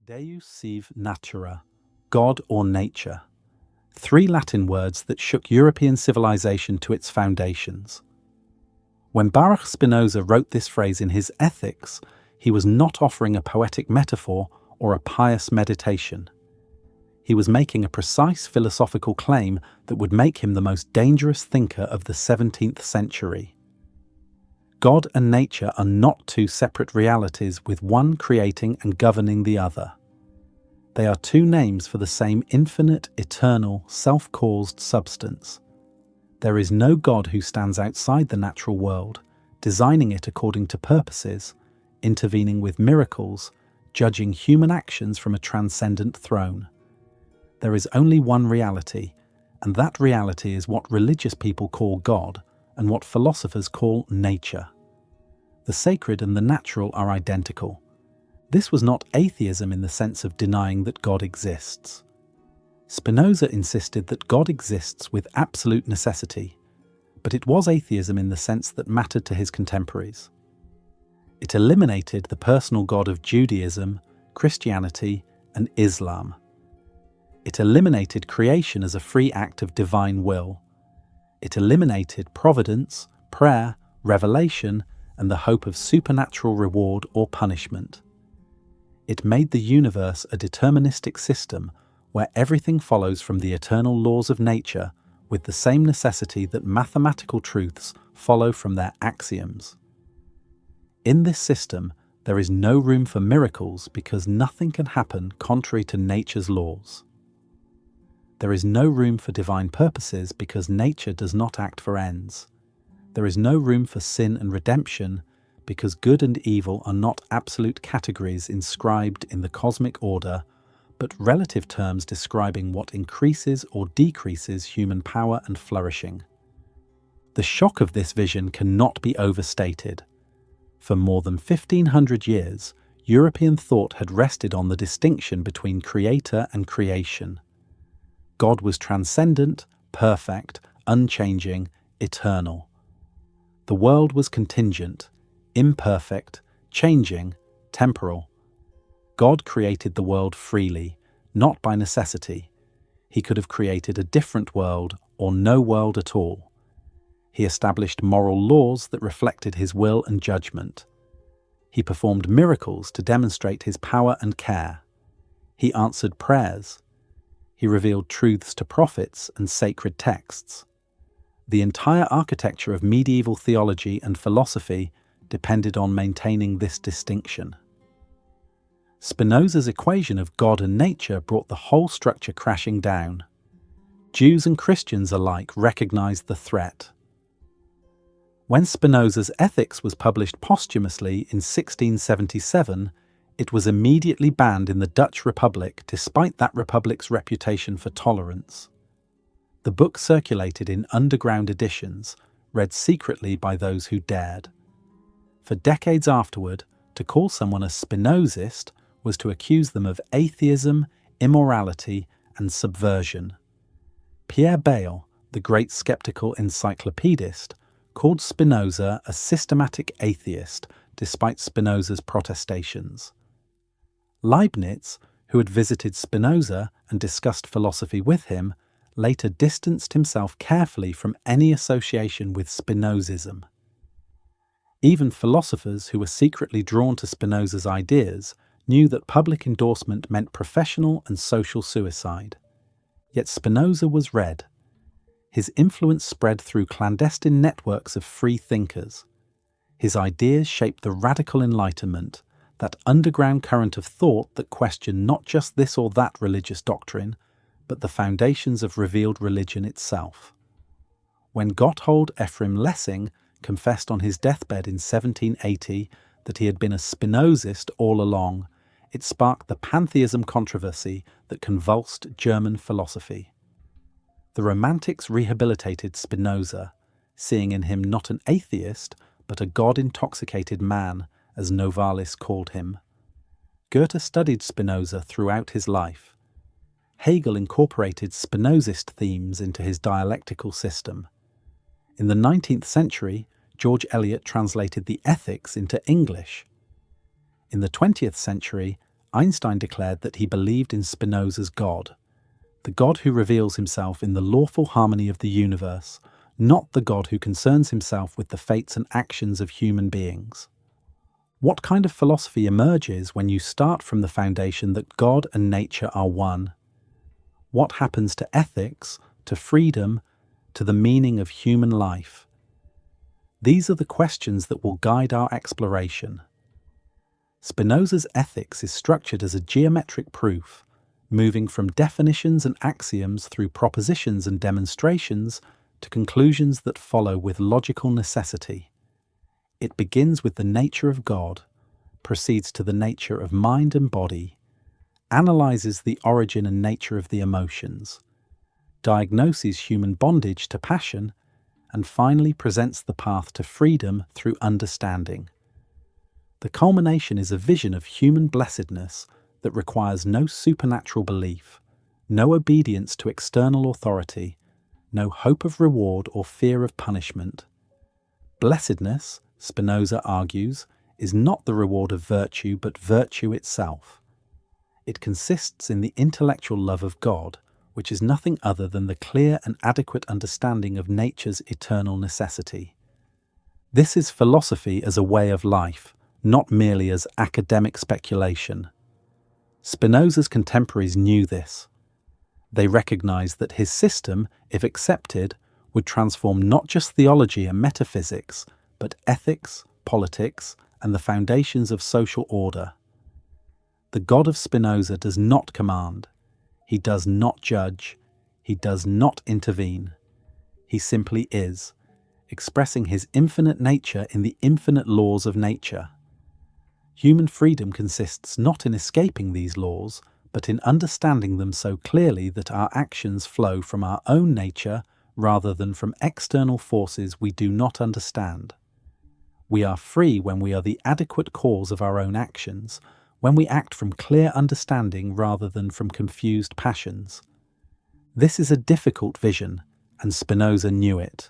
Deus sive Natura, God or nature, three Latin words that shook European civilization to its foundations. When Baruch Spinoza wrote this phrase in his Ethics, he was not offering a poetic metaphor or a pious meditation. He was making a precise philosophical claim that would make him the most dangerous thinker of the 17th century. God and nature are not two separate realities with one creating and governing the other. They are two names for the same infinite, eternal, self-caused substance. There is no God who stands outside the natural world, designing it according to purposes, intervening with miracles, judging human actions from a transcendent throne. There is only one reality, and that reality is what religious people call God and what philosophers call nature. The sacred and the natural are identical. This was not atheism in the sense of denying that God exists. Spinoza insisted that God exists with absolute necessity, but it was atheism in the sense that mattered to his contemporaries. It eliminated the personal God of Judaism, Christianity, and Islam. It eliminated creation as a free act of divine will. It eliminated providence, prayer, revelation, and the hope of supernatural reward or punishment. It made the universe a deterministic system where everything follows from the eternal laws of nature with the same necessity that mathematical truths follow from their axioms. In this system, there is no room for miracles because nothing can happen contrary to nature's laws. There is no room for divine purposes because nature does not act for ends. There is no room for sin and redemption because good and evil are not absolute categories inscribed in the cosmic order, but relative terms describing what increases or decreases human power and flourishing. The shock of this vision cannot be overstated. For more than 1500 years, European thought had rested on the distinction between creator and creation. God was transcendent, perfect, unchanging, eternal. The world was contingent, imperfect, changing, temporal. God created the world freely, not by necessity. He could have created a different world or no world at all. He established moral laws that reflected his will and judgment. He performed miracles to demonstrate his power and care. He answered prayers. He revealed truths to prophets and sacred texts. The entire architecture of medieval theology and philosophy depended on maintaining this distinction. Spinoza's equation of God and nature brought the whole structure crashing down. Jews and Christians alike recognized the threat. When Spinoza's Ethics was published posthumously in 1677, it was immediately banned in the Dutch Republic despite that republic's reputation for tolerance. The book circulated in underground editions, read secretly by those who dared. For decades afterward, to call someone a Spinozist was to accuse them of atheism, immorality, and subversion. Pierre Bayle, the great skeptical encyclopedist, called Spinoza a systematic atheist despite Spinoza's protestations. Leibniz, who had visited Spinoza and discussed philosophy with him, later distanced himself carefully from any association with Spinozism. Even philosophers who were secretly drawn to Spinoza's ideas knew that public endorsement meant professional and social suicide. Yet Spinoza was read. His influence spread through clandestine networks of free thinkers. His ideas shaped the radical Enlightenment, that underground current of thought that questioned not just this or that religious doctrine, but the foundations of revealed religion itself. When Gotthold Ephraim Lessing confessed on his deathbed in 1780 that he had been a Spinozist all along, it sparked the Pantheism controversy that convulsed German philosophy. The Romantics rehabilitated Spinoza, seeing in him not an atheist, but a God-intoxicated man, as Novalis called him. Goethe studied Spinoza throughout his life. Hegel incorporated Spinozist themes into his dialectical system. In the 19th century, George Eliot translated the Ethics into English. In the 20th century, Einstein declared that he believed in Spinoza's God, the God who reveals himself in the lawful harmony of the universe, not the God who concerns himself with the fates and actions of human beings. What kind of philosophy emerges when you start from the foundation that God and nature are one? What happens to ethics, to freedom, to the meaning of human life? These are the questions that will guide our exploration. Spinoza's ethics is structured as a geometric proof, moving from definitions and axioms through propositions and demonstrations to conclusions that follow with logical necessity. It begins with the nature of God, proceeds to the nature of mind and body, analyzes the origin and nature of the emotions, diagnoses human bondage to passion, and finally presents the path to freedom through understanding. The culmination is a vision of human blessedness that requires no supernatural belief, no obedience to external authority, no hope of reward or fear of punishment. Blessedness, Spinoza argues, is not the reward of virtue but virtue itself. It consists in the intellectual love of God, which is nothing other than the clear and adequate understanding of nature's eternal necessity. This is philosophy as a way of life, not merely as academic speculation. Spinoza's contemporaries knew this. They recognized that his system, if accepted, would transform not just theology and metaphysics, but ethics, politics, and the foundations of social order. The God of Spinoza does not command. He does not judge. He does not intervene. He simply is, expressing his infinite nature in the infinite laws of nature. Human freedom consists not in escaping these laws, but in understanding them so clearly that our actions flow from our own nature rather than from external forces we do not understand. We are free when we are the adequate cause of our own actions, when we act from clear understanding rather than from confused passions. This is a difficult vision, and Spinoza knew it.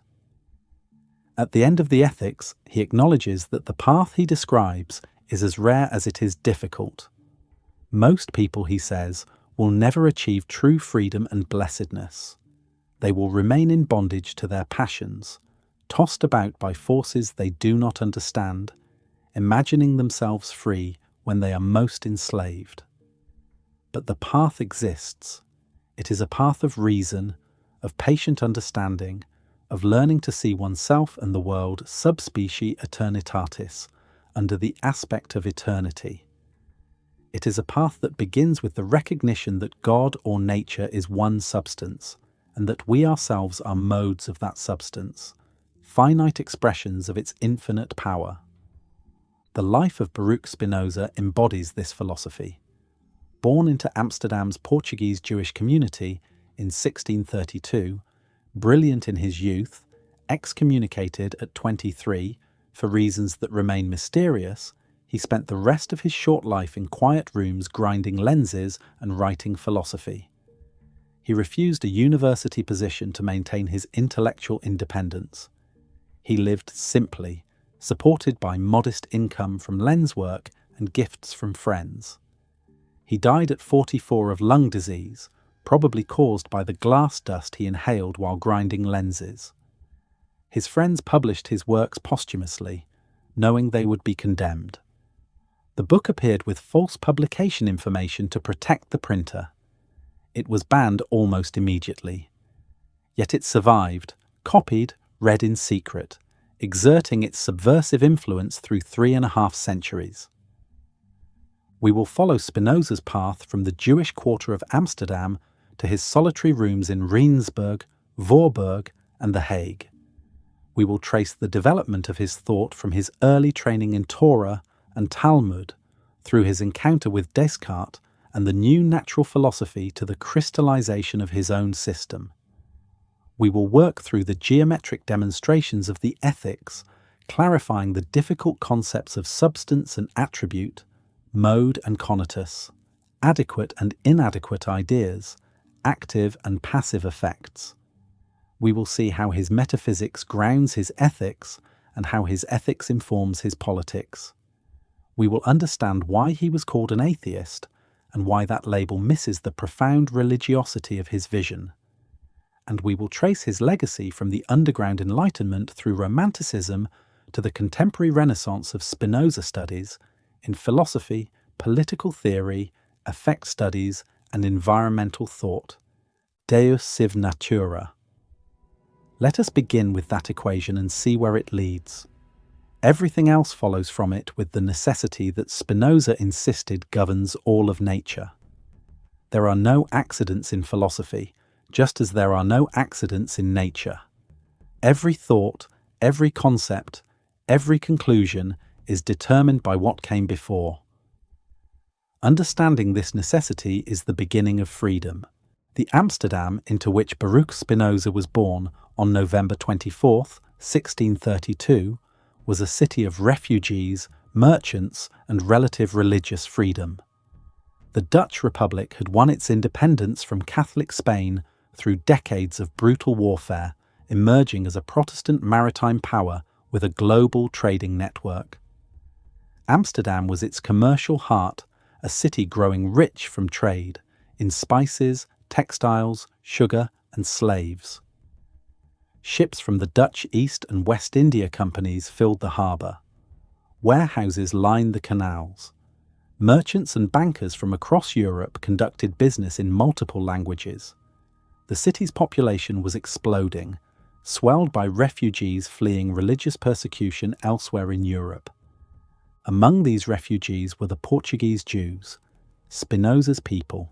At the end of the Ethics, he acknowledges that the path he describes is as rare as it is difficult. Most people, he says, will never achieve true freedom and blessedness. They will remain in bondage to their passions, tossed about by forces they do not understand, imagining themselves free when they are most enslaved. But the path exists. It is a path of reason, of patient understanding, of learning to see oneself and the world sub specie Aeternitatis, under the aspect of eternity. It is a path that begins with the recognition that God or nature is one substance, and that we ourselves are modes of that substance, finite expressions of its infinite power. The life of Baruch Spinoza embodies this philosophy. Born into Amsterdam's Portuguese-Jewish community in 1632, brilliant in his youth, excommunicated at 23, for reasons that remain mysterious, he spent the rest of his short life in quiet rooms grinding lenses and writing philosophy. He refused a university position to maintain his intellectual independence. He lived simply, supported by modest income from lens work and gifts from friends. He died at 44 of lung disease, probably caused by the glass dust he inhaled while grinding lenses. His friends published his works posthumously, knowing they would be condemned. The book appeared with false publication information to protect the printer. It was banned almost immediately. Yet it survived, copied, read in secret, exerting its subversive influence through 3.5 centuries. We will follow Spinoza's path from the Jewish quarter of Amsterdam to his solitary rooms in Rijnsburg, Voorburg, and The Hague. We will trace the development of his thought from his early training in Torah and Talmud, through his encounter with Descartes and the new natural philosophy to the crystallization of his own system. We will work through the geometric demonstrations of the ethics, clarifying the difficult concepts of substance and attribute, mode and conatus, adequate and inadequate ideas, active and passive effects. We will see how his metaphysics grounds his ethics and how his ethics informs his politics. we will understand why he was called an atheist and why that label misses the profound religiosity of his vision. And we will trace his legacy from the underground Enlightenment through Romanticism to the contemporary renaissance of Spinoza studies in philosophy, political theory, affect studies, and environmental thought. Deus sive Natura. Let us begin with that equation and see where it leads. Everything else follows from it with the necessity that Spinoza insisted governs all of nature. There are no accidents in philosophy, just as there are no accidents in nature. Every thought, every concept, every conclusion is determined by what came before. Understanding this necessity is the beginning of freedom. The Amsterdam into which Baruch Spinoza was born on November 24, 1632, was a city of refugees, merchants, and relative religious freedom. The Dutch Republic had won its independence from Catholic Spain through decades of brutal warfare, emerging as a Protestant maritime power with a global trading network. Amsterdam was its commercial heart, a city growing rich from trade, in spices, textiles, sugar, and slaves. Ships from the Dutch East and West India companies filled the harbour. Warehouses lined the canals. Merchants and bankers from across Europe conducted business in multiple languages. The city's population was exploding, swelled by refugees fleeing religious persecution elsewhere in Europe. Among these refugees were the Portuguese-Jews, Spinoza's people.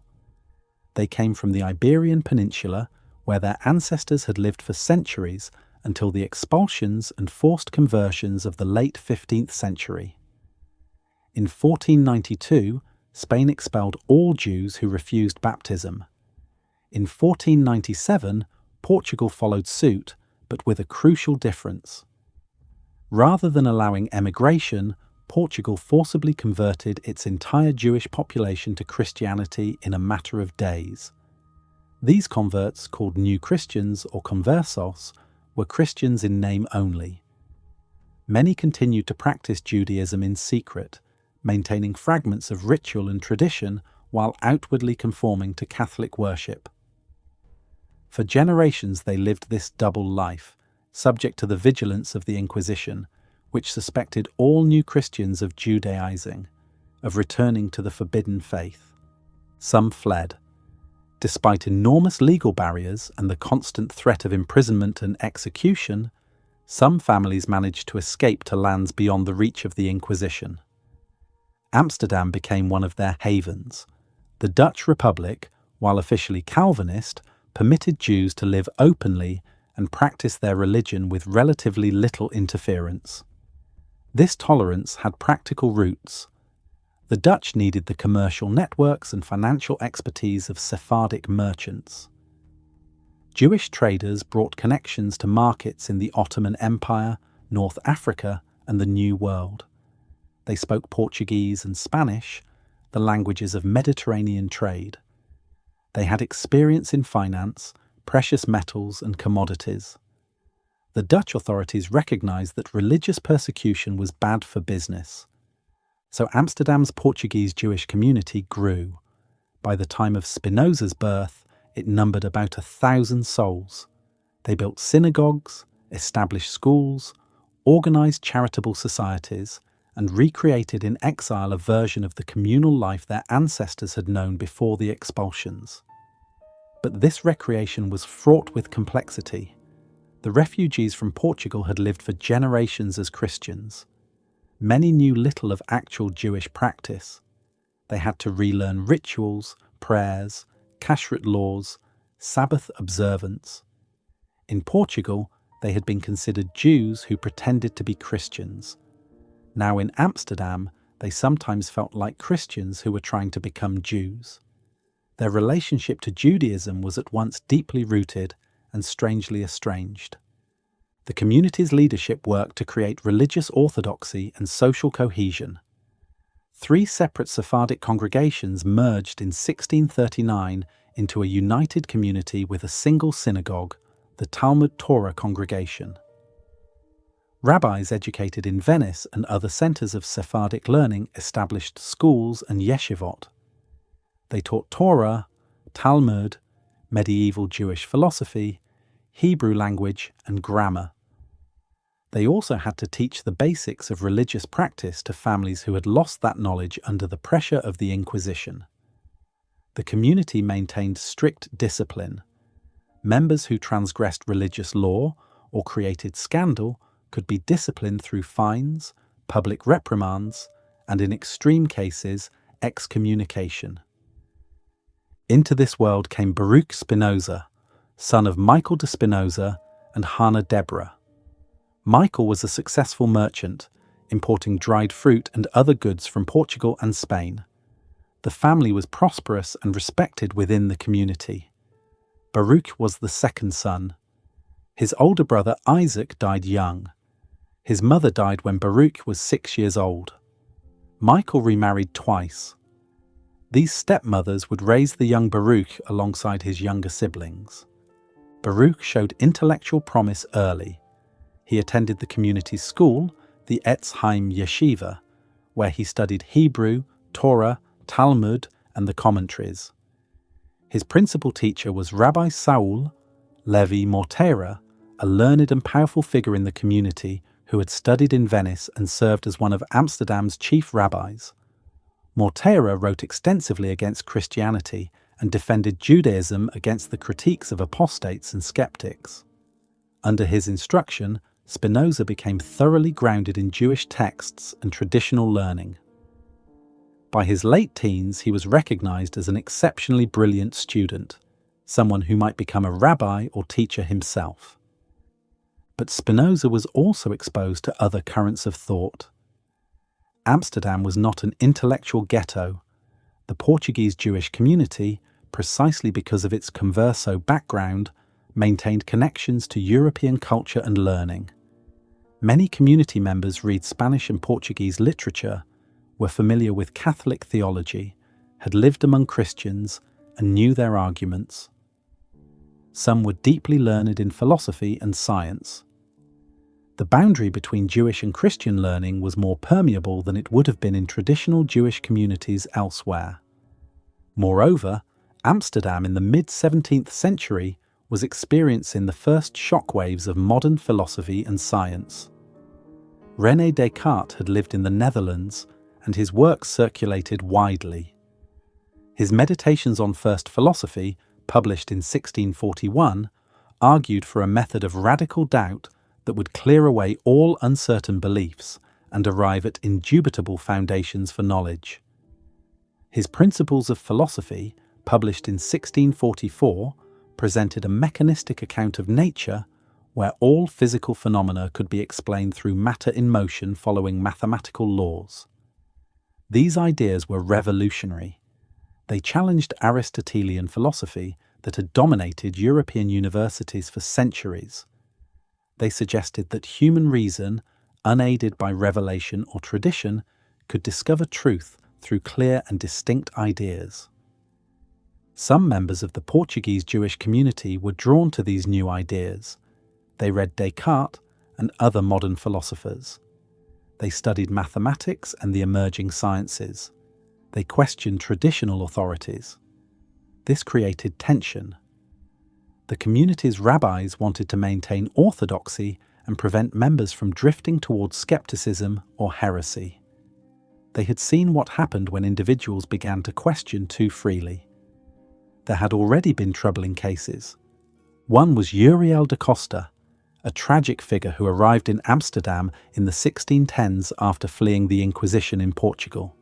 They came from the Iberian Peninsula, where their ancestors had lived for centuries until the expulsions and forced conversions of the late 15th century. In 1492, Spain expelled all Jews who refused baptism. In 1497, Portugal followed suit, but with a crucial difference. Rather than allowing emigration, Portugal forcibly converted its entire Jewish population to Christianity in a matter of days. These converts, called New Christians or conversos, were Christians in name only. Many continued to practice Judaism in secret, maintaining fragments of ritual and tradition while outwardly conforming to Catholic worship. For generations they lived this double life, subject to the vigilance of the Inquisition, which suspected all new Christians of Judaizing, of returning to the forbidden faith. Some fled. Despite enormous legal barriers and the constant threat of imprisonment and execution, some families managed to escape to lands beyond the reach of the Inquisition. Amsterdam became one of their havens. The Dutch Republic, while officially Calvinist, permitted Jews to live openly and practice their religion with relatively little interference. This tolerance had practical roots. The Dutch needed the commercial networks and financial expertise of Sephardic merchants. Jewish traders brought connections to markets in the Ottoman Empire, North Africa, and the New World. They spoke Portuguese and Spanish, the languages of Mediterranean trade. They had experience in finance, precious metals, and commodities. The Dutch authorities recognized that religious persecution was bad for business. So Amsterdam's Portuguese-Jewish community grew. By the time of Spinoza's birth, it numbered about 1,000 souls. They built synagogues, established schools, organized charitable societies, and recreated in exile a version of the communal life their ancestors had known before the expulsions. But this recreation was fraught with complexity. The refugees from Portugal had lived for generations as Christians. Many knew little of actual Jewish practice. They had to relearn rituals, prayers, kashrut laws, Sabbath observance. In Portugal, they had been considered Jews who pretended to be Christians. Now in Amsterdam, they sometimes felt like Christians who were trying to become Jews. Their relationship to Judaism was at once deeply rooted and strangely estranged. The community's leadership worked to create religious orthodoxy and social cohesion. 3 separate Sephardic congregations merged in 1639 into a united community with a single synagogue, the Talmud Torah congregation. Rabbis educated in Venice and other centers of Sephardic learning established schools and yeshivot. They taught Torah, Talmud, medieval Jewish philosophy, Hebrew language, and grammar. They also had to teach the basics of religious practice to families who had lost that knowledge under the pressure of the Inquisition. The community maintained strict discipline. Members who transgressed religious law or created scandal could be disciplined through fines, public reprimands, and in extreme cases, excommunication. Into this world came Baruch Spinoza, son of Michael de Spinoza and Hannah Deborah. Michael was a successful merchant, importing dried fruit and other goods from Portugal and Spain. The family was prosperous and respected within the community. Baruch was the second son. His older brother Isaac died young. His mother died when Baruch was 6 years old. Michael remarried twice. These stepmothers would raise the young Baruch alongside his younger siblings. Baruch showed intellectual promise early. He attended the community school, the Etz Chaim Yeshiva, where he studied Hebrew, Torah, Talmud, and the commentaries. His principal teacher was Rabbi Saul Levi Mortera, a learned and powerful figure in the community who had studied in Venice and served as one of Amsterdam's chief rabbis. Mortera wrote extensively against Christianity and defended Judaism against the critiques of apostates and skeptics. Under his instruction, Spinoza became thoroughly grounded in Jewish texts and traditional learning. By his late teens, he was recognized as an exceptionally brilliant student, someone who might become a rabbi or teacher himself. But Spinoza was also exposed to other currents of thought. Amsterdam was not an intellectual ghetto. The Portuguese-Jewish community, precisely because of its converso background, maintained connections to European culture and learning. Many community members read Spanish and Portuguese literature, were familiar with Catholic theology, had lived among Christians, and knew their arguments. Some were deeply learned in philosophy and science. The boundary between Jewish and Christian learning was more permeable than it would have been in traditional Jewish communities elsewhere. Moreover, Amsterdam in the mid-17th century was experiencing the first shockwaves of modern philosophy and science. René Descartes had lived in the Netherlands, and his work circulated widely. His Meditations on First Philosophy, published in 1641, argued for a method of radical doubt that would clear away all uncertain beliefs and arrive at indubitable foundations for knowledge. His Principles of Philosophy, published in 1644, presented a mechanistic account of nature where all physical phenomena could be explained through matter in motion following mathematical laws. These ideas were revolutionary. They challenged Aristotelian philosophy that had dominated European universities for centuries. They suggested that human reason, unaided by revelation or tradition, could discover truth through clear and distinct ideas. Some members of the Portuguese-Jewish community were drawn to these new ideas. They read Descartes and other modern philosophers. They studied mathematics and the emerging sciences. They questioned traditional authorities. This created tension. The community's rabbis wanted to maintain orthodoxy and prevent members from drifting towards skepticism or heresy. They had seen what happened when individuals began to question too freely. There had already been troubling cases. One was Uriel da Costa, a tragic figure who arrived in Amsterdam in the 1610s after fleeing the Inquisition in Portugal.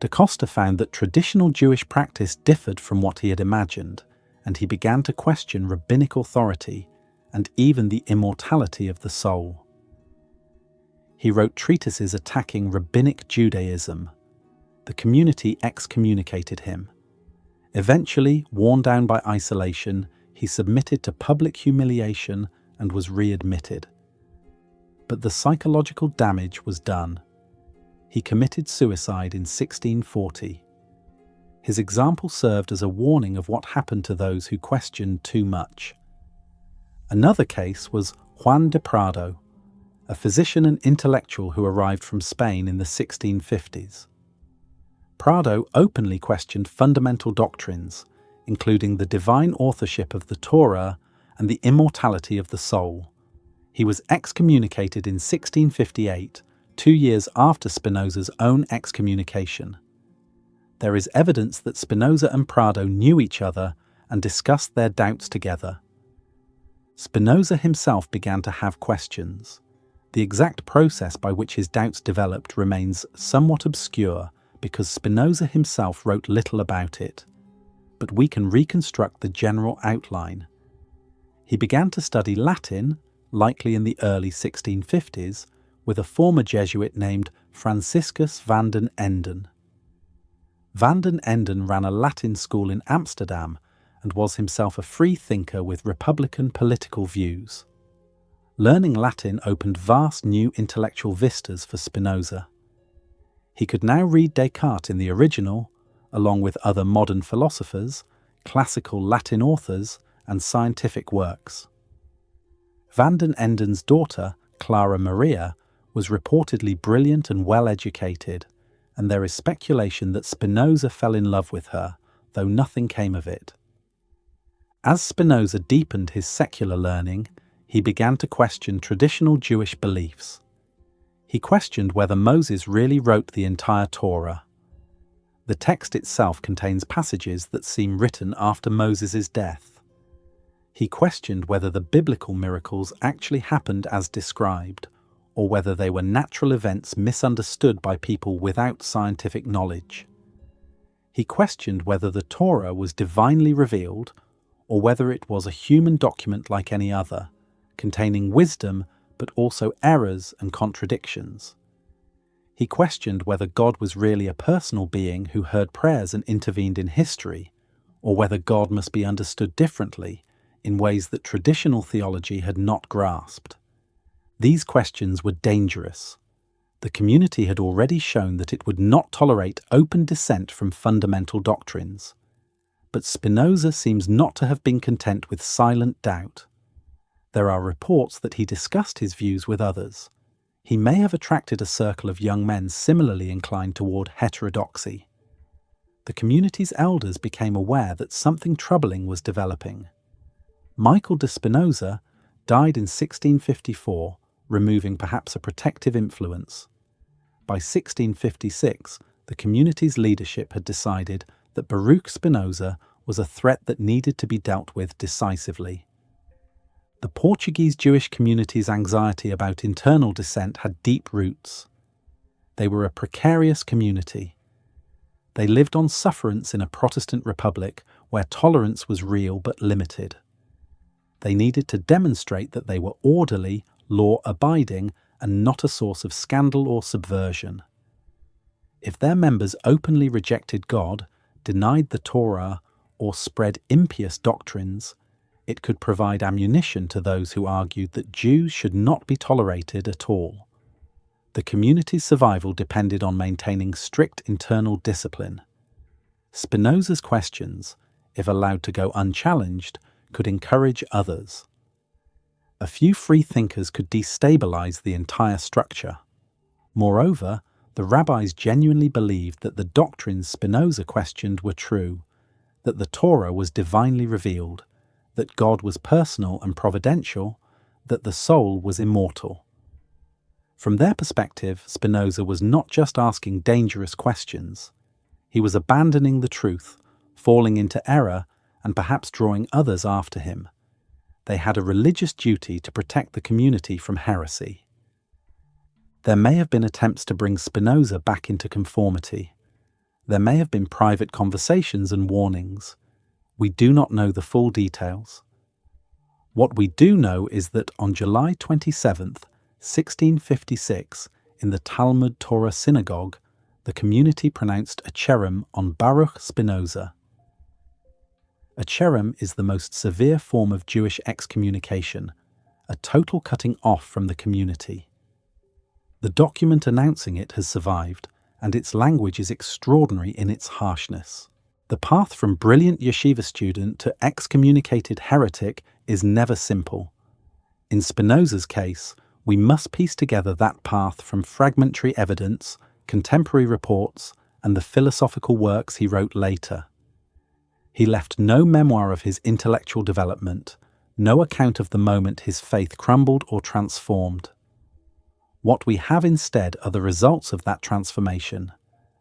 Da Costa found that traditional Jewish practice differed from what he had imagined, and he began to question rabbinic authority and even the immortality of the soul. He wrote treatises attacking rabbinic Judaism. The community excommunicated him. Eventually, worn down by isolation, he submitted to public humiliation and was readmitted. But the psychological damage was done. He committed suicide in 1640. His example served as a warning of what happened to those who questioned too much. Another case was Juan de Prado, a physician and intellectual who arrived from Spain in the 1650s. Prado openly questioned fundamental doctrines, including the divine authorship of the Torah and the immortality of the soul. He was excommunicated in 1658, 2 years after Spinoza's own excommunication. There is evidence that Spinoza and Prado knew each other and discussed their doubts together. Spinoza himself began to have questions. The exact process by which his doubts developed remains somewhat obscure because Spinoza himself wrote little about it, but we can reconstruct the general outline. He began to study Latin, likely in the early 1650s, with a former Jesuit named Franciscus van den Enden. Van den Enden ran a Latin school in Amsterdam and was himself a free thinker with republican political views. Learning Latin opened vast new intellectual vistas for Spinoza. He could now read Descartes in the original, along with other modern philosophers, classical Latin authors, and scientific works. Van den Enden's daughter, Clara Maria, was reportedly brilliant and well-educated, and there is speculation that Spinoza fell in love with her, though nothing came of it. As Spinoza deepened his secular learning, he began to question traditional Jewish beliefs. He questioned whether Moses really wrote the entire Torah. The text itself contains passages that seem written after Moses' death. He questioned whether the biblical miracles actually happened as described, or whether they were natural events misunderstood by people without scientific knowledge. He questioned whether the Torah was divinely revealed, or whether it was a human document like any other, containing wisdom but also errors and contradictions. He questioned whether God was really a personal being who heard prayers and intervened in history, or whether God must be understood differently, in ways that traditional theology had not grasped. These questions were dangerous. The community had already shown that it would not tolerate open dissent from fundamental doctrines. But Spinoza seems not to have been content with silent doubt. There are reports that he discussed his views with others. He may have attracted a circle of young men similarly inclined toward heterodoxy. The community's elders became aware that something troubling was developing. Michael de Spinoza died in 1654, removing perhaps a protective influence. By 1656, the community's leadership had decided that Baruch Spinoza was a threat that needed to be dealt with decisively. The Portuguese-Jewish community's anxiety about internal dissent had deep roots. They were a precarious community. They lived on sufferance in a Protestant republic where tolerance was real but limited. They needed to demonstrate that they were orderly, law-abiding, and not a source of scandal or subversion. If their members openly rejected God, denied the Torah, or spread impious doctrines, it could provide ammunition to those who argued that Jews should not be tolerated at all. The community's survival depended on maintaining strict internal discipline. Spinoza's questions, if allowed to go unchallenged, could encourage others. A few free thinkers could destabilize the entire structure. Moreover, the rabbis genuinely believed that the doctrines Spinoza questioned were true, that the Torah was divinely revealed, that God was personal and providential, that the soul was immortal. From their perspective, Spinoza was not just asking dangerous questions. He was abandoning the truth, falling into error, and perhaps drawing others after him. They had a religious duty to protect the community from heresy. There may have been attempts to bring Spinoza back into conformity. There may have been private conversations and warnings. We do not know the full details. What we do know is that on July 27th, 1656, in the Talmud Torah synagogue, the community pronounced a Cherem on Baruch Spinoza. A Cherem is the most severe form of Jewish excommunication, a total cutting off from the community. The document announcing it has survived, and its language is extraordinary in its harshness. The path from brilliant yeshiva student to excommunicated heretic is never simple. In Spinoza's case, We must piece together that path from fragmentary evidence, contemporary reports, and the philosophical works he wrote later. He left no memoir of his intellectual development, no account of the moment his faith crumbled or transformed. What we have instead are the results of that transformation,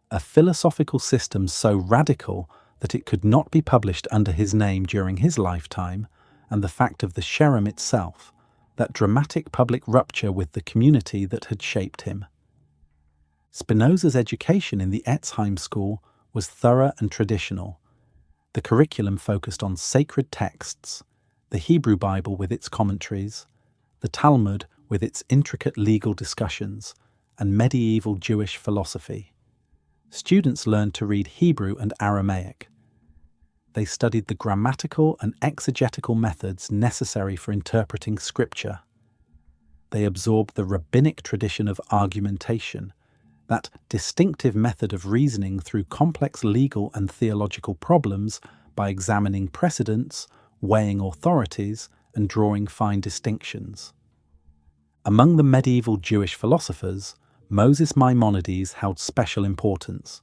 a philosophical system so radical that it could not be published under his name during his lifetime, and the fact of the Cherem itself, that dramatic public rupture with the community that had shaped him. Spinoza's education in the Etzheim school was thorough and traditional. The curriculum focused on sacred texts, the Hebrew Bible with its commentaries, the Talmud with its intricate legal discussions, and medieval Jewish philosophy. Students learned to read Hebrew and Aramaic. They studied the grammatical and exegetical methods necessary for interpreting Scripture. They absorbed the rabbinic tradition of argumentation, that distinctive method of reasoning through complex legal and theological problems by examining precedents, weighing authorities, and drawing fine distinctions. Among the medieval Jewish philosophers, Moses Maimonides held special importance.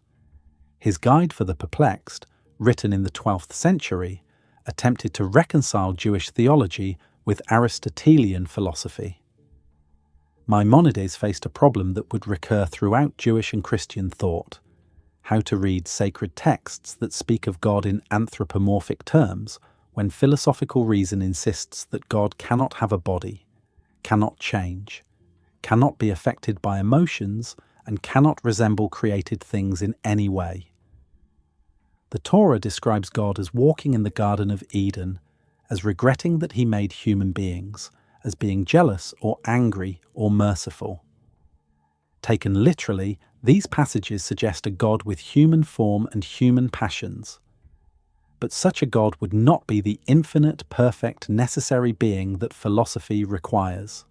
His Guide for the Perplexed, written in the 12th century, attempted to reconcile Jewish theology with Aristotelian philosophy. Maimonides faced a problem that would recur throughout Jewish and Christian thought: how to read sacred texts that speak of God in anthropomorphic terms when philosophical reason insists that God cannot have a body, cannot change, cannot be affected by emotions, and cannot resemble created things in any way. The Torah describes God as walking in the Garden of Eden, as regretting that he made human beings, as being jealous or angry or merciful. Taken literally, these passages suggest a God with human form and human passions. But such a God would not be the infinite, perfect, necessary being that philosophy requires.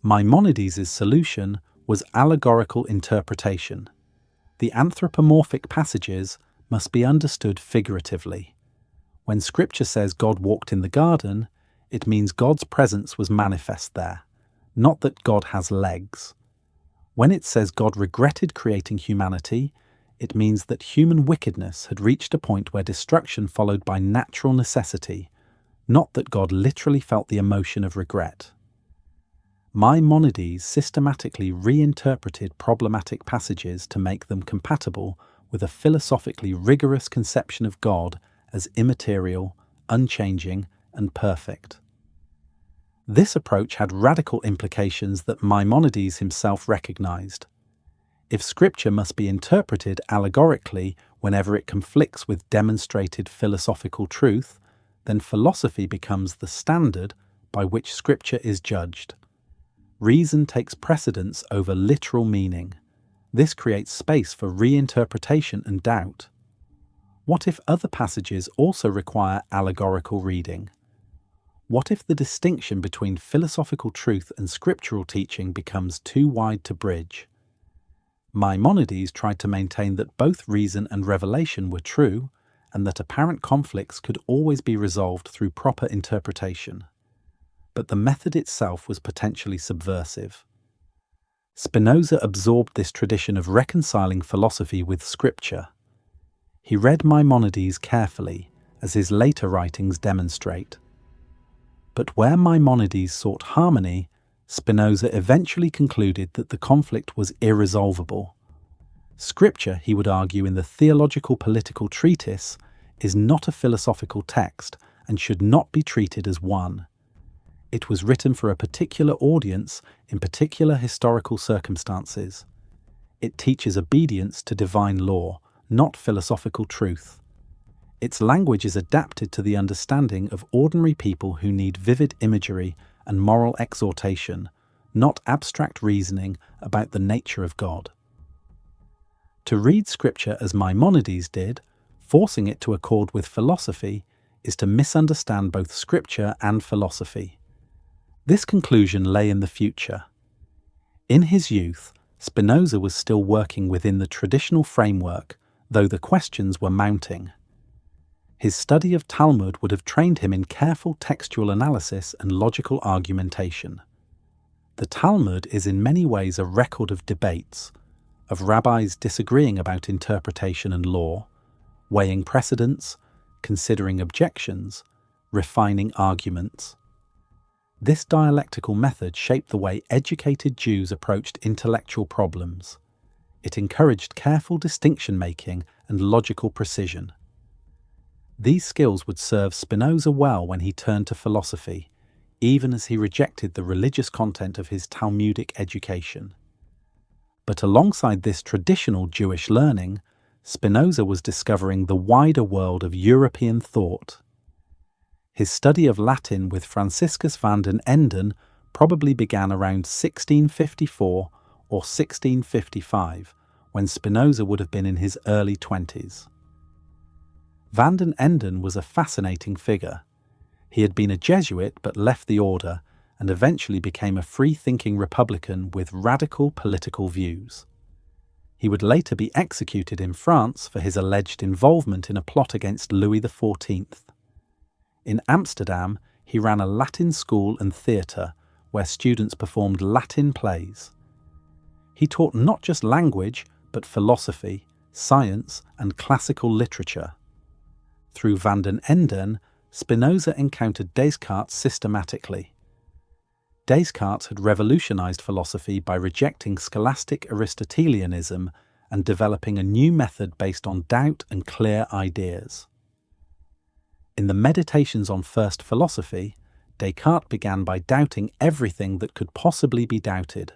Maimonides' solution was allegorical interpretation. The anthropomorphic passages must be understood figuratively. When Scripture says God walked in the garden, it means God's presence was manifest there, not that God has legs. When it says God regretted creating humanity, it means that human wickedness had reached a point where destruction followed by natural necessity, not that God literally felt the emotion of regret. Maimonides systematically reinterpreted problematic passages to make them compatible with a philosophically rigorous conception of God as immaterial, unchanging, and perfect. This approach had radical implications that Maimonides himself recognized. If Scripture must be interpreted allegorically whenever it conflicts with demonstrated philosophical truth, then philosophy becomes the standard by which Scripture is judged. Reason takes precedence over literal meaning. This creates space for reinterpretation and doubt. What if other passages also require allegorical reading? What if the distinction between philosophical truth and scriptural teaching becomes too wide to bridge? Maimonides tried to maintain that both reason and revelation were true, and that apparent conflicts could always be resolved through proper interpretation. But the method itself was potentially subversive. Spinoza absorbed this tradition of reconciling philosophy with Scripture. He read Maimonides carefully, as his later writings demonstrate. But where Maimonides sought harmony, Spinoza eventually concluded that the conflict was irresolvable. Scripture, he would argue in the Theological Political Treatise, is not a philosophical text and should not be treated as one. It was written for a particular audience in particular historical circumstances. It teaches obedience to divine law, not philosophical truth. Its language is adapted to the understanding of ordinary people who need vivid imagery and moral exhortation, not abstract reasoning about the nature of God. To read Scripture as Maimonides did, forcing it to accord with philosophy, is to misunderstand both Scripture and philosophy. This conclusion lay in the future. In his youth, Spinoza was still working within the traditional framework, though the questions were mounting. His study of Talmud would have trained him in careful textual analysis and logical argumentation. The Talmud is in many ways a record of debates, of rabbis disagreeing about interpretation and law, weighing precedents, considering objections, refining arguments. This dialectical method shaped the way educated Jews approached intellectual problems. It encouraged careful distinction-making and logical precision. These skills would serve Spinoza well when he turned to philosophy, even as he rejected the religious content of his Talmudic education. But alongside this traditional Jewish learning, Spinoza was discovering the wider world of European thought. His study of Latin with Franciscus van den Enden probably began around 1654 or 1655, when Spinoza would have been in his early 20s. Van den Enden was a fascinating figure. He had been a Jesuit but left the order and eventually became a free-thinking Republican with radical political views. He would later be executed in France for his alleged involvement in a plot against Louis XIV. In Amsterdam, he ran a Latin school and theatre where students performed Latin plays. He taught not just language, but philosophy, science, and classical literature. Through van den Enden, Spinoza encountered Descartes systematically. Descartes had revolutionized philosophy by rejecting scholastic Aristotelianism and developing a new method based on doubt and clear ideas. In the Meditations on First Philosophy, Descartes began by doubting everything that could possibly be doubted.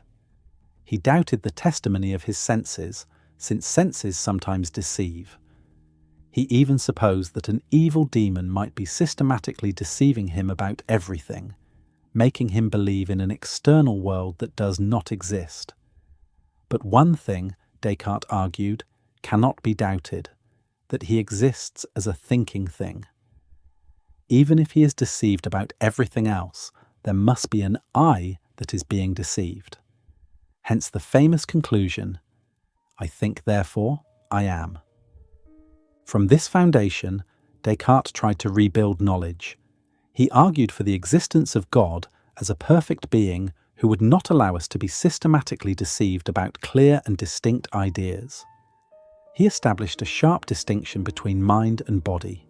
He doubted the testimony of his senses, since senses sometimes deceive. He even supposed that an evil demon might be systematically deceiving him about everything, making him believe in an external world that does not exist. But one thing, Descartes argued, cannot be doubted, that he exists as a thinking thing. Even if he is deceived about everything else, there must be an I that is being deceived. Hence the famous conclusion, I think, therefore, I am. From this foundation, Descartes tried to rebuild knowledge. He argued for the existence of God as a perfect being who would not allow us to be systematically deceived about clear and distinct ideas. He established a sharp distinction between mind and body.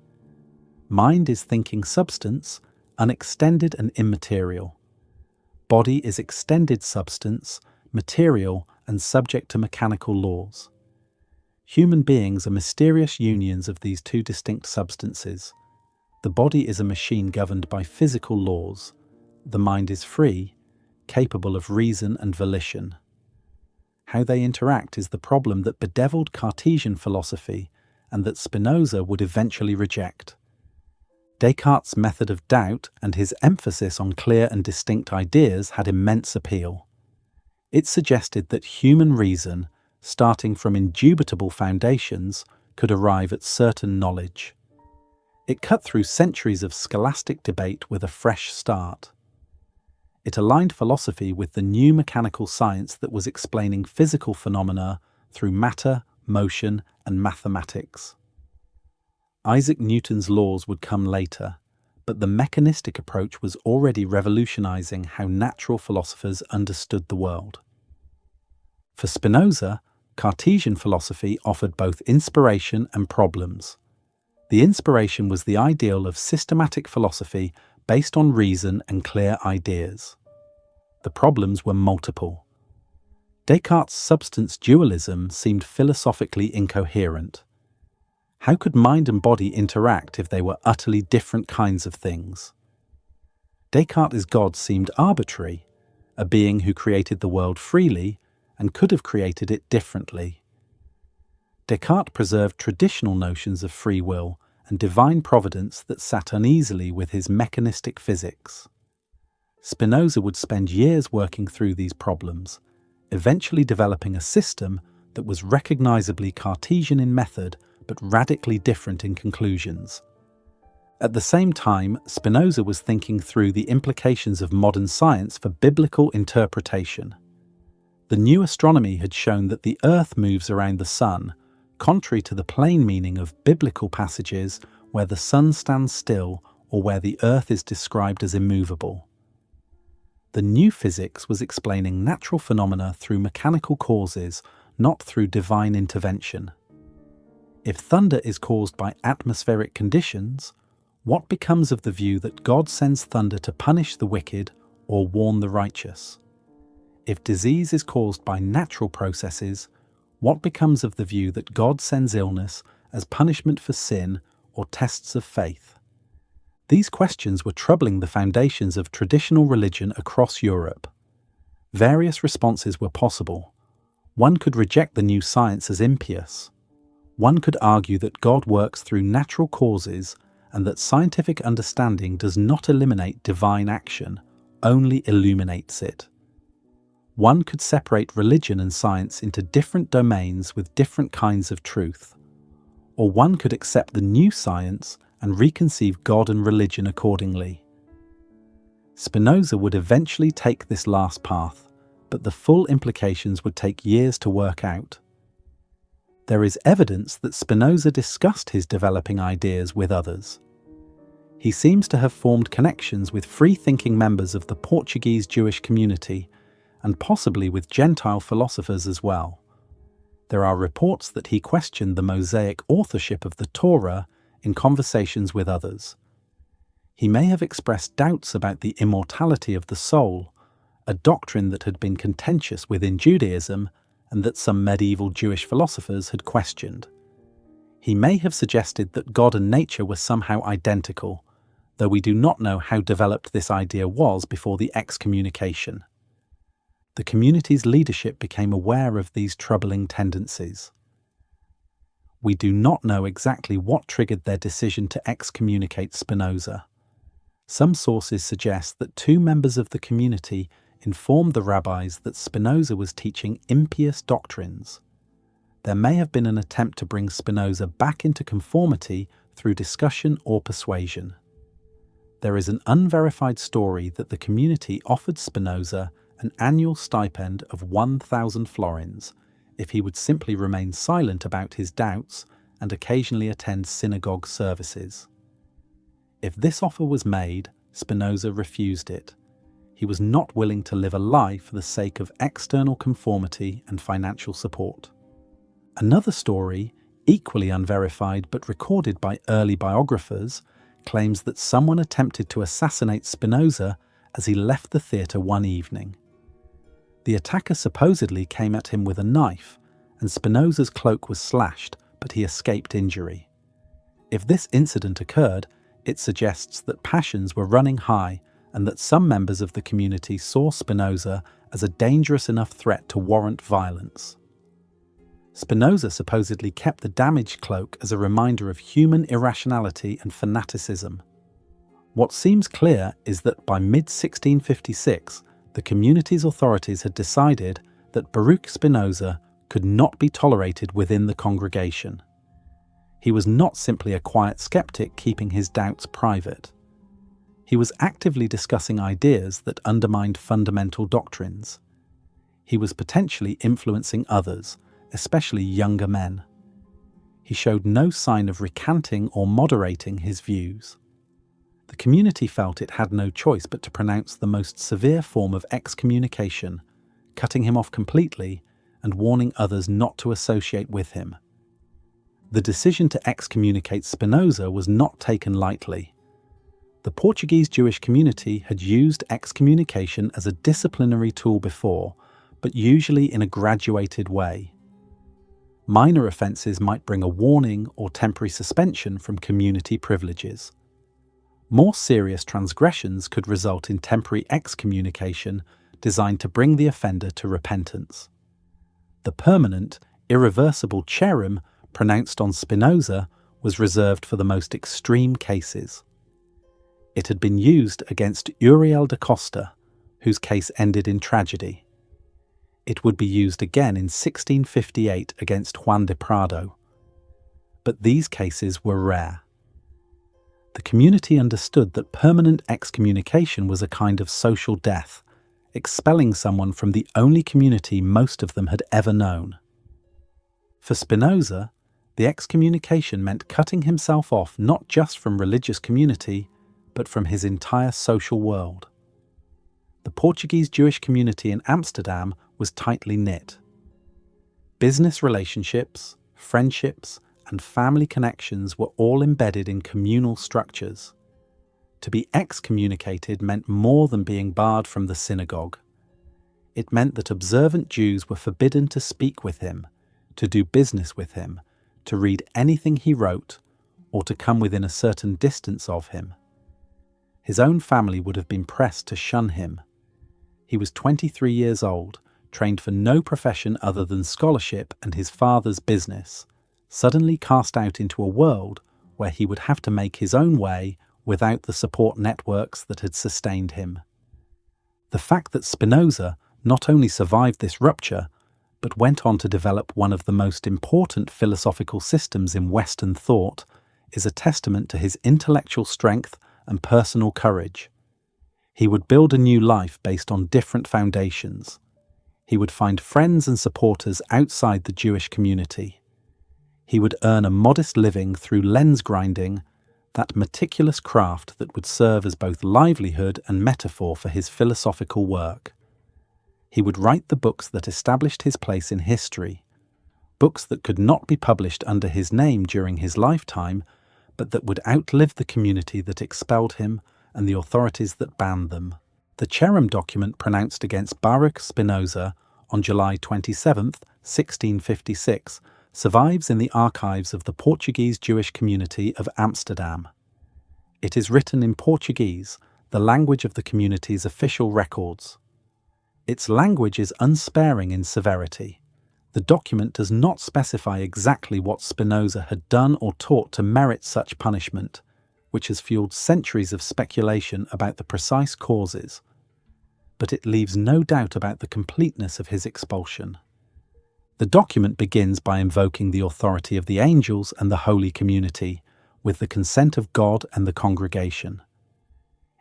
Mind is thinking substance, unextended and immaterial. Body is extended substance, material and subject to mechanical laws. Human beings are mysterious unions of these two distinct substances. The body is a machine governed by physical laws. The mind is free, capable of reason and volition. How they interact is the problem that bedeviled Cartesian philosophy and that Spinoza would eventually reject. Descartes' method of doubt and his emphasis on clear and distinct ideas had immense appeal. It suggested that human reason, starting from indubitable foundations, could arrive at certain knowledge. It cut through centuries of scholastic debate with a fresh start. It aligned philosophy with the new mechanical science that was explaining physical phenomena through matter, motion, and mathematics. Isaac Newton's laws would come later, but the mechanistic approach was already revolutionizing how natural philosophers understood the world. For Spinoza, Cartesian philosophy offered both inspiration and problems. The inspiration was the ideal of systematic philosophy based on reason and clear ideas. The problems were multiple. Descartes' substance dualism seemed philosophically incoherent. How could mind and body interact if they were utterly different kinds of things? Descartes' God seemed arbitrary, a being who created the world freely and could have created it differently. Descartes preserved traditional notions of free will and divine providence that sat uneasily with his mechanistic physics. Spinoza would spend years working through these problems, eventually developing a system that was recognizably Cartesian in method but radically different in conclusions. At the same time, Spinoza was thinking through the implications of modern science for biblical interpretation. The new astronomy had shown that the Earth moves around the Sun, contrary to the plain meaning of biblical passages where the Sun stands still or where the Earth is described as immovable. The new physics was explaining natural phenomena through mechanical causes, not through divine intervention. If thunder is caused by atmospheric conditions, what becomes of the view that God sends thunder to punish the wicked or warn the righteous? If disease is caused by natural processes, what becomes of the view that God sends illness as punishment for sin or tests of faith? These questions were troubling the foundations of traditional religion across Europe. Various responses were possible. One could reject the new science as impious. One could argue that God works through natural causes and that scientific understanding does not eliminate divine action, only illuminates it. One could separate religion and science into different domains with different kinds of truth. Or one could accept the new science and reconceive God and religion accordingly. Spinoza would eventually take this last path, but the full implications would take years to work out. There is evidence that Spinoza discussed his developing ideas with others. He seems to have formed connections with free-thinking members of the Portuguese-Jewish community and possibly with Gentile philosophers as well. There are reports that he questioned the Mosaic authorship of the Torah in conversations with others. He may have expressed doubts about the immortality of the soul, a doctrine that had been contentious within Judaism and that some medieval Jewish philosophers had questioned. He may have suggested that God and nature were somehow identical, though we do not know how developed this idea was before the excommunication. The community's leadership became aware of these troubling tendencies. We do not know exactly what triggered their decision to excommunicate Spinoza. Some sources suggest that two members of the community informed the rabbis that Spinoza was teaching impious doctrines. There may have been an attempt to bring Spinoza back into conformity through discussion or persuasion. There is an unverified story that the community offered Spinoza an annual stipend of 1,000 florins if he would simply remain silent about his doubts and occasionally attend synagogue services. If this offer was made, Spinoza refused it. He was not willing to live a lie for the sake of external conformity and financial support. Another story, equally unverified but recorded by early biographers, claims that someone attempted to assassinate Spinoza as he left the theatre one evening. The attacker supposedly came at him with a knife, and Spinoza's cloak was slashed, but he escaped injury. If this incident occurred, it suggests that passions were running high and that some members of the community saw Spinoza as a dangerous enough threat to warrant violence. Spinoza supposedly kept the damaged cloak as a reminder of human irrationality and fanaticism. What seems clear is that by mid-1656, the community's authorities had decided that Baruch Spinoza could not be tolerated within the congregation. He was not simply a quiet skeptic keeping his doubts private. He was actively discussing ideas that undermined fundamental doctrines. He was potentially influencing others, especially younger men. He showed no sign of recanting or moderating his views. The community felt it had no choice but to pronounce the most severe form of excommunication, cutting him off completely and warning others not to associate with him. The decision to excommunicate Spinoza was not taken lightly. The Portuguese-Jewish community had used excommunication as a disciplinary tool before, but usually in a graduated way. Minor offences might bring a warning or temporary suspension from community privileges. More serious transgressions could result in temporary excommunication designed to bring the offender to repentance. The permanent, irreversible Cherem pronounced on Spinoza was reserved for the most extreme cases. It had been used against Uriel da Costa, whose case ended in tragedy. It would be used again in 1658 against Juan de Prado. But these cases were rare. The community understood that permanent excommunication was a kind of social death, expelling someone from the only community most of them had ever known. For Spinoza, the excommunication meant cutting himself off not just from religious community, but from his entire social world. the Portuguese-Jewish community in Amsterdam was tightly knit. Business relationships, friendships, and family connections were all embedded in communal structures. To be excommunicated meant more than being barred from the synagogue. It meant that observant Jews were forbidden to speak with him, to do business with him, to read anything he wrote, or to come within a certain distance of him. His own family would have been pressed to shun him. He was 23 years old, trained for no profession other than scholarship and his father's business, suddenly cast out into a world where he would have to make his own way without the support networks that had sustained him. The fact that Spinoza not only survived this rupture, but went on to develop one of the most important philosophical systems in Western thought, is a testament to his intellectual strength and personal courage. He would build a new life based on different foundations. He would find friends and supporters outside the Jewish community. He would earn a modest living through lens grinding, that meticulous craft that would serve as both livelihood and metaphor for his philosophical work. He would write the books that established his place in history, books that could not be published under his name during his lifetime, but that would outlive the community that expelled him and the authorities that banned them. The Cherem document pronounced against Baruch Spinoza on July 27, 1656, survives in the archives of the Portuguese-Jewish community of Amsterdam. It is written in Portuguese, the language of the community's official records. Its language is unsparing in severity. The document does not specify exactly what Spinoza had done or taught to merit such punishment, which has fueled centuries of speculation about the precise causes, but it leaves no doubt about the completeness of his expulsion. The document begins by invoking the authority of the angels and the holy community, with the consent of God and the congregation.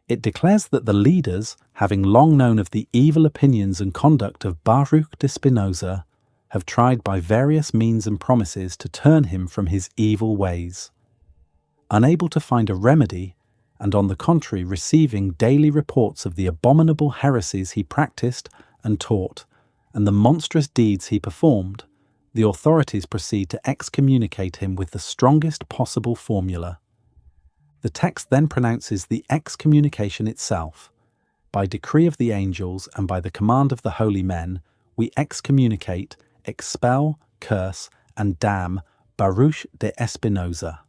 It declares that the leaders, having long known of the evil opinions and conduct of Baruch de Spinoza, have tried by various means and promises to turn him from his evil ways. Unable to find a remedy, and on the contrary receiving daily reports of the abominable heresies he practiced and taught, and the monstrous deeds he performed, the authorities proceed to excommunicate him with the strongest possible formula. The text then pronounces the excommunication itself. By decree of the angels and by the command of the holy men, we excommunicate, expel, curse, and damn Baruch de Spinoza.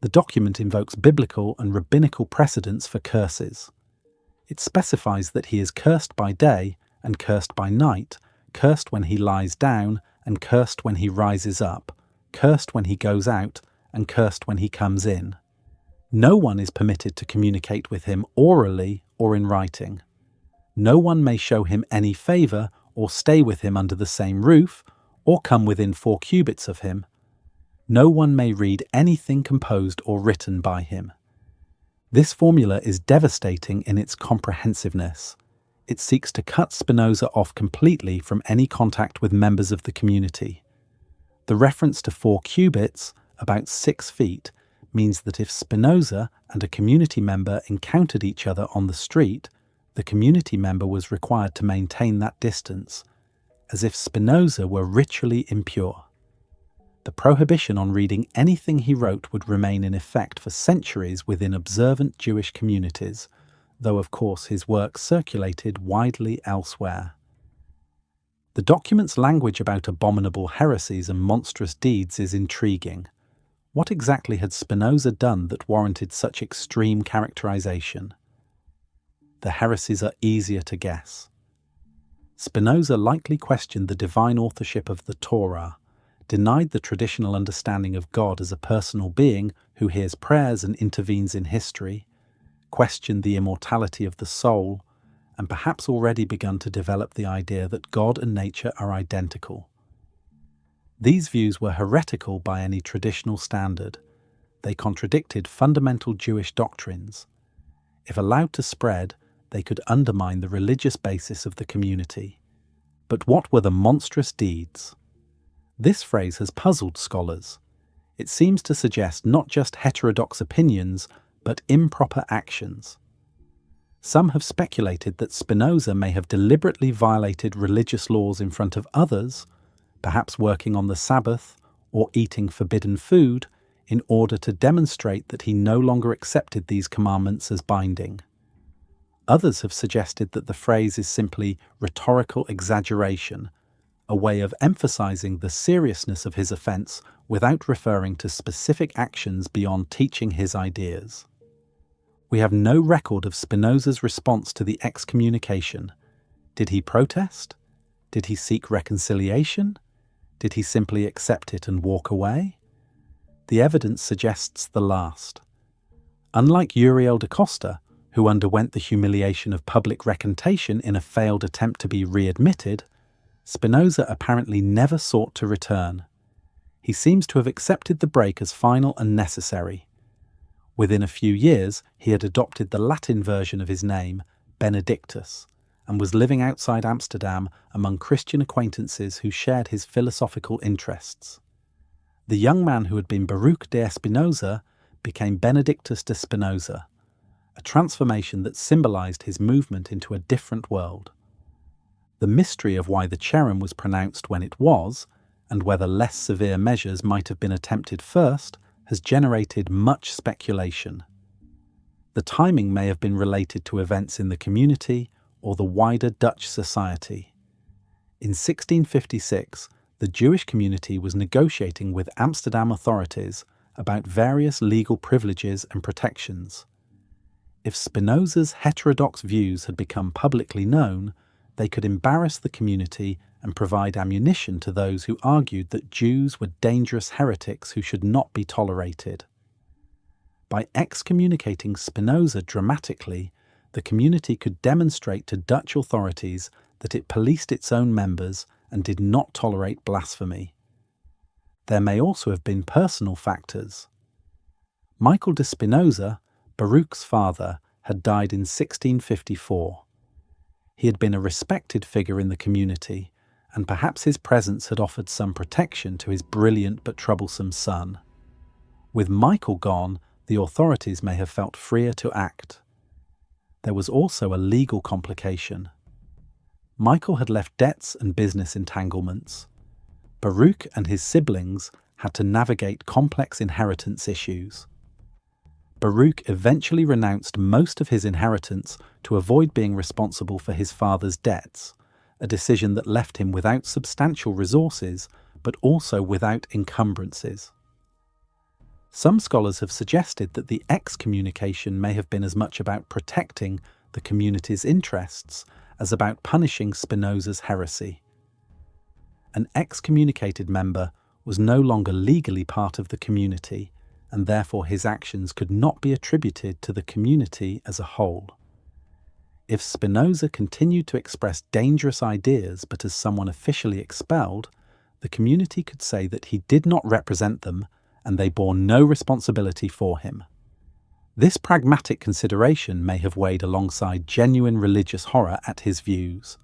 The document invokes biblical and rabbinical precedents for curses. It specifies that he is cursed by day and cursed by night, cursed when he lies down and cursed when he rises up, cursed when he goes out and cursed when he comes in. No one is permitted to communicate with him orally or in writing. No one may show him any favour or stay with him under the same roof or come within 4 cubits of him. No one may read anything composed or written by him. This formula is devastating in its comprehensiveness. It seeks to cut Spinoza off completely from any contact with members of the community. The reference to 4 cubits, about 6 feet, means that if Spinoza and a community member encountered each other on the street, the community member was required to maintain that distance, as if Spinoza were ritually impure. The prohibition on reading anything he wrote would remain in effect for centuries within observant Jewish communities, though of course his work circulated widely elsewhere. The document's language about abominable heresies and monstrous deeds is intriguing. What exactly had Spinoza done that warranted such extreme characterization? The heresies are easier to guess. Spinoza likely questioned the divine authorship of the Torah, denied the traditional understanding of God as a personal being who hears prayers and intervenes in history, questioned the immortality of the soul, and perhaps already begun to develop the idea that God and nature are identical. These views were heretical by any traditional standard. They contradicted fundamental Jewish doctrines. If allowed to spread, they could undermine the religious basis of the community. But what were the monstrous deeds? This phrase has puzzled scholars. It seems to suggest not just heterodox opinions, but improper actions. Some have speculated that Spinoza may have deliberately violated religious laws in front of others, perhaps working on the Sabbath or eating forbidden food, in order to demonstrate that he no longer accepted these commandments as binding. Others have suggested that the phrase is simply rhetorical exaggeration, a way of emphasizing the seriousness of his offense without referring to specific actions beyond teaching his ideas. We have no record of Spinoza's response to the excommunication. Did he protest? Did he seek reconciliation? Did he simply accept it and walk away? The evidence suggests the last. Unlike Uriel da Costa, who underwent the humiliation of public recantation in a failed attempt to be readmitted, Spinoza apparently never sought to return. He seems to have accepted the break as final and necessary. Within a few years, he had adopted the Latin version of his name, Benedictus, and was living outside Amsterdam among Christian acquaintances who shared his philosophical interests. The young man who had been Baruch de Spinoza became Benedictus de Spinoza, a transformation that symbolized his movement into a different world. The mystery of why the Cherem was pronounced when it was, and whether less severe measures might have been attempted first, has generated much speculation. The timing may have been related to events in the community or the wider Dutch society. In 1656, the Jewish community was negotiating with Amsterdam authorities about various legal privileges and protections. If Spinoza's heterodox views had become publicly known, they could embarrass the community and provide ammunition to those who argued that Jews were dangerous heretics who should not be tolerated. By excommunicating Spinoza dramatically, the community could demonstrate to Dutch authorities that it policed its own members and did not tolerate blasphemy. There may also have been personal factors. Michael de Spinoza, Baruch's father, had died in 1654. He had been a respected figure in the community, and perhaps his presence had offered some protection to his brilliant but troublesome son. With Michael gone, the authorities may have felt freer to act. There was also a legal complication. Michael had left debts and business entanglements. Baruch and his siblings had to navigate complex inheritance issues. Baruch eventually renounced most of his inheritance to avoid being responsible for his father's debts, a decision that left him without substantial resources, but also without encumbrances. Some scholars have suggested that the excommunication may have been as much about protecting the community's interests as about punishing Spinoza's heresy. An excommunicated member was no longer legally part of the community, and therefore his actions could not be attributed to the community as a whole. If Spinoza continued to express dangerous ideas but as someone officially expelled, the community could say that he did not represent them and they bore no responsibility for him. This pragmatic consideration may have weighed alongside genuine religious horror at his views.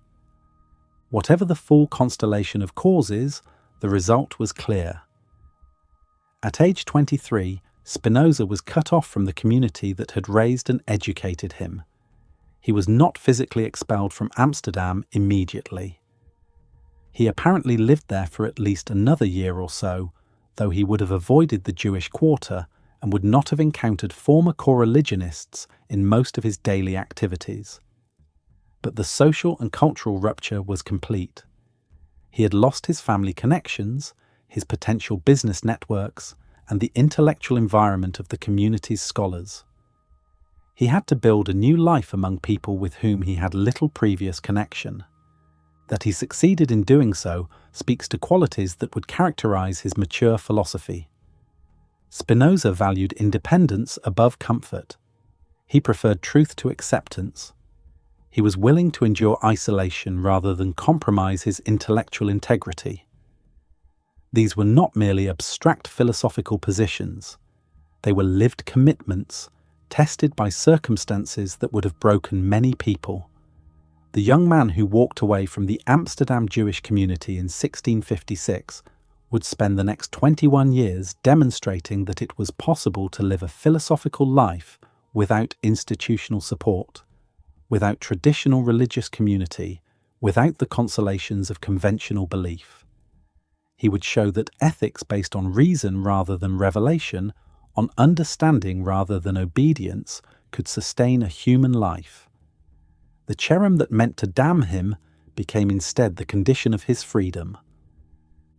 Whatever the full constellation of causes, the result was clear. At age 23, Spinoza was cut off from the community that had raised and educated him. He was not physically expelled from Amsterdam immediately. He apparently lived there for at least another year or so, though he would have avoided the Jewish quarter and would not have encountered former co-religionists in most of his daily activities. But the social and cultural rupture was complete. He had lost his family connections, his potential business networks, and the intellectual environment of the community's scholars. He had to build a new life among people with whom he had little previous connection. That he succeeded in doing so speaks to qualities that would characterize his mature philosophy. Spinoza valued independence above comfort. He preferred truth to acceptance. He was willing to endure isolation rather than compromise his intellectual integrity. These were not merely abstract philosophical positions. They were lived commitments, tested by circumstances that would have broken many people. The young man who walked away from the Amsterdam Jewish community in 1656 would spend the next 21 years demonstrating that it was possible to live a philosophical life without institutional support, without traditional religious community, without the consolations of conventional belief. He would show that ethics based on reason rather than revelation, on understanding rather than obedience, could sustain a human life. The Cherem that meant to damn him became instead the condition of his freedom.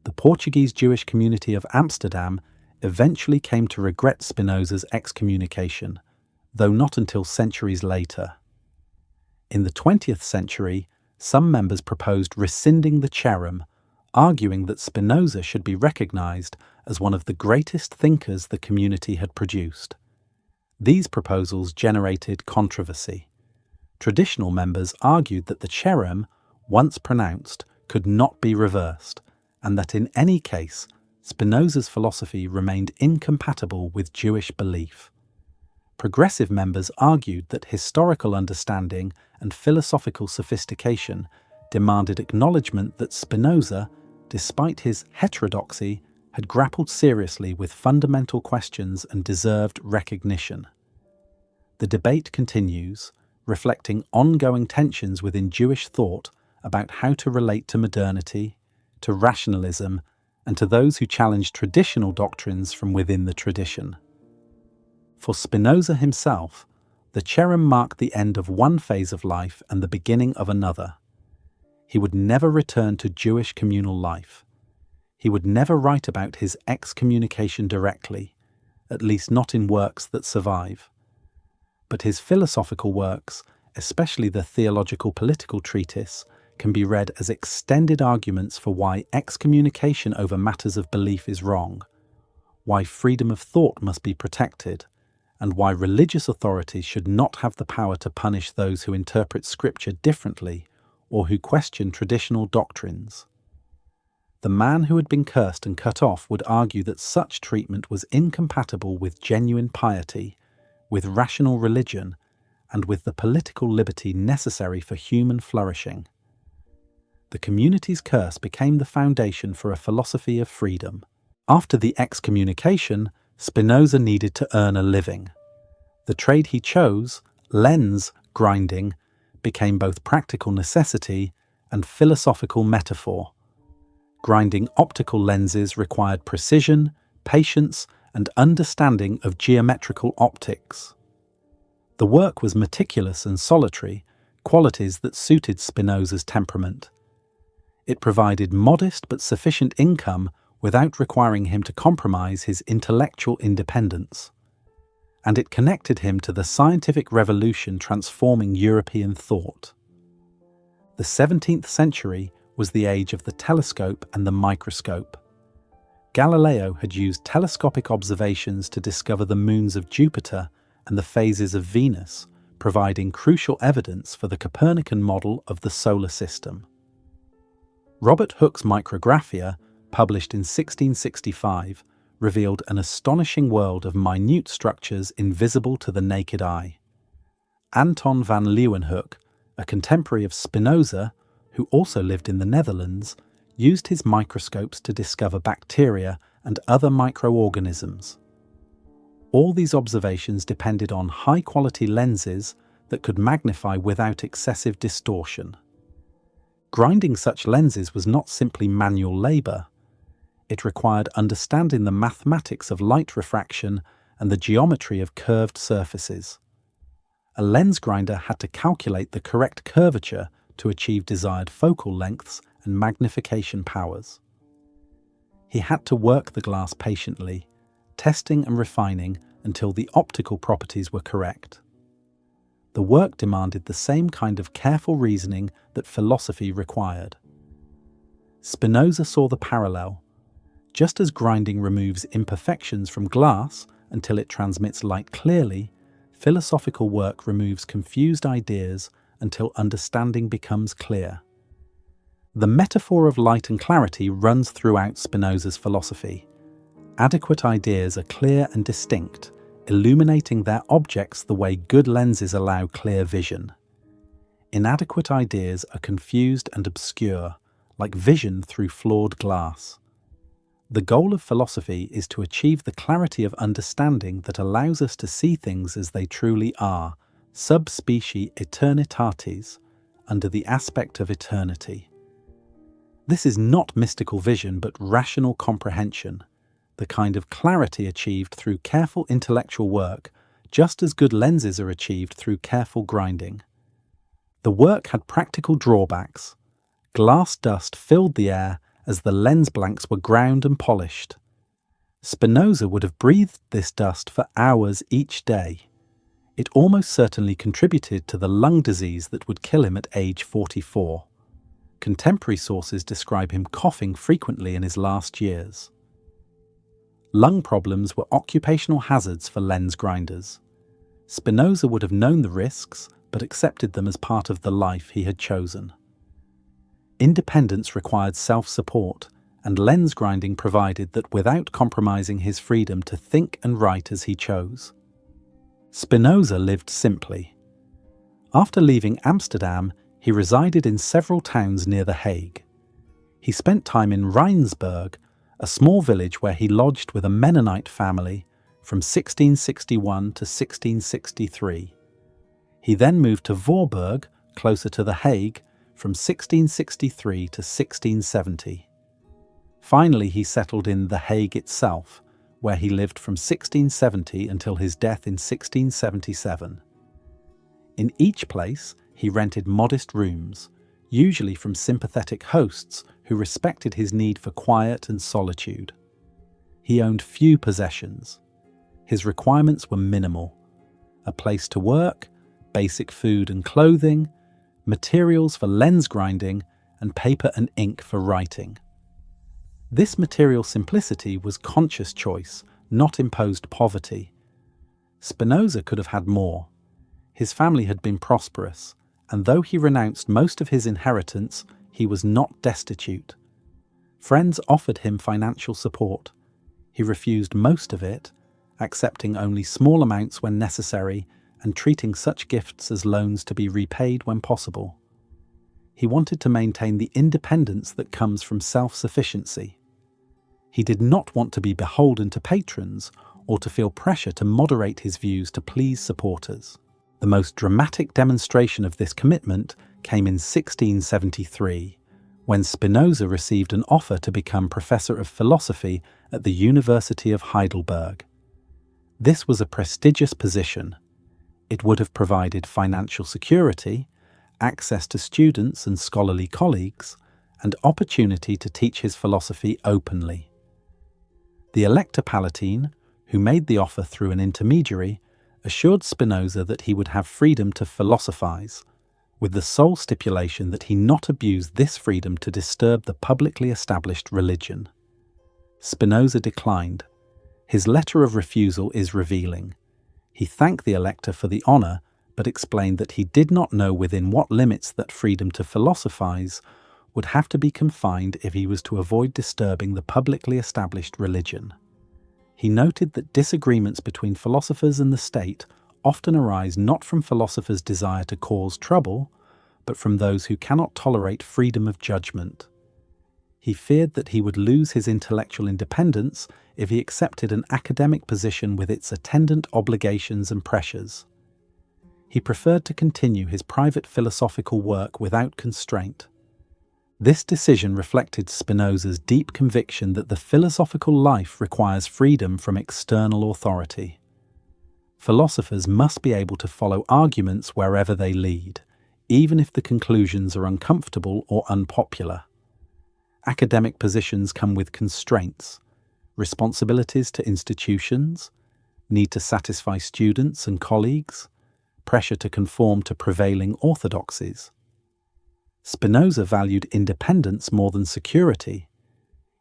The Portuguese-Jewish community of Amsterdam eventually came to regret Spinoza's excommunication, though not until centuries later. In the 20th century, some members proposed rescinding the Cherem, arguing that Spinoza should be recognized as one of the greatest thinkers the community had produced. These proposals generated controversy. Traditional members argued that the Cherem, once pronounced, could not be reversed, and that in any case, Spinoza's philosophy remained incompatible with Jewish belief. Progressive members argued that historical understanding and philosophical sophistication demanded acknowledgement that Spinoza, despite his heterodoxy, had grappled seriously with fundamental questions and deserved recognition. The debate continues, reflecting ongoing tensions within Jewish thought about how to relate to modernity, to rationalism, and to those who challenge traditional doctrines from within the tradition. For Spinoza himself, the Cherem marked the end of one phase of life and the beginning of another. He would never return to Jewish communal life. He would never write about his excommunication directly, at least not in works that survive. But his philosophical works, especially the theological political treatise, can be read as extended arguments for why excommunication over matters of belief is wrong, why freedom of thought must be protected, and why religious authorities should not have the power to punish those who interpret Scripture differently or who question traditional doctrines. The man who had been cursed and cut off would argue that such treatment was incompatible with genuine piety, with rational religion, and with the political liberty necessary for human flourishing. The community's curse became the foundation for a philosophy of freedom. After the excommunication, Spinoza needed to earn a living. The trade he chose, lens grinding, became both practical necessity and philosophical metaphor. Grinding optical lenses required precision, patience, and understanding of geometrical optics. The work was meticulous and solitary, qualities that suited Spinoza's temperament. It provided modest but sufficient income without requiring him to compromise his intellectual independence. And it connected him to the scientific revolution transforming European thought. The 17th century was the age of the telescope and the microscope. Galileo had used telescopic observations to discover the moons of Jupiter and the phases of Venus, providing crucial evidence for the Copernican model of the solar system. Robert Hooke's Micrographia, published in 1665, revealed an astonishing world of minute structures invisible to the naked eye. Anton van Leeuwenhoek, a contemporary of Spinoza, who also lived in the Netherlands, used his microscopes to discover bacteria and other microorganisms. All these observations depended on high-quality lenses that could magnify without excessive distortion. Grinding such lenses was not simply manual labour. It required understanding the mathematics of light refraction and the geometry of curved surfaces. A lens grinder had to calculate the correct curvature to achieve desired focal lengths and magnification powers. He had to work the glass patiently, testing and refining until the optical properties were correct. The work demanded the same kind of careful reasoning that philosophy required. Spinoza saw the parallel. Just as grinding removes imperfections from glass until it transmits light clearly, philosophical work removes confused ideas until understanding becomes clear. The metaphor of light and clarity runs throughout Spinoza's philosophy. Adequate ideas are clear and distinct, illuminating their objects the way good lenses allow clear vision. Inadequate ideas are confused and obscure, like vision through flawed glass. The goal of philosophy is to achieve the clarity of understanding that allows us to see things as they truly are, sub specie Aeternitatis, under the aspect of eternity. This is not mystical vision but rational comprehension, the kind of clarity achieved through careful intellectual work, just as good lenses are achieved through careful grinding. The work had practical drawbacks. Glass dust filled the air as the lens blanks were ground and polished. Spinoza would have breathed this dust for hours each day. It almost certainly contributed to the lung disease that would kill him at age 44. Contemporary sources describe him coughing frequently in his last years. Lung problems were occupational hazards for lens grinders. Spinoza would have known the risks, but accepted them as part of the life he had chosen. Independence required self-support, and lens grinding provided that without compromising his freedom to think and write as he chose. Spinoza lived simply. After leaving Amsterdam, he resided in several towns near The Hague. He spent time in Rijnsburg, a small village where he lodged with a Mennonite family from 1661 to 1663. He then moved to Voorburg, closer to The Hague, from 1663 to 1670. Finally, he settled in The Hague itself, where he lived from 1670 until his death in 1677. In each place, he rented modest rooms, usually from sympathetic hosts who respected his need for quiet and solitude. He owned few possessions. His requirements were minimal: a place to work, basic food and clothing, materials for lens grinding, and paper and ink for writing. This material simplicity was conscious choice, not imposed poverty. Spinoza could have had more. His family had been prosperous, and though he renounced most of his inheritance, he was not destitute. Friends offered him financial support. He refused most of it, accepting only small amounts when necessary and treating such gifts as loans to be repaid when possible. He wanted to maintain the independence that comes from self-sufficiency. He did not want to be beholden to patrons or to feel pressure to moderate his views to please supporters. The most dramatic demonstration of this commitment came in 1673, when Spinoza received an offer to become professor of philosophy at the University of Heidelberg. This was a prestigious position. It would have provided financial security, access to students and scholarly colleagues, and opportunity to teach his philosophy openly. The Elector Palatine, who made the offer through an intermediary, assured Spinoza that he would have freedom to philosophize, with the sole stipulation that he not abuse this freedom to disturb the publicly established religion. Spinoza declined. His letter of refusal is revealing. He thanked the elector for the honor, but explained that he did not know within what limits that freedom to philosophize would have to be confined if he was to avoid disturbing the publicly established religion. He noted that disagreements between philosophers and the state often arise not from philosophers' desire to cause trouble, but from those who cannot tolerate freedom of judgment. He feared that he would lose his intellectual independence if he accepted an academic position with its attendant obligations and pressures. He preferred to continue his private philosophical work without constraint. This decision reflected Spinoza's deep conviction that the philosophical life requires freedom from external authority. Philosophers must be able to follow arguments wherever they lead, even if the conclusions are uncomfortable or unpopular. Academic positions come with constraints, responsibilities to institutions, need to satisfy students and colleagues, pressure to conform to prevailing orthodoxies. Spinoza valued independence more than security.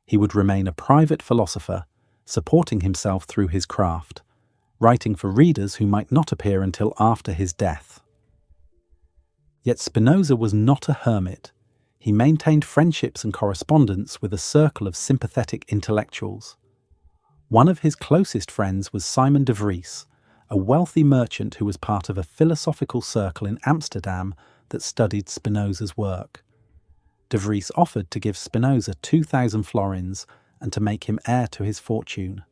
He would remain a private philosopher, supporting himself through his craft, writing for readers who might not appear until after his death. Yet Spinoza was not a hermit. He maintained friendships and correspondence with a circle of sympathetic intellectuals. One of his closest friends was Simon de Vries, a wealthy merchant who was part of a philosophical circle in Amsterdam that studied Spinoza's work. De Vries offered to give Spinoza 2,000 florins and to make him heir to his fortune.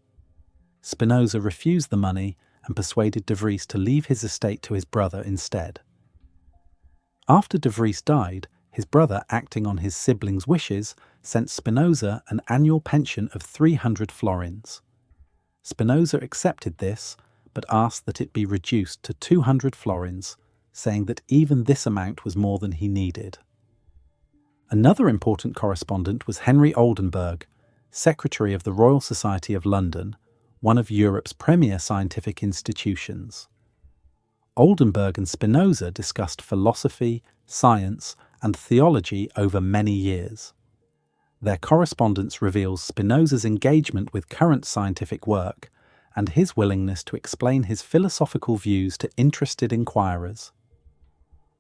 Spinoza refused the money and persuaded de Vries to leave his estate to his brother instead. After de Vries died, his brother, acting on his siblings' wishes, sent Spinoza an annual pension of 300 florins. Spinoza accepted this, but asked that it be reduced to 200 florins, saying that even this amount was more than he needed. Another important correspondent was Henry Oldenburg, Secretary of the Royal Society of London, one of Europe's premier scientific institutions. Oldenburg and Spinoza discussed philosophy, science, and theology over many years. Their correspondence reveals Spinoza's engagement with current scientific work and his willingness to explain his philosophical views to interested inquirers.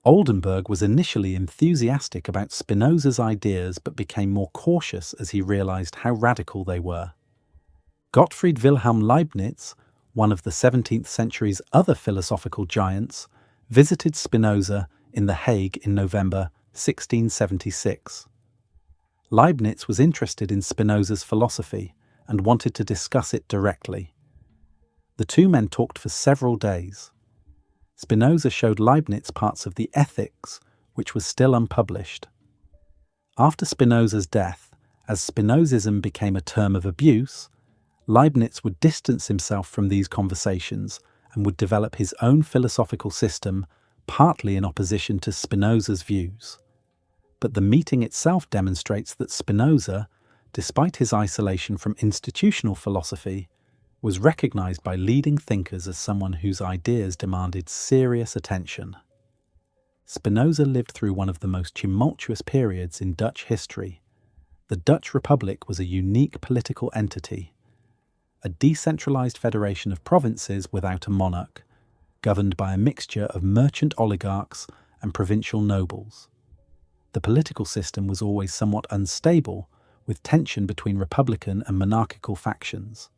Oldenburg was initially enthusiastic about Spinoza's ideas but became more cautious as he realized how radical they were. Gottfried Wilhelm Leibniz, one of the 17th century's other philosophical giants, visited Spinoza in The Hague in November 1676. Leibniz was interested in Spinoza's philosophy and wanted to discuss it directly. The two men talked for several days. Spinoza showed Leibniz parts of the Ethics, which was still unpublished. After Spinoza's death, as Spinozism became a term of abuse, Leibniz would distance himself from these conversations and would develop his own philosophical system, partly in opposition to Spinoza's views. But the meeting itself demonstrates that Spinoza, despite his isolation from institutional philosophy, was recognized by leading thinkers as someone whose ideas demanded serious attention. Spinoza lived through one of the most tumultuous periods in Dutch history. The Dutch Republic was a unique political entity, a decentralized federation of provinces without a monarch, governed by a mixture of merchant oligarchs and provincial nobles. The political system was always somewhat unstable, with tension between republican and monarchical factions.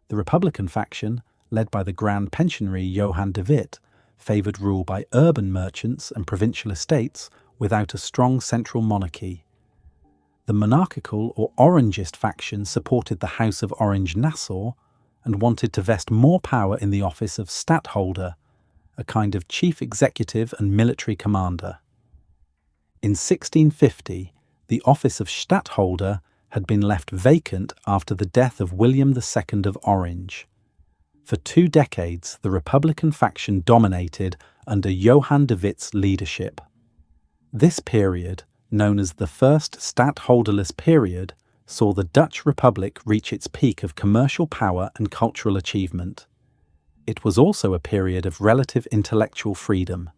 The Republican faction, led by the Grand Pensionary Johan de Witt, favoured rule by urban merchants and provincial estates without a strong central monarchy. The monarchical or Orangist faction supported the House of Orange-Nassau and wanted to vest more power in the office of stadtholder, a kind of chief executive and military commander. In 1650, the office of stadtholder had been left vacant after the death of William II of Orange. For 2 decades, the Republican faction dominated under Johan de Witt's leadership. This period, known as the First Stadtholderless Period, saw the Dutch Republic reach its peak of commercial power and cultural achievement. It was also a period of relative intellectual freedom.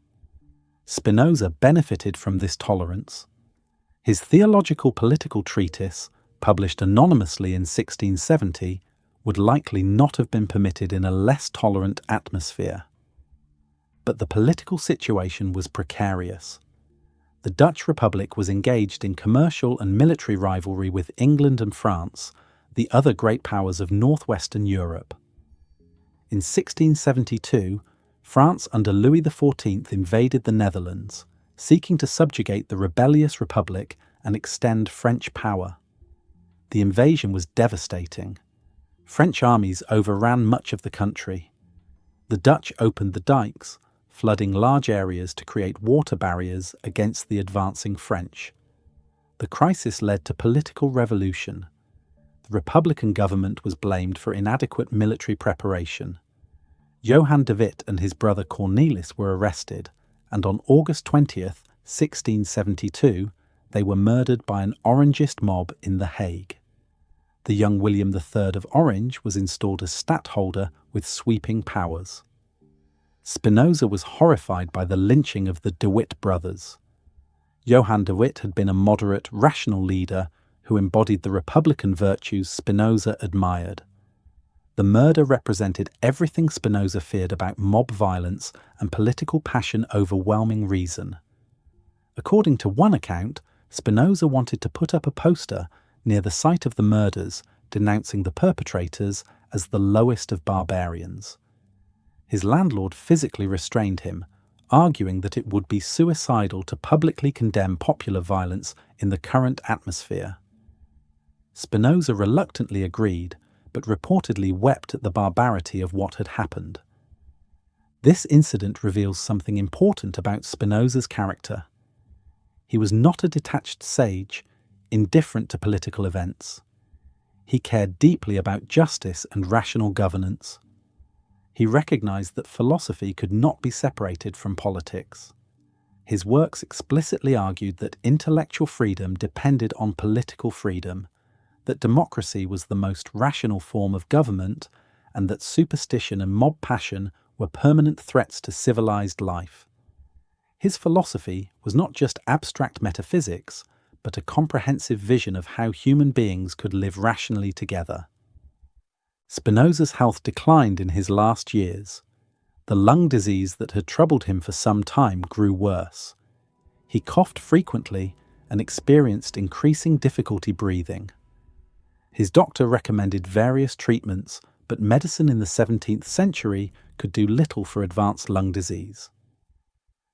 Spinoza benefited from this tolerance. His theological political treatise, published anonymously in 1670, would likely not have been permitted in a less tolerant atmosphere. But the political situation was precarious. The Dutch Republic was engaged in commercial and military rivalry with England and France, the other great powers of northwestern Europe. In 1672, France under Louis XIV invaded the Netherlands, seeking to subjugate the rebellious republic and extend French power. The invasion was devastating. French armies overran much of the country. The Dutch opened the dikes, flooding large areas to create water barriers against the advancing French. The crisis led to political revolution. The Republican government was blamed for inadequate military preparation. Johan de Witt and his brother Cornelis were arrested, and on August 20th, 1672, they were murdered by an Orangist mob in The Hague. The young William III of Orange was installed as stadtholder with sweeping powers. Spinoza was horrified by the lynching of the de Witt brothers. Johan de Witt had been a moderate, rational leader who embodied the republican virtues Spinoza admired. The murder represented everything Spinoza feared about mob violence and political passion overwhelming reason. According to one account, Spinoza wanted to put up a poster near the site of the murders denouncing the perpetrators as the lowest of barbarians. His landlord physically restrained him, arguing that it would be suicidal to publicly condemn popular violence in the current atmosphere. Spinoza reluctantly agreed, but reportedly wept at the barbarity of what had happened. This incident reveals something important about Spinoza's character. He was not a detached sage, indifferent to political events. He cared deeply about justice and rational governance. He recognized that philosophy could not be separated from politics. His works explicitly argued that intellectual freedom depended on political freedom, that democracy was the most rational form of government, and that superstition and mob passion were permanent threats to civilized life. His philosophy was not just abstract metaphysics, but a comprehensive vision of how human beings could live rationally together. Spinoza's health declined in his last years. The lung disease that had troubled him for some time grew worse. He coughed frequently and experienced increasing difficulty breathing. His doctor recommended various treatments, but medicine in the 17th century could do little for advanced lung disease.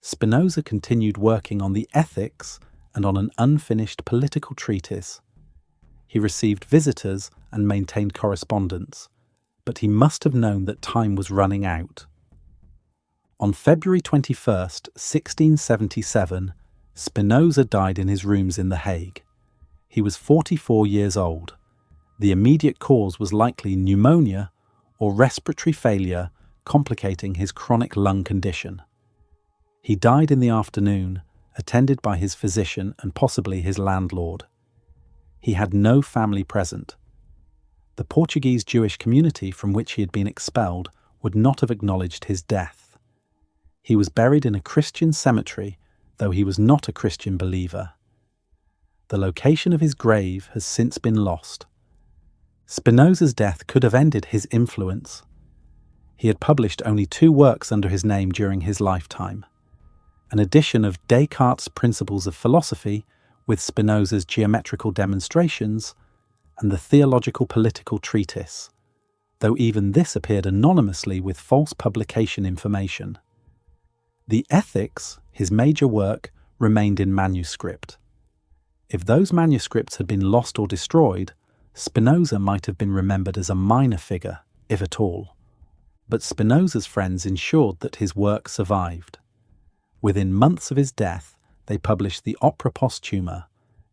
Spinoza continued working on the ethics and on an unfinished political treatise. He received visitors and maintained correspondence, but he must have known that time was running out. On February 21st, 1677, Spinoza died in his rooms in The Hague. He was 44 years old. The immediate cause was likely pneumonia or respiratory failure, complicating his chronic lung condition. He died in the afternoon, attended by his physician and possibly his landlord. He had no family present. The Portuguese-Jewish community from which he had been expelled would not have acknowledged his death. He was buried in a Christian cemetery, though he was not a Christian believer. The location of his grave has since been lost. Spinoza's death could have ended his influence. He had published only 2 works under his name during his lifetime: an edition of Descartes' Principles of Philosophy with Spinoza's geometrical demonstrations, and the Theological Political Treatise, though even this appeared anonymously with false publication information. The Ethics, his major work, remained in manuscript. If those manuscripts had been lost or destroyed, Spinoza might have been remembered as a minor figure, if at all. But Spinoza's friends ensured that his work survived. Within months of his death, they published the Opera Posthuma,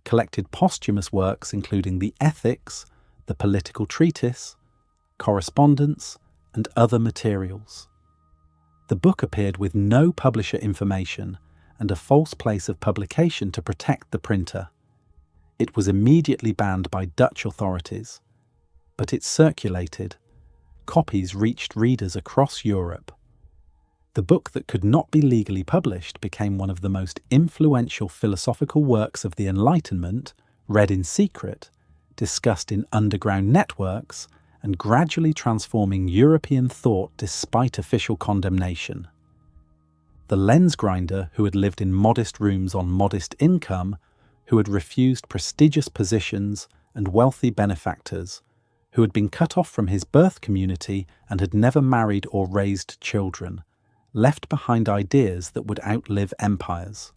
collected posthumous works including the Ethics, the Political Treatise, correspondence, and other materials. The book appeared with no publisher information and a false place of publication to protect the printer. It was immediately banned by Dutch authorities, but it circulated. Copies reached readers across Europe. The book that could not be legally published became one of the most influential philosophical works of the Enlightenment, read in secret, discussed in underground networks, and gradually transforming European thought despite official condemnation. The lens grinder who had lived in modest rooms on modest income, who had refused prestigious positions and wealthy benefactors, who had been cut off from his birth community and had never married or raised children, left behind ideas that would outlive empires.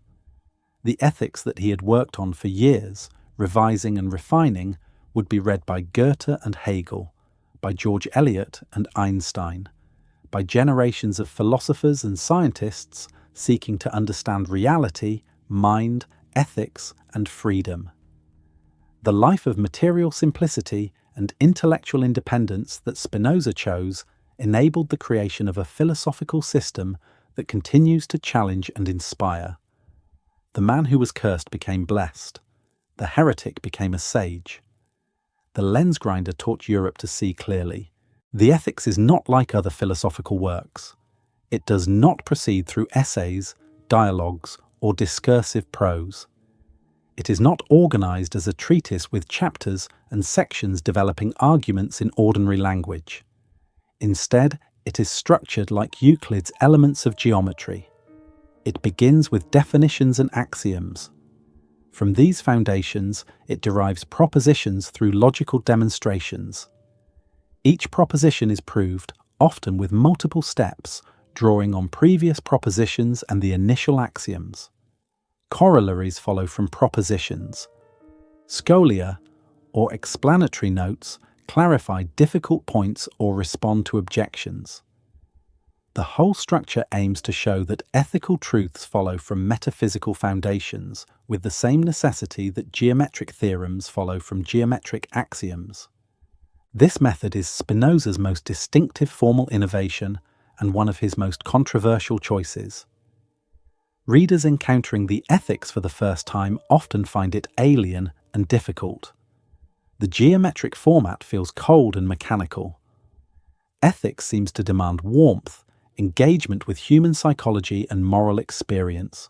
The ethics that he had worked on for years, revising and refining, would be read by Goethe and Hegel, by George Eliot and Einstein, by generations of philosophers and scientists seeking to understand reality, mind, ethics, and freedom. The life of material simplicity and intellectual independence that Spinoza chose enabled the creation of a philosophical system that continues to challenge and inspire. The man who was cursed became blessed. The heretic became a sage. The lens grinder taught Europe to see clearly. The Ethics is not like other philosophical works. It does not proceed through essays, dialogues, or discursive prose. It is not organized as a treatise with chapters and sections developing arguments in ordinary language. Instead, it is structured like Euclid's Elements of Geometry. It begins with definitions and axioms. From these foundations, it derives propositions through logical demonstrations. Each proposition is proved, often with multiple steps, drawing on previous propositions and the initial axioms. Corollaries follow from propositions. Scholia, or explanatory notes, clarify difficult points or respond to objections. The whole structure aims to show that ethical truths follow from metaphysical foundations, with the same necessity that geometric theorems follow from geometric axioms. This method is Spinoza's most distinctive formal innovation and one of his most controversial choices. Readers encountering the ethics for the first time often find it alien and difficult. The geometric format feels cold and mechanical. Ethics seems to demand warmth, engagement with human psychology and moral experience.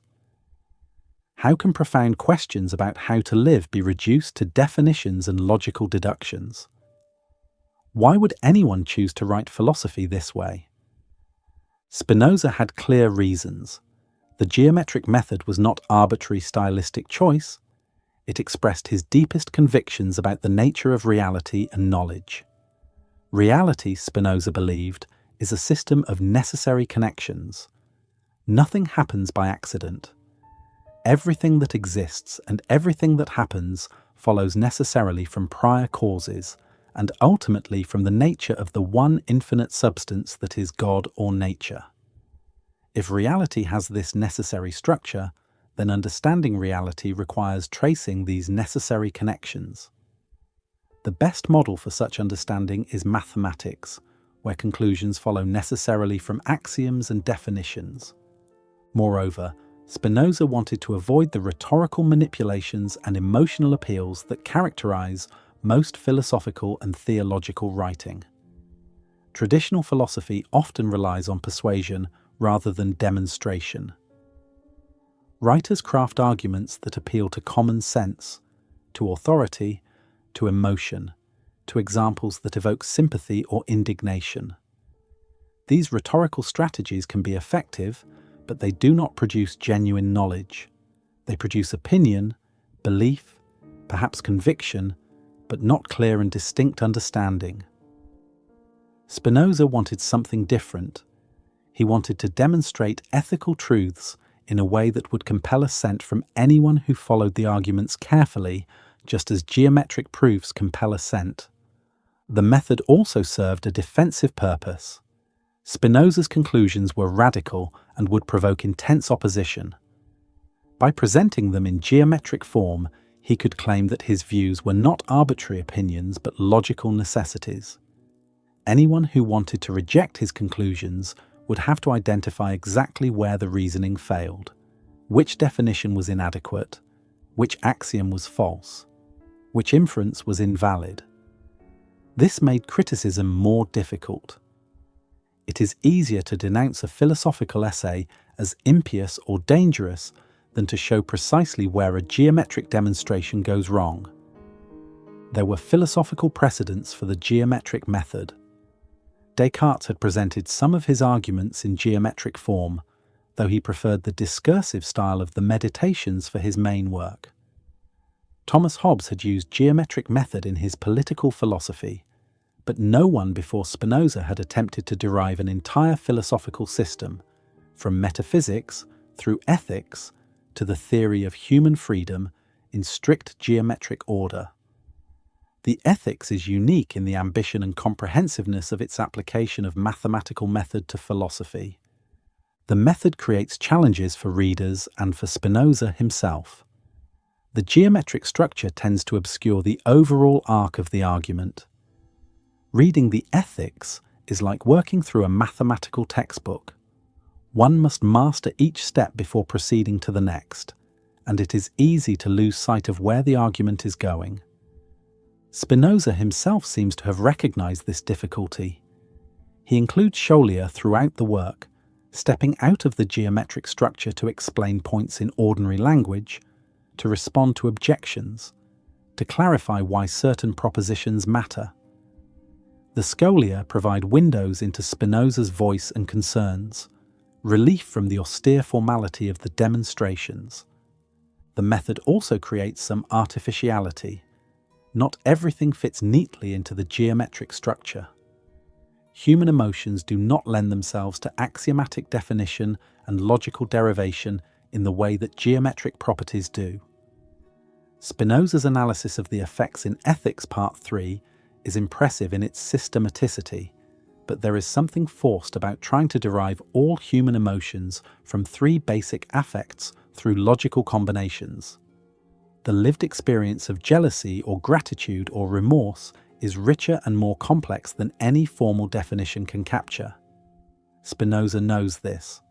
How can profound questions about how to live be reduced to definitions and logical deductions? Why would anyone choose to write philosophy this way? Spinoza had clear reasons. The geometric method was not arbitrary stylistic choice. It expressed his deepest convictions about the nature of reality and knowledge. Reality, Spinoza believed, is a system of necessary connections. Nothing happens by accident. Everything that exists and everything that happens follows necessarily from prior causes and ultimately from the nature of the one infinite substance that is God or nature. If reality has this necessary structure, then understanding reality requires tracing these necessary connections. The best model for such understanding is mathematics, where conclusions follow necessarily from axioms and definitions. Moreover, Spinoza wanted to avoid the rhetorical manipulations and emotional appeals that characterize most philosophical and theological writing. Traditional philosophy often relies on persuasion rather than demonstration. Writers craft arguments that appeal to common sense, to authority, to emotion, to examples that evoke sympathy or indignation. These rhetorical strategies can be effective, but they do not produce genuine knowledge. They produce opinion, belief, perhaps conviction, but not clear and distinct understanding. Spinoza wanted something different. He wanted to demonstrate ethical truths in a way that would compel assent from anyone who followed the arguments carefully, just as geometric proofs compel assent. The method also served a defensive purpose. Spinoza's conclusions were radical and would provoke intense opposition. By presenting them in geometric form, he could claim that his views were not arbitrary opinions but logical necessities. Anyone who wanted to reject his conclusions would have to identify exactly where the reasoning failed, which definition was inadequate, which axiom was false, which inference was invalid. This made criticism more difficult. It is easier to denounce a philosophical essay as impious or dangerous than to show precisely where a geometric demonstration goes wrong. There were philosophical precedents for the geometric method. Descartes had presented some of his arguments in geometric form, though he preferred the discursive style of the Meditations for his main work. Thomas Hobbes had used geometric method in his political philosophy, but no one before Spinoza had attempted to derive an entire philosophical system, from metaphysics through ethics to the theory of human freedom in strict geometric order. The ethics is unique in the ambition and comprehensiveness of its application of mathematical method to philosophy. The method creates challenges for readers and for Spinoza himself. The geometric structure tends to obscure the overall arc of the argument. Reading the ethics is like working through a mathematical textbook. One must master each step before proceeding to the next, and it is easy to lose sight of where the argument is going. Spinoza himself seems to have recognized this difficulty. He includes scholia throughout the work, stepping out of the geometric structure to explain points in ordinary language, to respond to objections, to clarify why certain propositions matter. The scholia provide windows into Spinoza's voice and concerns, relief from the austere formality of the demonstrations. The method also creates some artificiality. Not everything fits neatly into the geometric structure. Human emotions do not lend themselves to axiomatic definition and logical derivation in the way that geometric properties do. Spinoza's analysis of the effects in Ethics Part 3 is impressive in its systematicity, but there is something forced about trying to derive all human emotions from three basic affects through logical combinations. The lived experience of jealousy or gratitude or remorse is richer and more complex than any formal definition can capture. Spinoza knows this.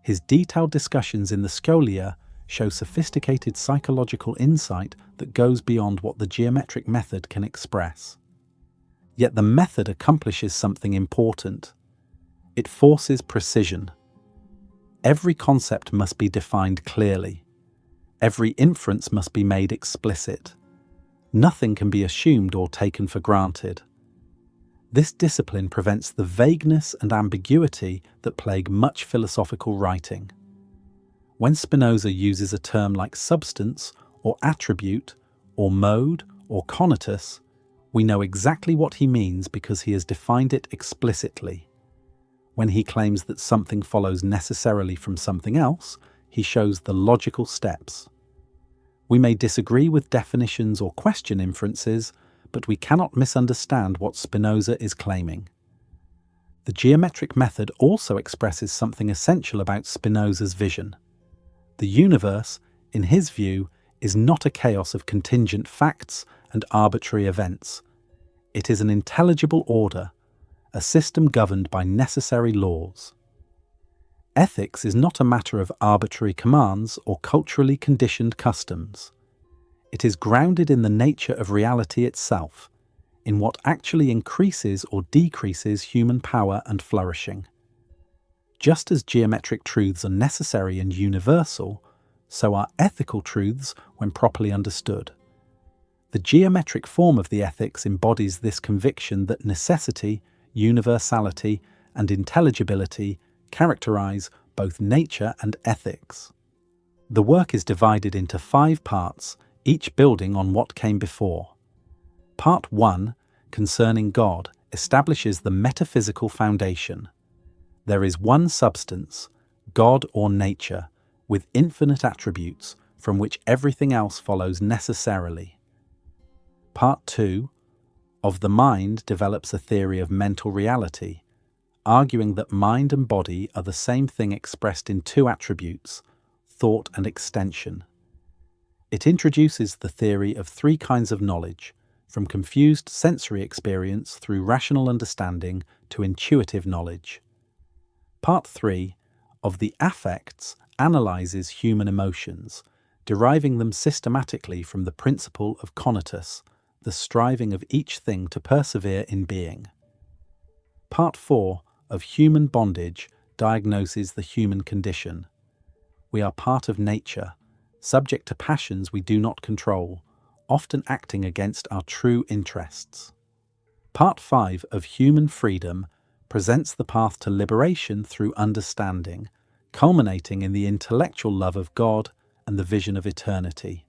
His detailed discussions in the Scholia show sophisticated psychological insight that goes beyond what the geometric method can express. Yet the method accomplishes something important. It forces precision. Every concept must be defined clearly. Every inference must be made explicit. Nothing can be assumed or taken for granted. This discipline prevents the vagueness and ambiguity that plague much philosophical writing. When Spinoza uses a term like substance or attribute or mode or conatus, we know exactly what he means because he has defined it explicitly. When he claims that something follows necessarily from something else, he shows the logical steps. We may disagree with definitions or question inferences, but we cannot misunderstand what Spinoza is claiming. The geometric method also expresses something essential about Spinoza's vision. The universe, in his view, is not a chaos of contingent facts and arbitrary events. It is an intelligible order, a system governed by necessary laws. Ethics is not a matter of arbitrary commands or culturally conditioned customs. It is grounded in the nature of reality itself, in what actually increases or decreases human power and flourishing. Just as geometric truths are necessary and universal, so are ethical truths when properly understood. The geometric form of the ethics embodies this conviction that necessity, universality, and intelligibility characterize both nature and ethics. The work is divided into 5 parts, each building on what came before. Part 1, concerning God, establishes the metaphysical foundation. There is one substance, God or nature, with infinite attributes from which everything else follows necessarily. Part 2, of the mind, develops a theory of mental reality, arguing that mind and body are the same thing expressed in 2 attributes, thought and extension. It introduces the theory of 3 kinds of knowledge, from confused sensory experience through rational understanding to intuitive knowledge. Part 3, of the affects, analyzes human emotions, deriving them systematically from the principle of Conatus, the striving of each thing to persevere in being. Part 4, of human bondage, diagnoses the human condition. We are part of nature, subject to passions we do not control, often acting against our true interests. Part 5 of human freedom presents the path to liberation through understanding, culminating in the intellectual love of God and the vision of eternity.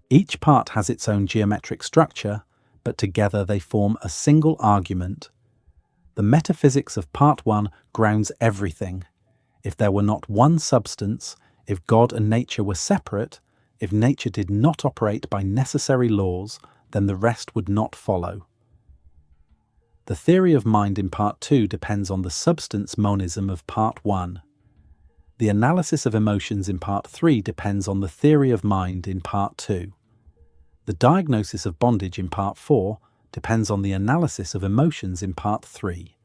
Each part has its own geometric structure, but together they form a single argument. The metaphysics of Part 1 grounds everything. If there were not one substance, if God and nature were separate, if nature did not operate by necessary laws, then the rest would not follow. The theory of mind in Part 2 depends on the substance monism of Part 1. The analysis of emotions in Part 3 depends on the theory of mind in Part 2. The diagnosis of bondage in Part 4 depends on the analysis of emotions in Part 3.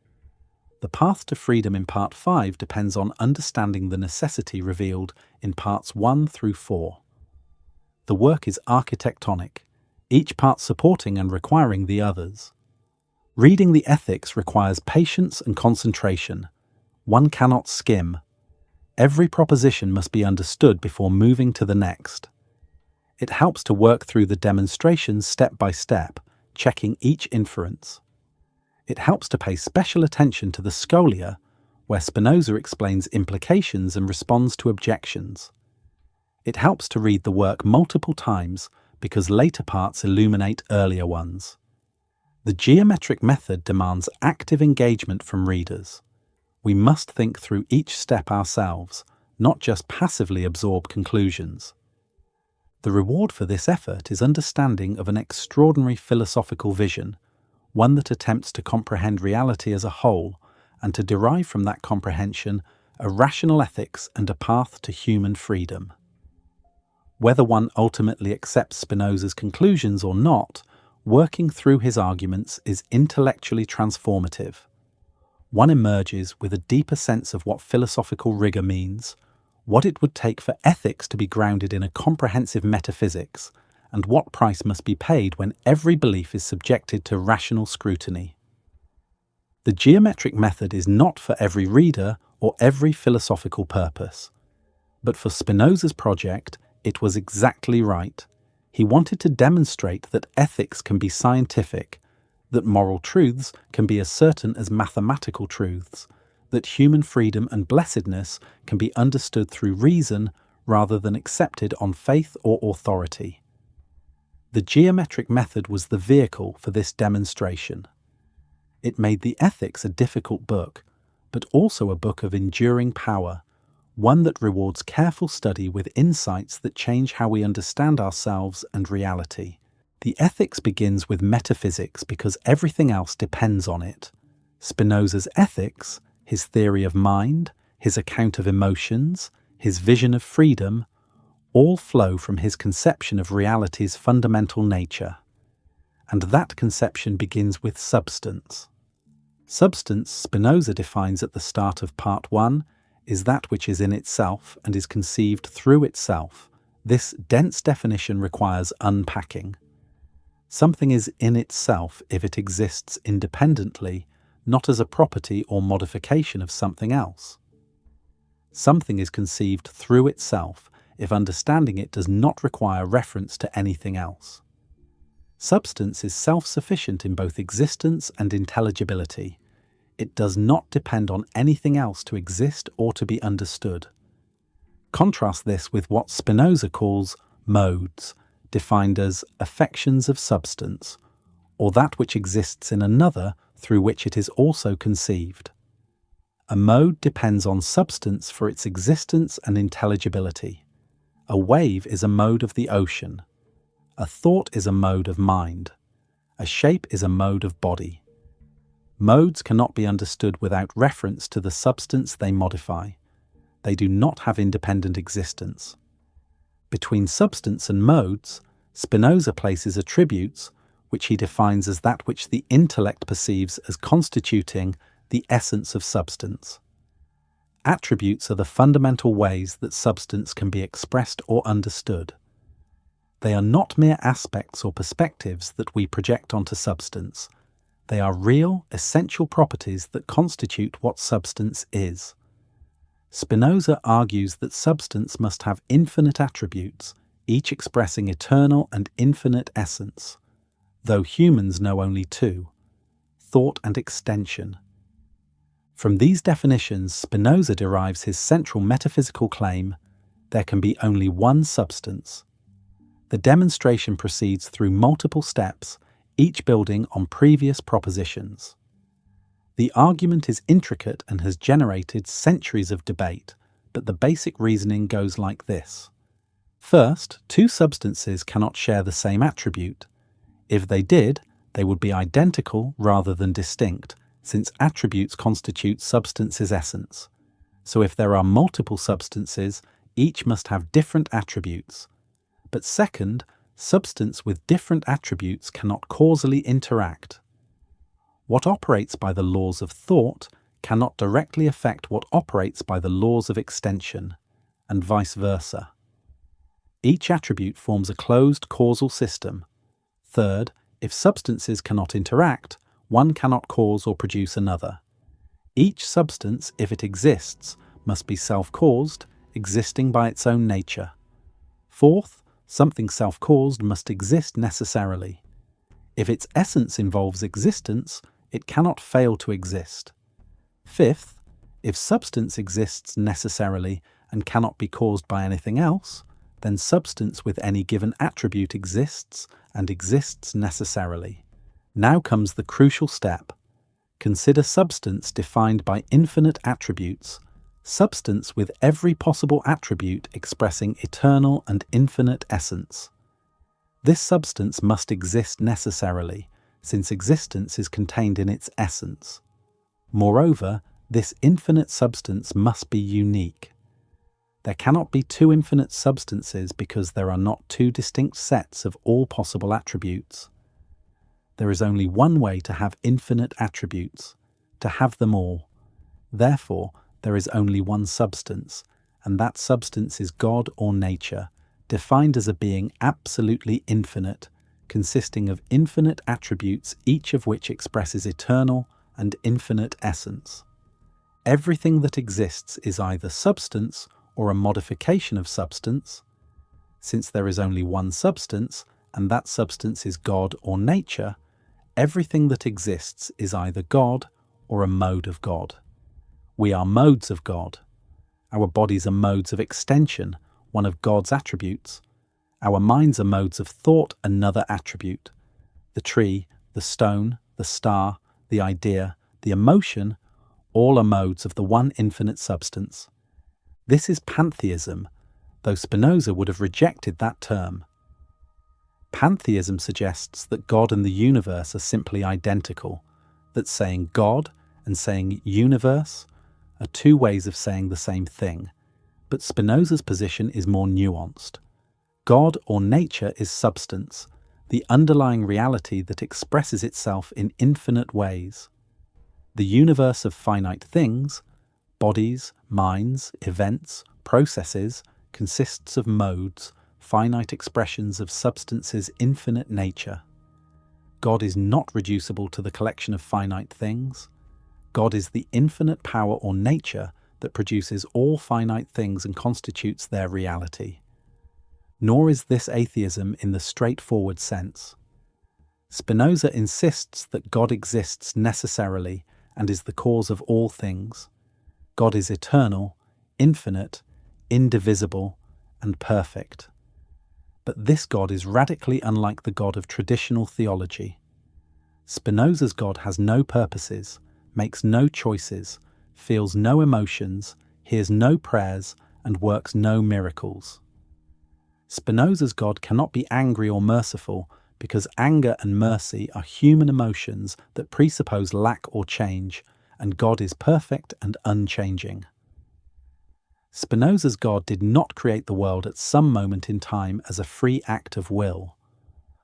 The path to freedom in Part 5 depends on understanding the necessity revealed in Parts 1 through 4. The work is architectonic, each part supporting and requiring the others. Reading the ethics requires patience and concentration. One cannot skim. Every proposition must be understood before moving to the next. It helps to work through the demonstrations step by step, checking each inference. It helps to pay special attention to the Scholia, where Spinoza explains implications and responds to objections. It helps to read the work multiple times because later parts illuminate earlier ones. The geometric method demands active engagement from readers. We must think through each step ourselves, not just passively absorb conclusions. The reward for this effort is understanding of an extraordinary philosophical vision, one that attempts to comprehend reality as a whole and to derive from that comprehension a rational ethics and a path to human freedom. Whether one ultimately accepts Spinoza's conclusions or not, working through his arguments is intellectually transformative. One emerges with a deeper sense of what philosophical rigor means, what it would take for ethics to be grounded in a comprehensive metaphysics, and what price must be paid when every belief is subjected to rational scrutiny. The geometric method is not for every reader or every philosophical purpose. But for Spinoza's project, it was exactly right. He wanted to demonstrate that ethics can be scientific, that moral truths can be as certain as mathematical truths, that human freedom and blessedness can be understood through reason rather than accepted on faith or authority. The geometric method was the vehicle for this demonstration. It made the Ethics a difficult book, but also a book of enduring power, one that rewards careful study with insights that change how we understand ourselves and reality. The Ethics begins with metaphysics because everything else depends on it. Spinoza's Ethics, his theory of mind, his account of emotions, his vision of freedom, all flow from his conception of reality's fundamental nature. And that conception begins with substance. Substance, Spinoza defines at the start of Part 1, is that which is in itself and is conceived through itself. This dense definition requires unpacking. Something is in itself if it exists independently, not as a property or modification of something else. Something is conceived through itself if understanding it does not require reference to anything else. Substance is self-sufficient in both existence and intelligibility. It does not depend on anything else to exist or to be understood. Contrast this with what Spinoza calls modes, defined as affections of substance, or that which exists in another through which it is also conceived. A mode depends on substance for its existence and intelligibility. A wave is a mode of the ocean. A thought is a mode of mind. A shape is a mode of body. Modes cannot be understood without reference to the substance they modify. They do not have independent existence. Between substance and modes, Spinoza places attributes, which he defines as that which the intellect perceives as constituting the essence of substance. Attributes are the fundamental ways that substance can be expressed or understood. They are not mere aspects or perspectives that we project onto substance. They are real, essential properties that constitute what substance is. Spinoza argues that substance must have infinite attributes, each expressing eternal and infinite essence, though humans know only two: thought and extension. From these definitions, Spinoza derives his central metaphysical claim: there can be only one substance. The demonstration proceeds through multiple steps, each building on previous propositions. The argument is intricate and has generated centuries of debate, but the basic reasoning goes like this. First, two substances cannot share the same attribute. If they did, they would be identical rather than distinct, since attributes constitute substance's essence. So if there are multiple substances, each must have different attributes. But second, substance with different attributes cannot causally interact. What operates by the laws of thought cannot directly affect what operates by the laws of extension, and vice versa. Each attribute forms a closed causal system. Third, if substances cannot interact, one cannot cause or produce another. Each substance, if it exists, must be self-caused, existing by its own nature. Fourth, something self-caused must exist necessarily. If its essence involves existence, it cannot fail to exist. Fifth, if substance exists necessarily and cannot be caused by anything else, then substance with any given attribute exists and exists necessarily. Now comes the crucial step. Consider substance defined by infinite attributes. substance with every possible attribute expressing eternal and infinite essence. This substance must exist necessarily, since existence is contained in its essence. Moreover, this infinite substance must be unique. There cannot be two infinite substances because there are not two distinct sets of all possible attributes. There is only one way to have infinite attributes, to have them all. Therefore, there is only one substance, and that substance is God or nature, defined as a being absolutely infinite, consisting of infinite attributes, each of which expresses eternal and infinite essence. Everything that exists is either substance or a modification of substance. Since there is only one substance, and that substance is God or nature, everything that exists is either God or a mode of God. We are modes of God. Our bodies are modes of extension, one of God's attributes. Our minds are modes of thought, another attribute. The tree, the stone, the star, the idea, the emotion, all are modes of the one infinite substance. This is pantheism, though Spinoza would have rejected that term. Pantheism suggests that God and the universe are simply identical, that saying God and saying universe are two ways of saying the same thing, but Spinoza's position is more nuanced. God or nature is substance, the underlying reality that expresses itself in infinite ways. The universe of finite things, bodies, minds, events, processes, consists of modes, finite expressions of substance's infinite nature. God is not reducible to the collection of finite things. God is the infinite power or nature that produces all finite things and constitutes their reality. Nor is this atheism in the straightforward sense. Spinoza insists that God exists necessarily and is the cause of all things. God is eternal, infinite, indivisible, and perfect. But this God is radically unlike the God of traditional theology. Spinoza's God has no purposes, makes no choices, feels no emotions, hears no prayers, and works no miracles. Spinoza's God cannot be angry or merciful because anger and mercy are human emotions that presuppose lack or change, and God is perfect and unchanging. Spinoza's God did not create the world at some moment in time as a free act of will.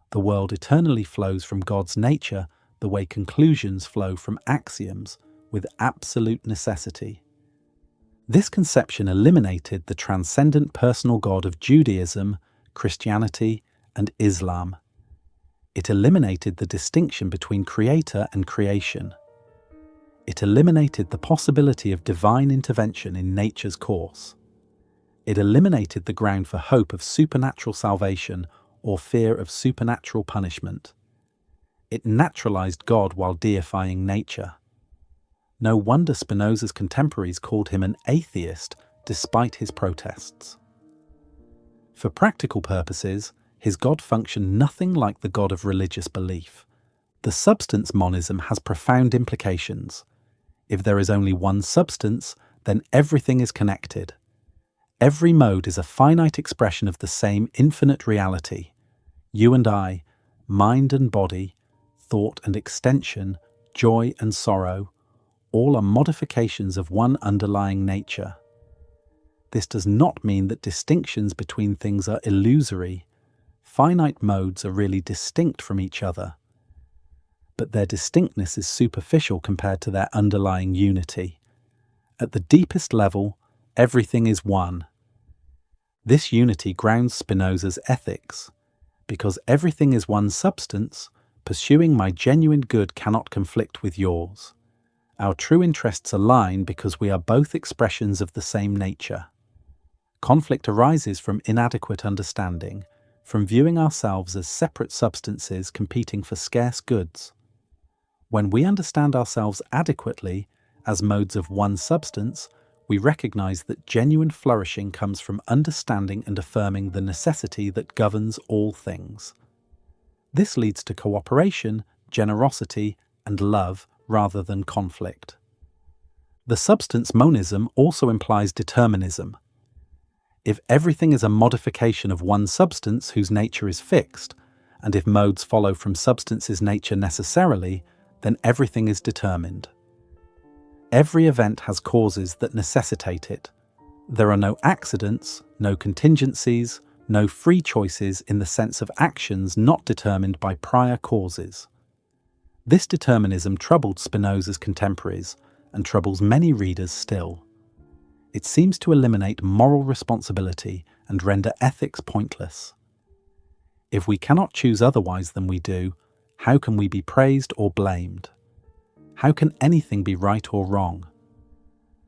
The world eternally flows from God's nature the way conclusions flow from axioms, with absolute necessity. This conception eliminated the transcendent personal God of Judaism, Christianity, and Islam. It eliminated the distinction between creator and creation. It eliminated the possibility of divine intervention in nature's course. It eliminated the ground for hope of supernatural salvation or fear of supernatural punishment. It naturalized God while deifying nature. No wonder Spinoza's contemporaries called him an atheist despite his protests. For practical purposes, his God functioned nothing like the God of religious belief. The substance monism has profound implications. If there is only one substance, then everything is connected. Every mode is a finite expression of the same infinite reality. You and I, mind and body, thought and extension, joy and sorrow, all are modifications of one underlying nature. This does not mean that distinctions between things are illusory. Finite modes are really distinct from each other, but their distinctness is superficial compared to their underlying unity. At the deepest level, everything is one. This unity grounds Spinoza's ethics. Because everything is one substance, pursuing my genuine good cannot conflict with yours. Our true interests align because we are both expressions of the same nature. Conflict arises from inadequate understanding, from viewing ourselves as separate substances competing for scarce goods. When we understand ourselves adequately, as modes of one substance, we recognize that genuine flourishing comes from understanding and affirming the necessity that governs all things. This leads to cooperation, generosity, and love rather than conflict. The substance monism also implies determinism. If everything is a modification of one substance whose nature is fixed, and if modes follow from substance's nature necessarily, then everything is determined. Every event has causes that necessitate it. There are no accidents, no contingencies, no free choices in the sense of actions not determined by prior causes. This determinism troubled Spinoza's contemporaries and troubles many readers still. It seems to eliminate moral responsibility and render ethics pointless. If we cannot choose otherwise than we do, how can we be praised or blamed? How can anything be right or wrong?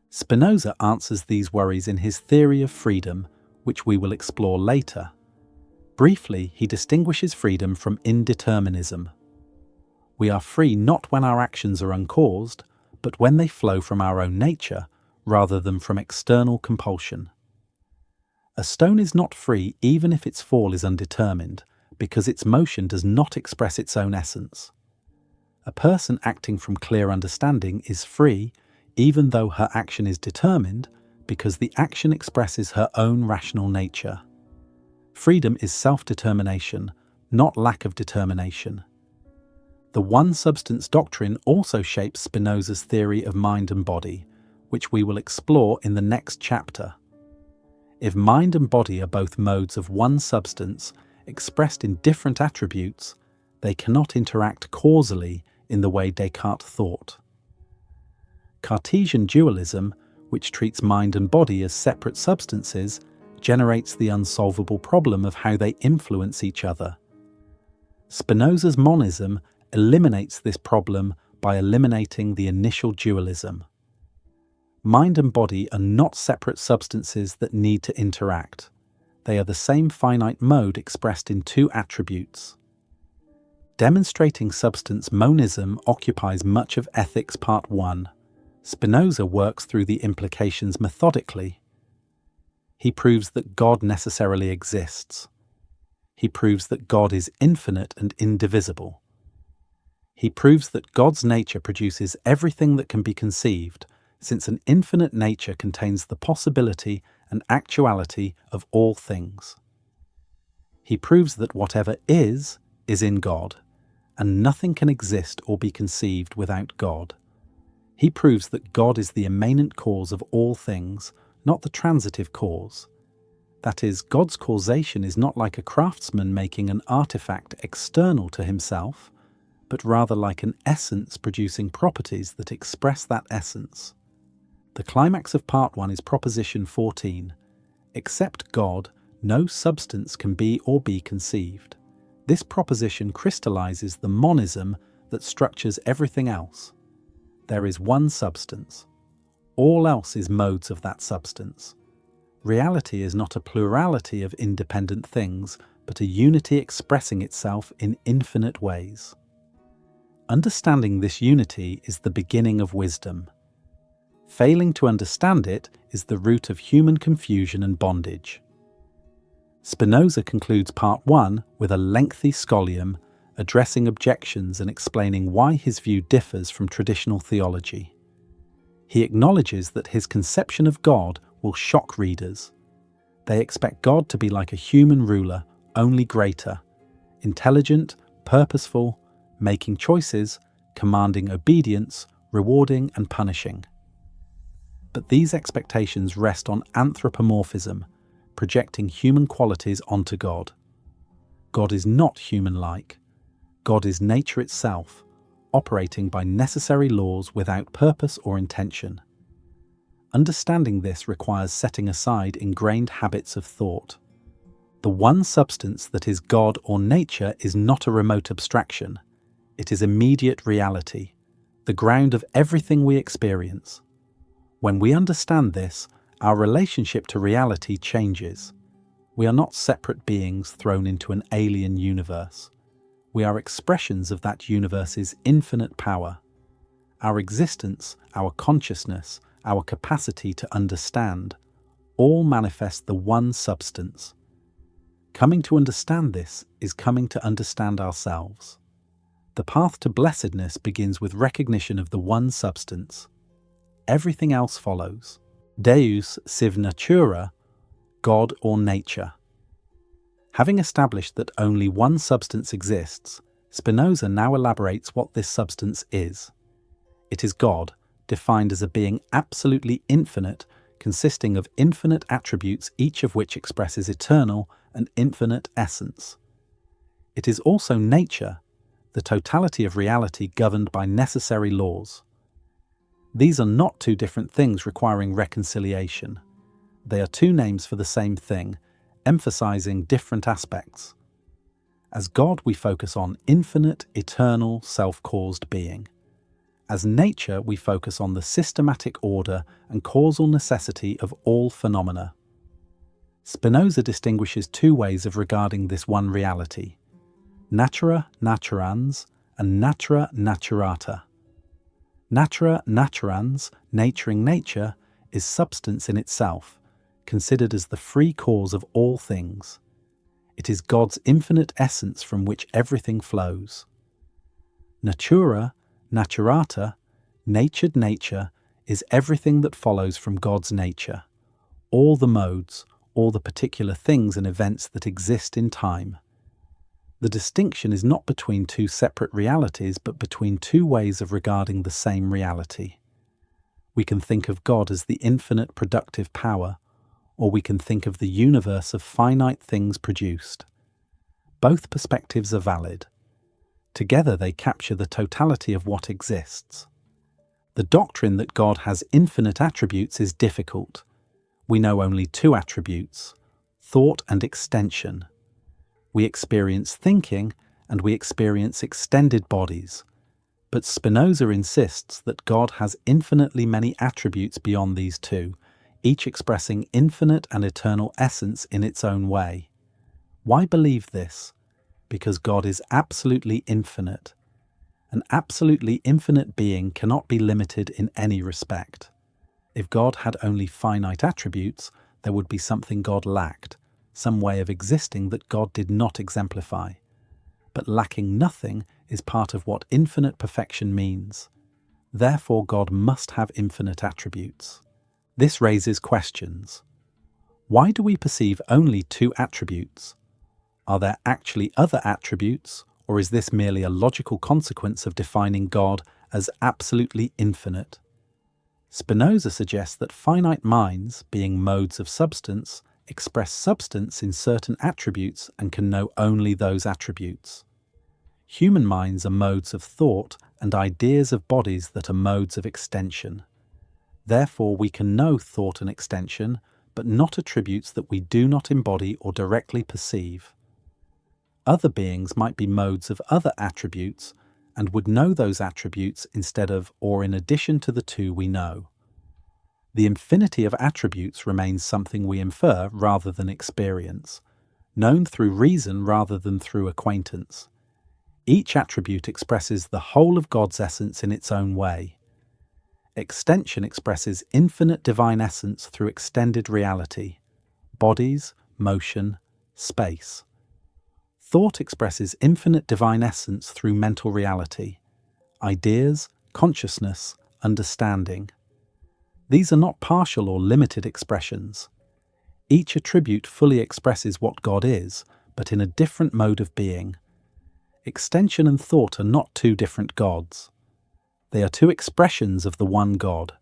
Spinoza answers these worries in his theory of freedom, which we will explore later. Briefly, he distinguishes freedom from indeterminism. We are free not when our actions are uncaused, but when they flow from our own nature, rather than from external compulsion. A stone is not free even if its fall is undetermined, because its motion does not express its own essence. A person acting from clear understanding is free, even though her action is determined, because the action expresses her own rational nature. Freedom is self-determination, not lack of determination. The one-substance doctrine also shapes Spinoza's theory of mind and body, which we will explore in the next chapter. If mind and body are both modes of one substance, expressed in different attributes, they cannot interact causally in the way Descartes thought. Cartesian dualism, which treats mind and body as separate substances, generates the unsolvable problem of how they influence each other. Spinoza's monism eliminates this problem by eliminating the initial dualism. Mind and body are not separate substances that need to interact. They are the same finite mode expressed in two attributes. Demonstrating substance monism occupies much of Ethics Part 1. Spinoza works through the implications methodically. He proves that God necessarily exists. He proves that God is infinite and indivisible. He proves that God's nature produces everything that can be conceived, since an infinite nature contains the possibility and actuality of all things. He proves that whatever is in God, and nothing can exist or be conceived without God. He proves that God is the immanent cause of all things, not the transitive cause. That is, God's causation is not like a craftsman making an artifact external to himself, but rather like an essence producing properties that express that essence. The climax of Part 1 is Proposition 14. Except God, no substance can be or be conceived. This proposition crystallizes the monism that structures everything else. There is one substance. All else is modes of that substance. Reality is not a plurality of independent things, but a unity expressing itself in infinite ways. Understanding this unity is the beginning of wisdom. Failing to understand it is the root of human confusion and bondage. Spinoza concludes Part 1 with a lengthy scholium addressing objections and explaining why his view differs from traditional theology. He acknowledges that his conception of God will shock readers. They expect God to be like a human ruler, only greater, intelligent, purposeful, making choices, commanding obedience, rewarding and punishing. But these expectations rest on anthropomorphism, projecting human qualities onto God. God is not human-like. God is nature itself, operating by necessary laws without purpose or intention. Understanding this requires setting aside ingrained habits of thought. The one substance that is God or nature is not a remote abstraction. It is immediate reality, the ground of everything we experience. When we understand this, our relationship to reality changes. We are not separate beings thrown into an alien universe. We are expressions of that universe's infinite power. Our existence, our consciousness, our capacity to understand, all manifest the one substance. Coming to understand this is coming to understand ourselves. The path to blessedness begins with recognition of the one substance. everything else follows. Deus sive Natura, God or nature. Having established that only one substance exists, Spinoza now elaborates what this substance is. It is God, defined as a being absolutely infinite, consisting of infinite attributes, each of which expresses eternal and infinite essence. It is also nature, the totality of reality governed by necessary laws. These are not two different things requiring reconciliation. They are two names for the same thing, emphasizing different aspects. As God, we focus on infinite, eternal, self-caused being. As nature, we focus on the systematic order and causal necessity of all phenomena. Spinoza distinguishes two ways of regarding this one reality: natura naturans and natura naturata. Natura naturans, naturing nature, is substance in itself, considered as the free cause of all things. It is God's infinite essence from which everything flows. Natura naturata, natured nature, is everything that follows from God's nature, all the modes, all the particular things and events that exist in time. The distinction is not between two separate realities, but between two ways of regarding the same reality. We can think of God as the infinite productive power, or we can think of the universe of finite things produced. Both perspectives are valid. Together they capture the totality of what exists. The doctrine that God has infinite attributes is difficult. We know only two attributes: thought and extension. We experience thinking and we experience extended bodies. But Spinoza insists that God has infinitely many attributes beyond these two, each expressing infinite and eternal essence in its own way. Why believe this? Because God is absolutely infinite. An absolutely infinite being cannot be limited in any respect. If God had only finite attributes, there would be something God lacked, some way of existing that God did not exemplify. But lacking nothing is part of what infinite perfection means. Therefore, God must have infinite attributes. This raises questions. Why do we perceive only two attributes? Are there actually other attributes, or is this merely a logical consequence of defining God as absolutely infinite? Spinoza suggests that finite minds, being modes of substance, express substance in certain attributes and can know only those attributes. Human minds are modes of thought and ideas of bodies that are modes of extension. Therefore, we can know thought and extension, but not attributes that we do not embody or directly perceive. Other beings might be modes of other attributes and would know those attributes instead of or in addition to the two we know. The infinity of attributes remains something we infer rather than experience, known through reason rather than through acquaintance. Each attribute expresses the whole of God's essence in its own way. Extension expresses infinite divine essence through extended reality, bodies, motion, space. Thought expresses infinite divine essence through mental reality, ideas, consciousness, understanding. These are not partial or limited expressions. Each attribute fully expresses what God is, but in a different mode of being. Extension and thought are not two different gods. They are two expressions of the one God.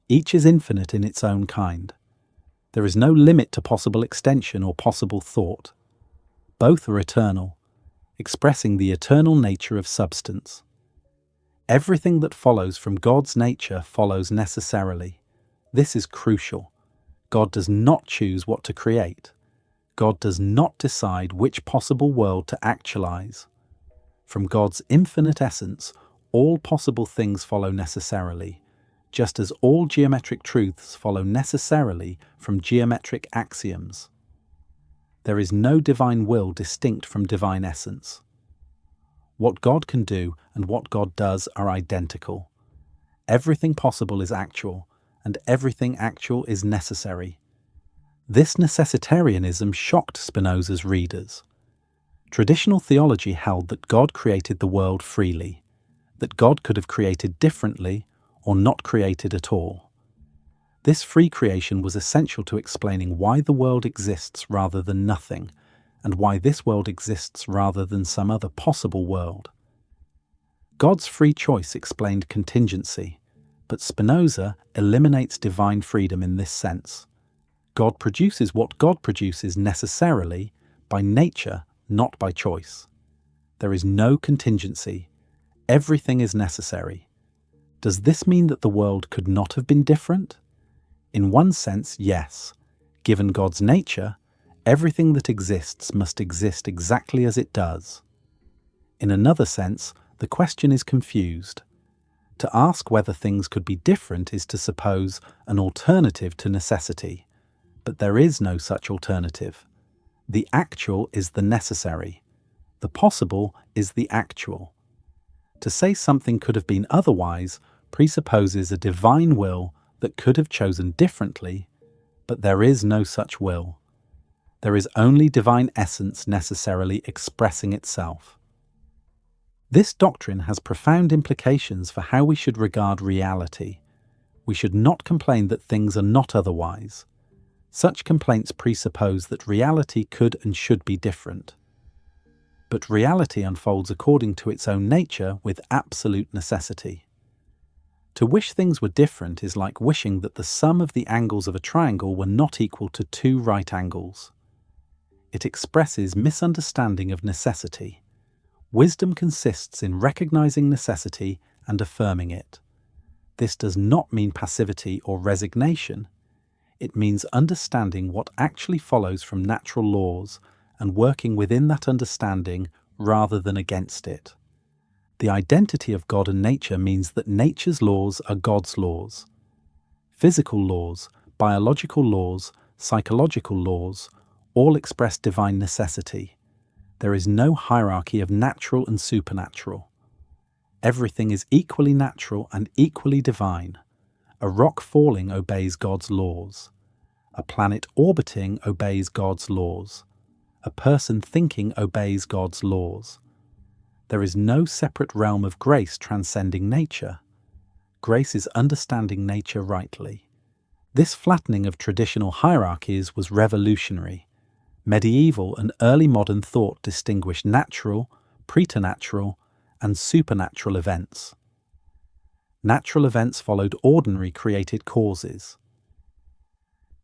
Each is infinite in its own kind. There is no limit to possible extension or possible thought. Both are eternal, expressing the eternal nature of substance. Everything that follows from God's nature follows necessarily. This is crucial. God does not choose what to create. God does not decide which possible world to actualize. From God's infinite essence, all possible things follow necessarily, just as all geometric truths follow necessarily from geometric axioms. There is no divine will distinct from divine essence. What God can do and what God does are identical. Everything possible is actual, and everything actual is necessary. This necessitarianism shocked Spinoza's readers. Traditional theology held that God created the world freely, that God could have created differently, or not created at all. This free creation was essential to explaining why the world exists rather than nothing, and why this world exists rather than some other possible world. God's free choice explained contingency, but Spinoza eliminates divine freedom in this sense. God produces what God produces necessarily, by nature, not by choice. There is no contingency. Everything is necessary. Does this mean that the world could not have been different? In one sense, yes. Given God's nature, everything that exists must exist exactly as it does. In another sense, the question is confused. To ask whether things could be different is to suppose an alternative to necessity, but there is no such alternative. The actual is the necessary. The possible is the actual. To say something could have been otherwise presupposes a divine will that could have chosen differently, but there is no such will. There is only divine essence necessarily expressing itself. This doctrine has profound implications for how we should regard reality. We should not complain that things are not otherwise. Such complaints presuppose that reality could and should be different. But reality unfolds according to its own nature with absolute necessity. To wish things were different is like wishing that the sum of the angles of a triangle were not equal to 2 right angles. It expresses misunderstanding of necessity. Wisdom consists in recognizing necessity and affirming it. This does not mean passivity or resignation. It means understanding what actually follows from natural laws and working within that understanding rather than against it. The identity of God and nature means that nature's laws are God's laws. Physical laws, biological laws, psychological laws, all express divine necessity. There is no hierarchy of natural and supernatural. Everything is equally natural and equally divine. A rock falling obeys God's laws. A planet orbiting obeys God's laws. A person thinking obeys God's laws. There is no separate realm of grace transcending nature. Grace is understanding nature rightly. This flattening of traditional hierarchies was revolutionary. Medieval and early modern thought distinguished natural, preternatural, and supernatural events. Natural events followed ordinary created causes.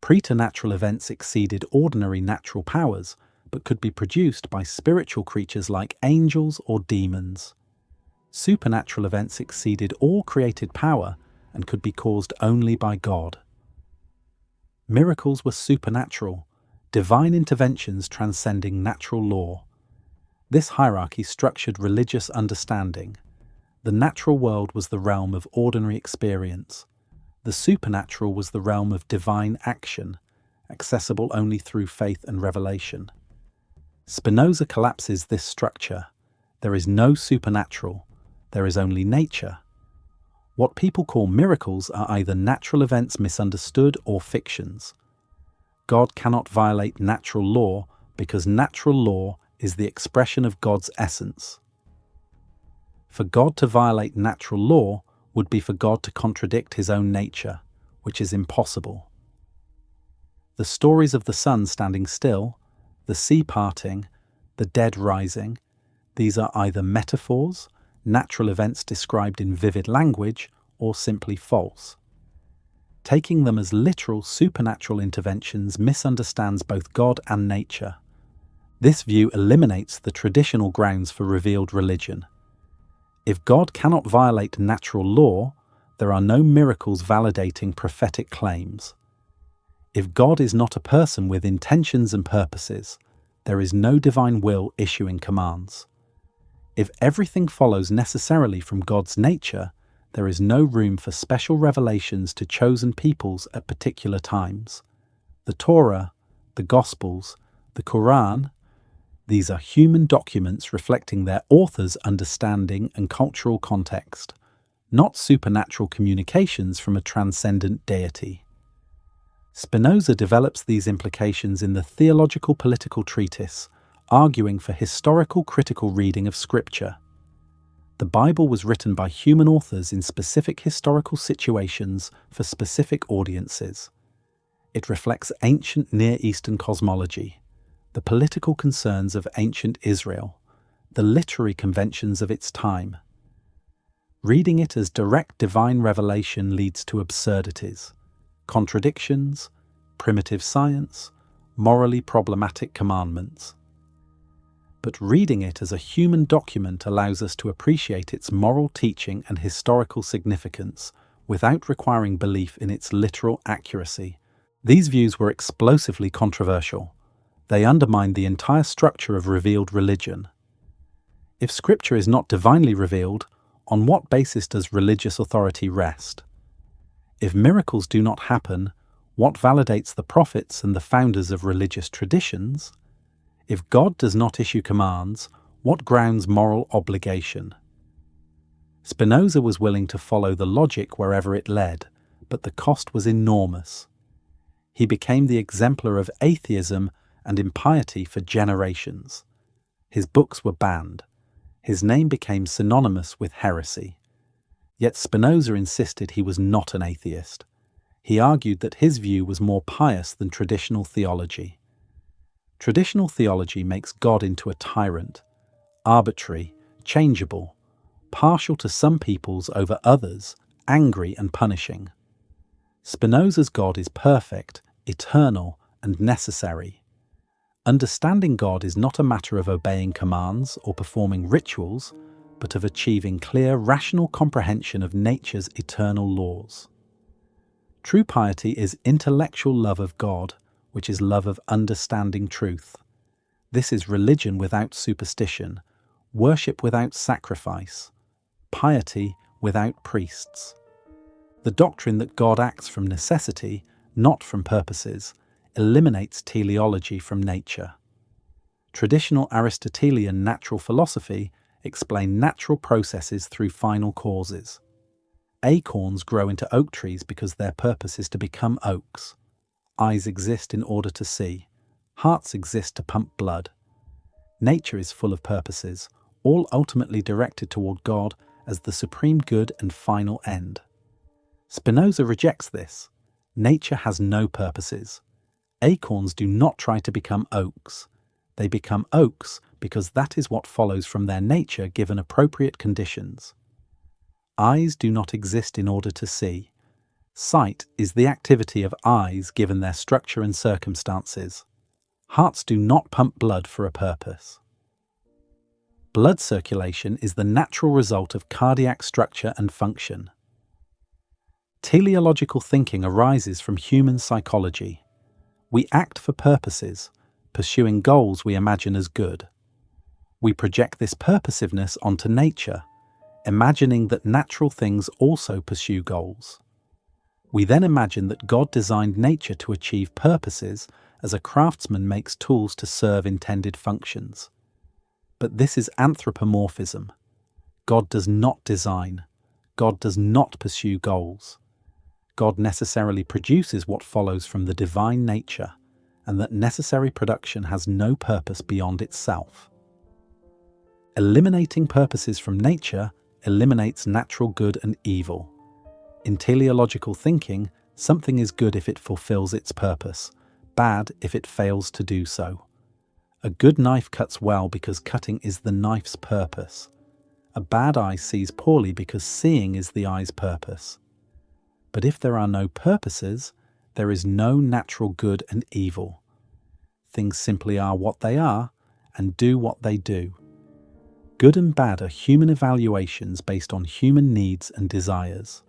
Preternatural events exceeded ordinary natural powers, but could be produced by spiritual creatures like angels or demons. Supernatural events exceeded all created power and could be caused only by God. Miracles were supernatural, divine interventions transcending natural law. This hierarchy structured religious understanding. The natural world was the realm of ordinary experience. The supernatural was the realm of divine action, accessible only through faith and revelation. Spinoza collapses this structure. There is no supernatural, there is only nature. What people call miracles are either natural events misunderstood or fictions. God cannot violate natural law because natural law is the expression of God's essence. For God to violate natural law would be for God to contradict his own nature, which is impossible. The stories of the sun standing still, the sea parting, the dead rising, these are either metaphors, natural events described in vivid language, or simply false. Taking them as literal supernatural interventions misunderstands both God and nature. This view eliminates the traditional grounds for revealed religion. If God cannot violate natural law, there are no miracles validating prophetic claims. If God is not a person with intentions and purposes, there is no divine will issuing commands. If everything follows necessarily from God's nature, there is no room for special revelations to chosen peoples at particular times. The Torah, the Gospels, the Quran, these are human documents reflecting their author's understanding and cultural context, not supernatural communications from a transcendent deity. Spinoza develops these implications in the theological political treatise, arguing for historical critical reading of Scripture. The Bible was written by human authors in specific historical situations for specific audiences. It reflects ancient Near Eastern cosmology, the political concerns of ancient Israel, the literary conventions of its time. Reading it as direct divine revelation leads to absurdities, contradictions, primitive science, morally problematic commandments. But reading it as a human document allows us to appreciate its moral teaching and historical significance without requiring belief in its literal accuracy. These views were explosively controversial. They undermined the entire structure of revealed religion. If Scripture is not divinely revealed, on what basis does religious authority rest? If miracles do not happen, what validates the prophets and the founders of religious traditions? If God does not issue commands, what grounds moral obligation? Spinoza was willing to follow the logic wherever it led, but the cost was enormous. He became the exemplar of atheism and impiety for generations. His books were banned. His name became synonymous with heresy. Yet Spinoza insisted he was not an atheist. He argued that his view was more pious than traditional theology. Traditional theology makes God into a tyrant, arbitrary, changeable, partial to some peoples over others, angry and punishing. Spinoza's God is perfect, eternal, and necessary. Understanding God is not a matter of obeying commands or performing rituals, but of achieving clear, rational comprehension of nature's eternal laws. True piety is intellectual love of God, which is love of understanding truth. This is religion without superstition, worship without sacrifice, piety without priests. The doctrine that God acts from necessity, not from purposes, eliminates teleology from nature. Traditional Aristotelian natural philosophy explains natural processes through final causes. Acorns grow into oak trees because their purpose is to become oaks. Eyes exist in order to see. Hearts exist to pump blood. Nature is full of purposes, all ultimately directed toward God as the supreme good and final end. Spinoza rejects this. Nature has no purposes. Acorns do not try to become oaks. They become oaks because that is what follows from their nature given appropriate conditions. Eyes do not exist in order to see. Sight is the activity of eyes given their structure and circumstances. Hearts do not pump blood for a purpose. Blood circulation is the natural result of cardiac structure and function. Teleological thinking arises from human psychology. We act for purposes, pursuing goals we imagine as good. We project this purposiveness onto nature, imagining that natural things also pursue goals. We then imagine that God designed nature to achieve purposes as a craftsman makes tools to serve intended functions. But this is anthropomorphism. God does not design. God does not pursue goals. God necessarily produces what follows from the divine nature, and that necessary production has no purpose beyond itself. Eliminating purposes from nature eliminates natural good and evil. In teleological thinking, something is good if it fulfills its purpose, bad if it fails to do so. A good knife cuts well because cutting is the knife's purpose. A bad eye sees poorly because seeing is the eye's purpose. But if there are no purposes, there is no natural good and evil. Things simply are what they are and do what they do. Good and bad are human evaluations based on human needs and desires.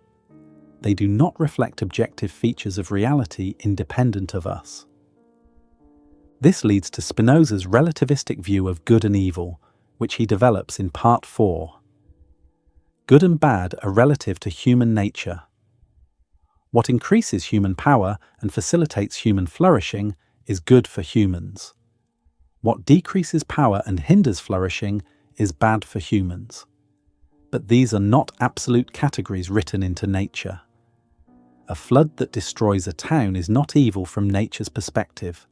They do not reflect objective features of reality independent of us. This leads to Spinoza's relativistic view of good and evil, which he develops in Part 4. Good and bad are relative to human nature. What increases human power and facilitates human flourishing is good for humans. What decreases power and hinders flourishing is bad for humans. But these are not absolute categories written into nature. A flood that destroys a town is not evil from nature's perspective.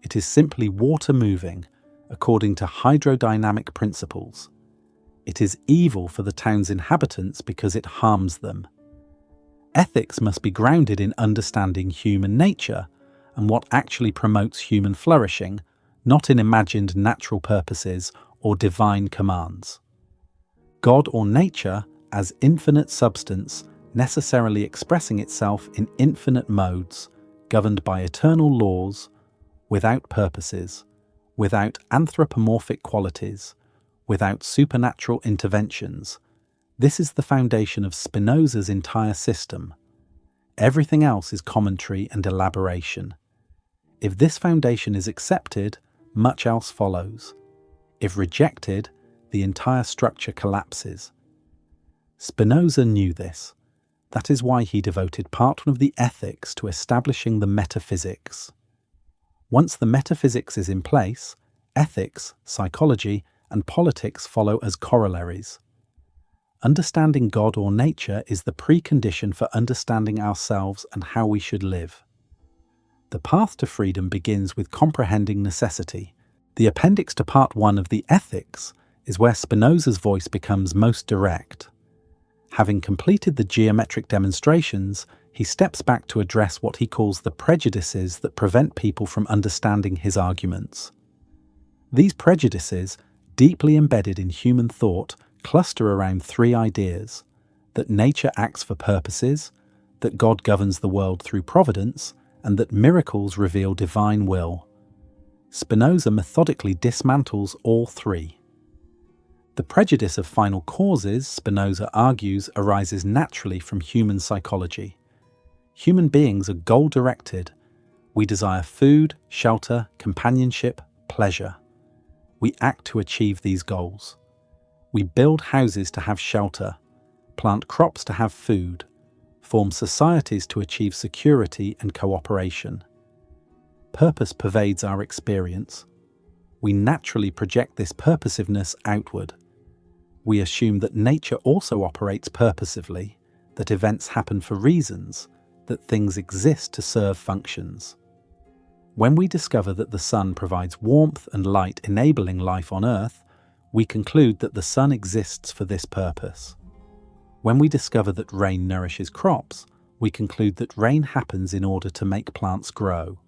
It is simply water moving, according to hydrodynamic principles. It is evil for the town's inhabitants because it harms them. Ethics must be grounded in understanding human nature and what actually promotes human flourishing, not in imagined natural purposes or divine commands. God or nature, as infinite substance, necessarily expressing itself in infinite modes, governed by eternal laws, without purposes, without anthropomorphic qualities, without supernatural interventions. This is the foundation of Spinoza's entire system. Everything else is commentary and elaboration. If this foundation is accepted, much else follows. If rejected, the entire structure collapses. Spinoza knew this. That is why he devoted part one of the Ethics to establishing the metaphysics. Once the metaphysics is in place, ethics, psychology, and politics follow as corollaries. Understanding God or nature is the precondition for understanding ourselves and how we should live. The path to freedom begins with comprehending necessity. The appendix to part 1 of the Ethics is where Spinoza's voice becomes most direct. Having completed the geometric demonstrations, he steps back to address what he calls the prejudices that prevent people from understanding his arguments. These prejudices, deeply embedded in human thought, cluster around three ideas: that nature acts for purposes, that God governs the world through providence, and that miracles reveal divine will. Spinoza methodically dismantles all three. The prejudice of final causes, Spinoza argues, arises naturally from human psychology. Human beings are goal-directed. We desire food, shelter, companionship, pleasure. We act to achieve these goals. We build houses to have shelter, plant crops to have food, form societies to achieve security and cooperation. Purpose pervades our experience. We naturally project this purposiveness outward. We assume that nature also operates purposively, that events happen for reasons, that things exist to serve functions. When we discover that the sun provides warmth and light enabling life on Earth, we conclude that the sun exists for this purpose. When we discover that rain nourishes crops, we conclude that rain happens in order to make plants grow.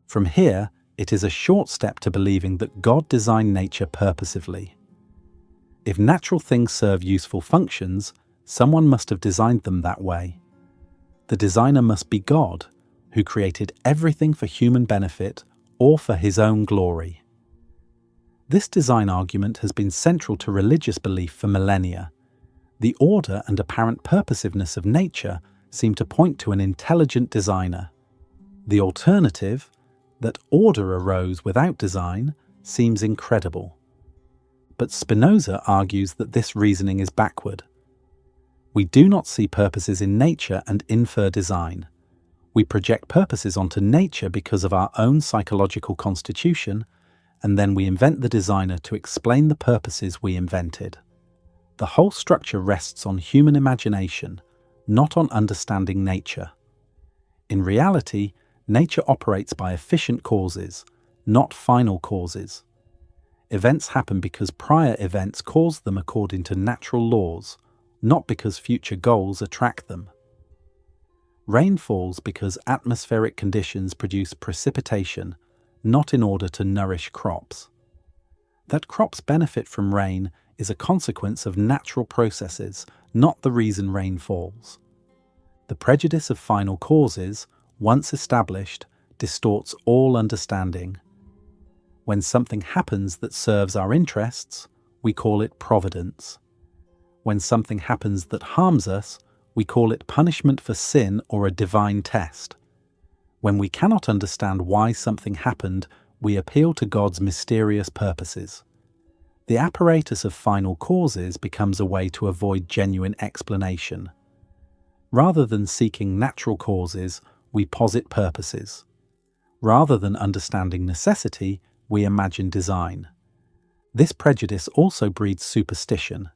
From here, it is a short step to believing that God designed nature purposively. If natural things serve useful functions, someone must have designed them that way. The designer must be God, who created everything for human benefit or for his own glory. This design argument has been central to religious belief for millennia. The order and apparent purposiveness of nature seem to point to an intelligent designer. The alternative, that order arose without design, seems incredible. But Spinoza argues that this reasoning is backward. We do not see purposes in nature and infer design. We project purposes onto nature because of our own psychological constitution, and then we invent the designer to explain the purposes we invented. The whole structure rests on human imagination, not on understanding nature. In reality, nature operates by efficient causes, not final causes. Events happen because prior events caused them according to natural laws, not because future goals attract them. Rain falls because atmospheric conditions produce precipitation, not in order to nourish crops. That crops benefit from rain is a consequence of natural processes, not the reason rain falls. The prejudice of final causes, once established, distorts all understanding. When something happens that serves our interests, we call it providence. When something happens that harms us, we call it punishment for sin or a divine test. When we cannot understand why something happened, we appeal to God's mysterious purposes. The apparatus of final causes becomes a way to avoid genuine explanation. Rather than seeking natural causes, we posit purposes. Rather than understanding necessity, we imagine design. This prejudice also breeds superstition.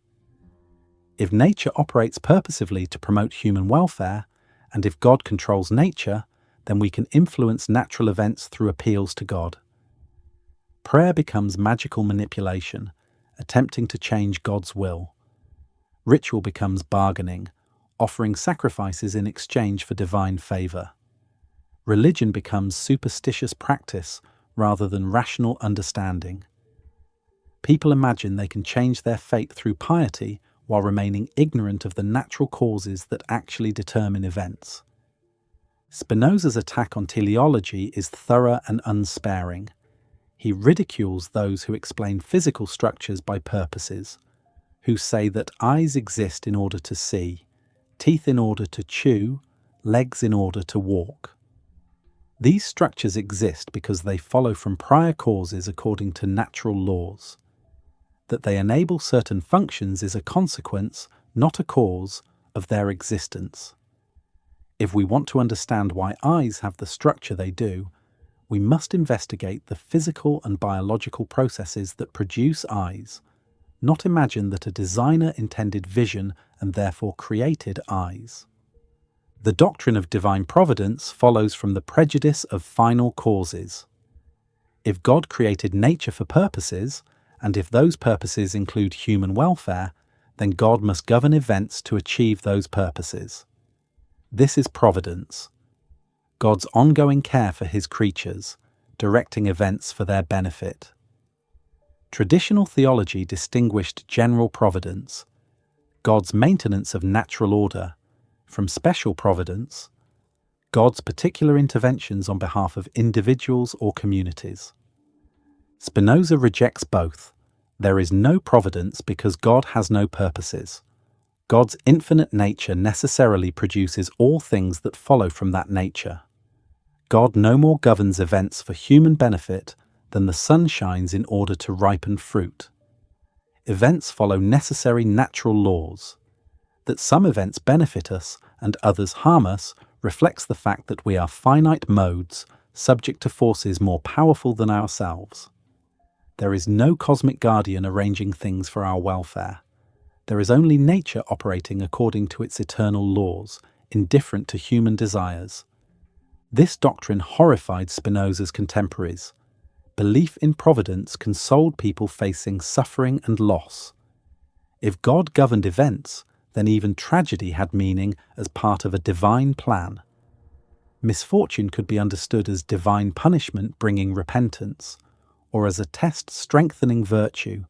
If nature operates purposively to promote human welfare, and if God controls nature, then we can influence natural events through appeals to God. Prayer becomes magical manipulation, attempting to change God's will. Ritual becomes bargaining, offering sacrifices in exchange for divine favor. Religion becomes superstitious practice rather than rational understanding. People imagine they can change their fate through piety while remaining ignorant of the natural causes that actually determine events. Spinoza's attack on teleology is thorough and unsparing. He ridicules those who explain physical structures by purposes, who say that eyes exist in order to see, teeth in order to chew, legs in order to walk. These structures exist because they follow from prior causes according to natural laws. That they enable certain functions is a consequence, not a cause, of their existence. If we want to understand why eyes have the structure they do, we must investigate the physical and biological processes that produce eyes, not imagine that a designer intended vision and therefore created eyes. The doctrine of divine providence follows from the prejudice of final causes. If God created nature for purposes, and if those purposes include human welfare, then God must govern events to achieve those purposes. This is providence, God's ongoing care for his creatures, directing events for their benefit. Traditional theology distinguished general providence, God's maintenance of natural order, from special providence, God's particular interventions on behalf of individuals or communities. Spinoza rejects both. There is no providence because God has no purposes. God's infinite nature necessarily produces all things that follow from that nature. God no more governs events for human benefit than the sun shines in order to ripen fruit. Events follow necessary natural laws. That some events benefit us and others harm us reflects the fact that we are finite modes subject to forces more powerful than ourselves. There is no cosmic guardian arranging things for our welfare. There is only nature operating according to its eternal laws, indifferent to human desires. This doctrine horrified Spinoza's contemporaries. Belief in providence consoled people facing suffering and loss. If God governed events, then even tragedy had meaning as part of a divine plan. Misfortune could be understood as divine punishment bringing repentance, or as a test strengthening virtue,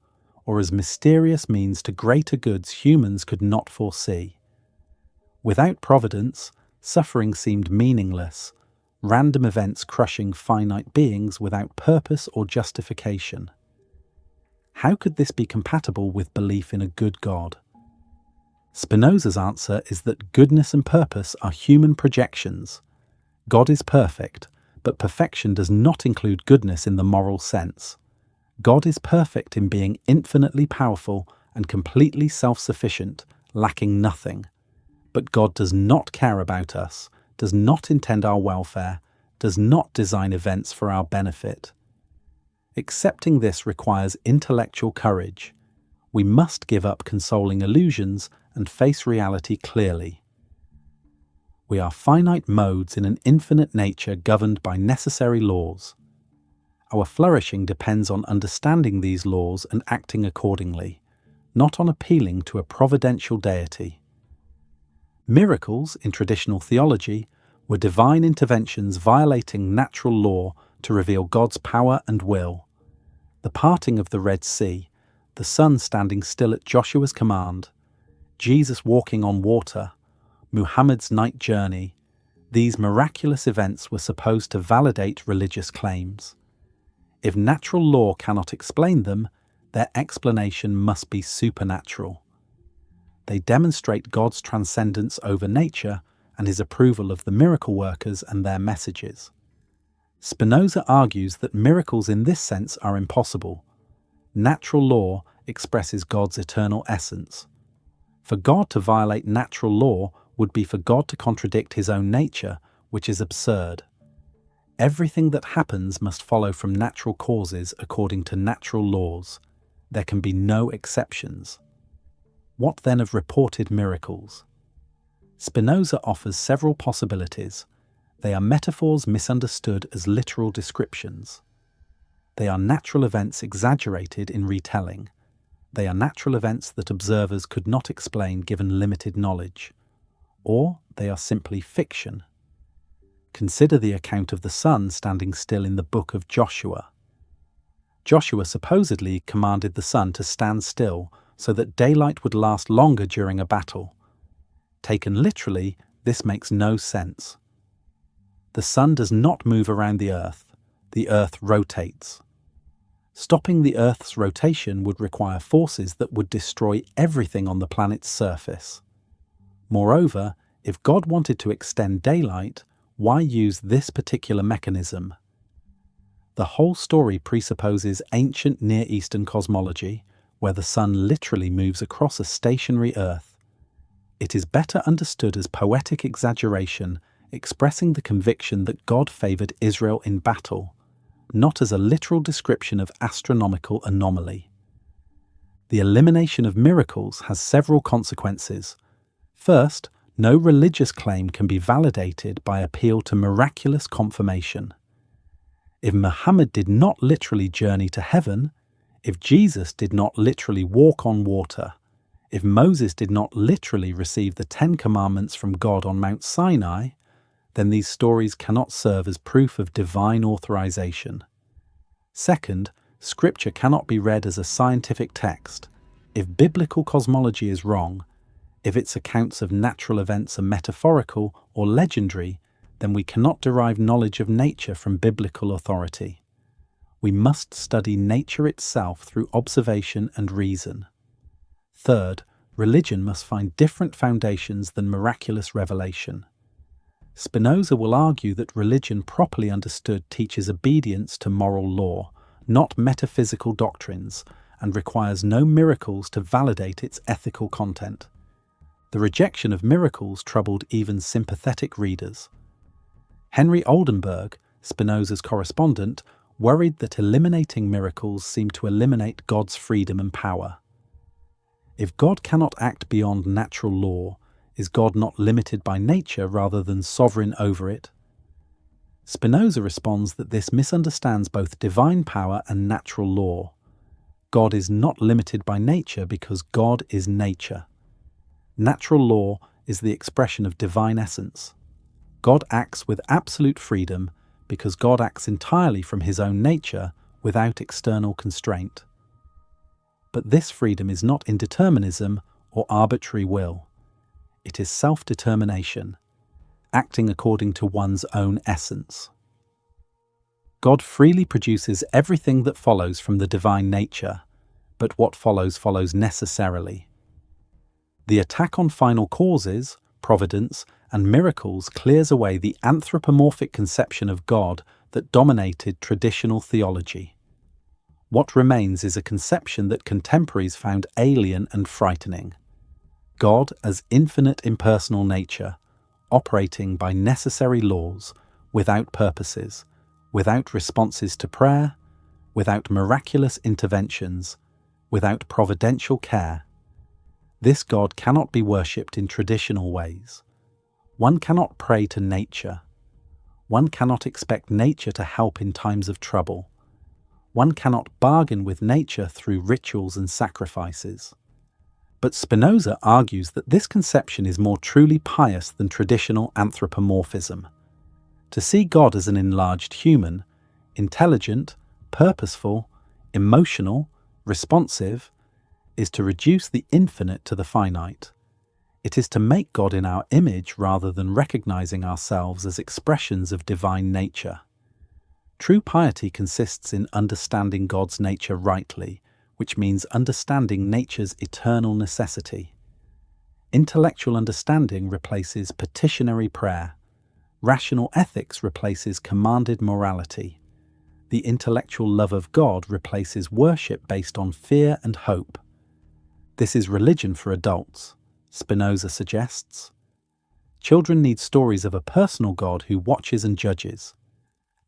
or as mysterious means to greater goods humans could not foresee. Without providence, suffering seemed meaningless, random events crushing finite beings without purpose or justification. How could this be compatible with belief in a good God? Spinoza's answer is that goodness and purpose are human projections. God is perfect, but perfection does not include goodness in the moral sense. God is perfect in being infinitely powerful and completely self-sufficient, lacking nothing. But God does not care about us, does not intend our welfare, does not design events for our benefit. Accepting this requires intellectual courage. We must give up consoling illusions and face reality clearly. We are finite modes in an infinite nature governed by necessary laws. Our flourishing depends on understanding these laws and acting accordingly, not on appealing to a providential deity. Miracles, in traditional theology, were divine interventions violating natural law to reveal God's power and will. The parting of the Red Sea, the sun standing still at Joshua's command, Jesus walking on water, Muhammad's night journey, these miraculous events were supposed to validate religious claims. If natural law cannot explain them, their explanation must be supernatural. They demonstrate God's transcendence over nature and his approval of the miracle workers and their messages. Spinoza argues that miracles in this sense are impossible. Natural law expresses God's eternal essence. For God to violate natural law would be for God to contradict his own nature, which is absurd. Everything that happens must follow from natural causes according to natural laws. There can be no exceptions. What then of reported miracles? Spinoza offers several possibilities. They are metaphors misunderstood as literal descriptions. They are natural events exaggerated in retelling. They are natural events that observers could not explain given limited knowledge. Or they are simply fiction. Consider the account of the sun standing still in the book of Joshua. Joshua supposedly commanded the sun to stand still so that daylight would last longer during a battle. Taken literally, this makes no sense. The sun does not move around the earth rotates. Stopping the Earth's rotation would require forces that would destroy everything on the planet's surface. Moreover, if God wanted to extend daylight, why use this particular mechanism? The whole story presupposes ancient Near Eastern cosmology, where the sun literally moves across a stationary Earth. It is better understood as poetic exaggeration, expressing the conviction that God favored Israel in battle, not as a literal description of astronomical anomaly. The elimination of miracles has several consequences. First, no religious claim can be validated by appeal to miraculous confirmation. If Muhammad did not literally journey to heaven, if Jesus did not literally walk on water, if Moses did not literally receive the 10 Commandments from God on Mount Sinai, then these stories cannot serve as proof of divine authorization. Second, Scripture cannot be read as a scientific text. If biblical cosmology is wrong, if its accounts of natural events are metaphorical or legendary, then we cannot derive knowledge of nature from biblical authority. We must study nature itself through observation and reason. Third, religion must find different foundations than miraculous revelation. Spinoza will argue that religion properly understood teaches obedience to moral law, not metaphysical doctrines, and requires no miracles to validate its ethical content. The rejection of miracles troubled even sympathetic readers. Henry Oldenburg, Spinoza's correspondent, worried that eliminating miracles seemed to eliminate God's freedom and power. If God cannot act beyond natural law, is God not limited by nature rather than sovereign over it? Spinoza responds that this misunderstands both divine power and natural law. God is not limited by nature because God is nature. Natural law is the expression of divine essence. God acts with absolute freedom because God acts entirely from his own nature without external constraint. But this freedom is not indeterminism or arbitrary will. It is self-determination, acting according to one's own essence. God freely produces everything that follows from the divine nature, but what follows follows necessarily. The attack on final causes, providence, and miracles clears away the anthropomorphic conception of God that dominated traditional theology. What remains is a conception that contemporaries found alien and frightening. God as infinite impersonal nature, operating by necessary laws, without purposes, without responses to prayer, without miraculous interventions, without providential care. This God cannot be worshipped in traditional ways. One cannot pray to nature. One cannot expect nature to help in times of trouble. One cannot bargain with nature through rituals and sacrifices. But Spinoza argues that this conception is more truly pious than traditional anthropomorphism. To see God as an enlarged human, intelligent, purposeful, emotional, responsive, is to reduce the infinite to the finite. It is to make God in our image rather than recognizing ourselves as expressions of divine nature. True piety consists in understanding God's nature rightly, which means understanding nature's eternal necessity. Intellectual understanding replaces petitionary prayer. Rational ethics replaces commanded morality. The intellectual love of God replaces worship based on fear and hope. This is religion for adults, Spinoza suggests. Children need stories of a personal God who watches and judges.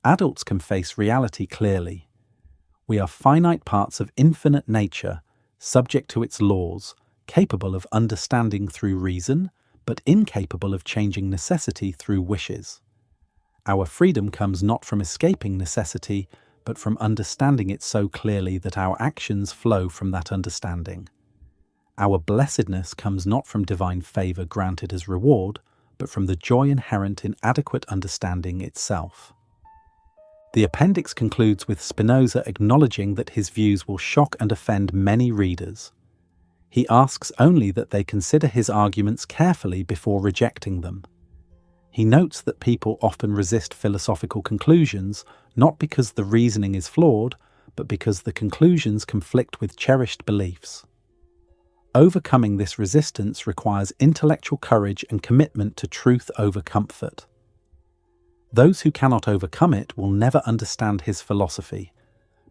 Adults can face reality clearly. We are finite parts of infinite nature, subject to its laws, capable of understanding through reason, but incapable of changing necessity through wishes. Our freedom comes not from escaping necessity, but from understanding it so clearly that our actions flow from that understanding. Our blessedness comes not from divine favour granted as reward, but from the joy inherent in adequate understanding itself. The appendix concludes with Spinoza acknowledging that his views will shock and offend many readers. He asks only that they consider his arguments carefully before rejecting them. He notes that people often resist philosophical conclusions not because the reasoning is flawed, but because the conclusions conflict with cherished beliefs. Overcoming this resistance requires intellectual courage and commitment to truth over comfort. Those who cannot overcome it will never understand his philosophy,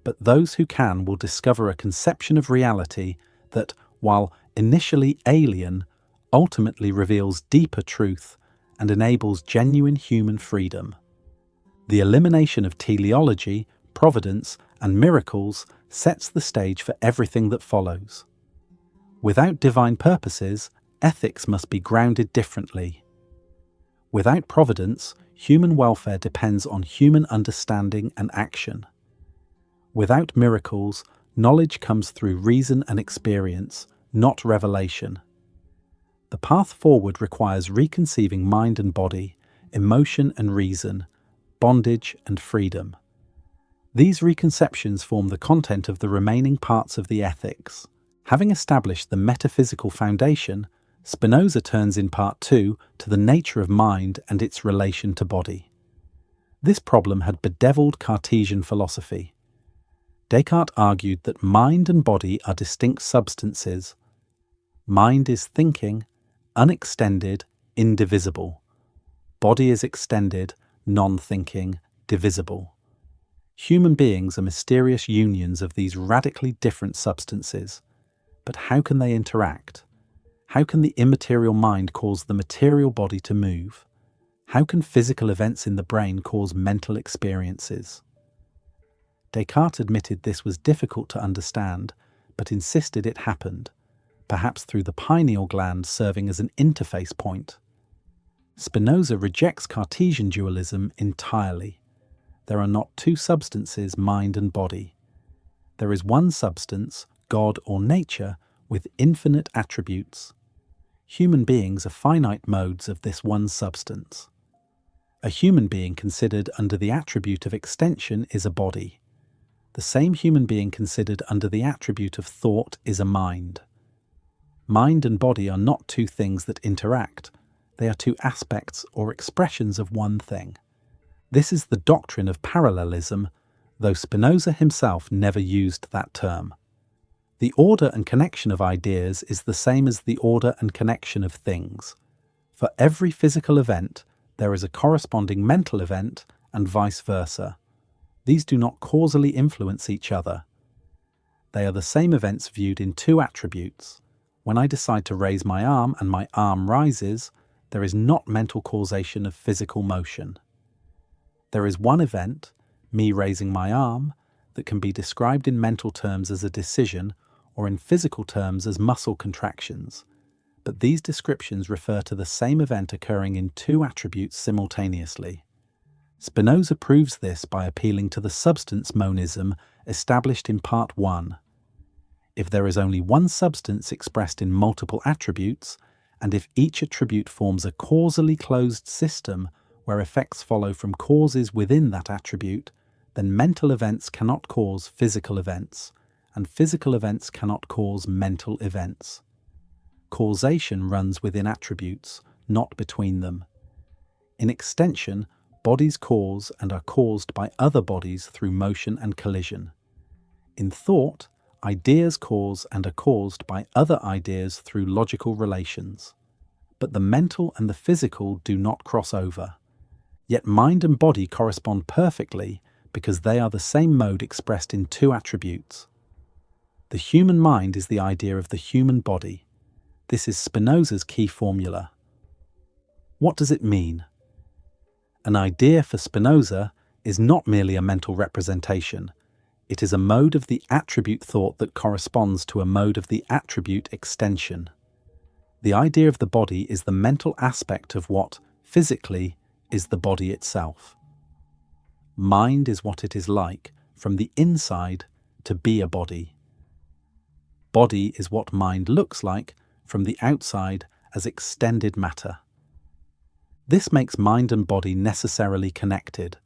but those who can will discover a conception of reality that, while initially alien, ultimately reveals deeper truth and enables genuine human freedom. The elimination of teleology, providence, and miracles sets the stage for everything that follows. Without divine purposes, ethics must be grounded differently. Without providence, human welfare depends on human understanding and action. Without miracles, knowledge comes through reason and experience, not revelation. The path forward requires reconceiving mind and body, emotion and reason, bondage and freedom. These reconceptions form the content of the remaining parts of the ethics. Having established the metaphysical foundation, Spinoza turns in Part 2 to the nature of mind and its relation to body. This problem had bedeviled Cartesian philosophy. Descartes argued that mind and body are distinct substances. Mind is thinking, unextended, indivisible. Body is extended, non-thinking, divisible. Human beings are mysterious unions of these radically different substances. But how can they interact? How can the immaterial mind cause the material body to move? How can physical events in the brain cause mental experiences? Descartes admitted this was difficult to understand, but insisted it happened, perhaps through the pineal gland serving as an interface point. Spinoza rejects Cartesian dualism entirely. There are not two substances, mind and body. There is one substance, God or nature, with infinite attributes. Human beings are finite modes of this one substance. A human being considered under the attribute of extension is a body. The same human being considered under the attribute of thought is a mind. Mind and body are not two things that interact. They are two aspects or expressions of one thing. This is the doctrine of parallelism, though Spinoza himself never used that term. The order and connection of ideas is the same as the order and connection of things. For every physical event, there is a corresponding mental event and vice versa. These do not causally influence each other. They are the same events viewed in two attributes. When I decide to raise my arm and my arm rises, there is not mental causation of physical motion. There is one event, me raising my arm, that can be described in mental terms as a decision or in physical terms as muscle contractions, but these descriptions refer to the same event occurring in two attributes simultaneously. Spinoza proves this by appealing to the substance monism established in Part 1. If there is only one substance expressed in multiple attributes, and if each attribute forms a causally closed system where effects follow from causes within that attribute, then mental events cannot cause physical events, and physical events cannot cause mental events. Causation runs within attributes, not between them. In extension, bodies cause and are caused by other bodies through motion and collision. In thought, ideas cause and are caused by other ideas through logical relations. But the mental and the physical do not cross over. Yet mind and body correspond perfectly because they are the same mode expressed in two attributes. The human mind is the idea of the human body. This is Spinoza's key formula. What does it mean? An idea for Spinoza is not merely a mental representation. It is a mode of the attribute thought that corresponds to a mode of the attribute extension. The idea of the body is the mental aspect of what, physically, is the body itself. Mind is what it is like, from the inside to be a body. Body is what mind looks like from the outside as extended matter. This makes mind and body necessarily connected.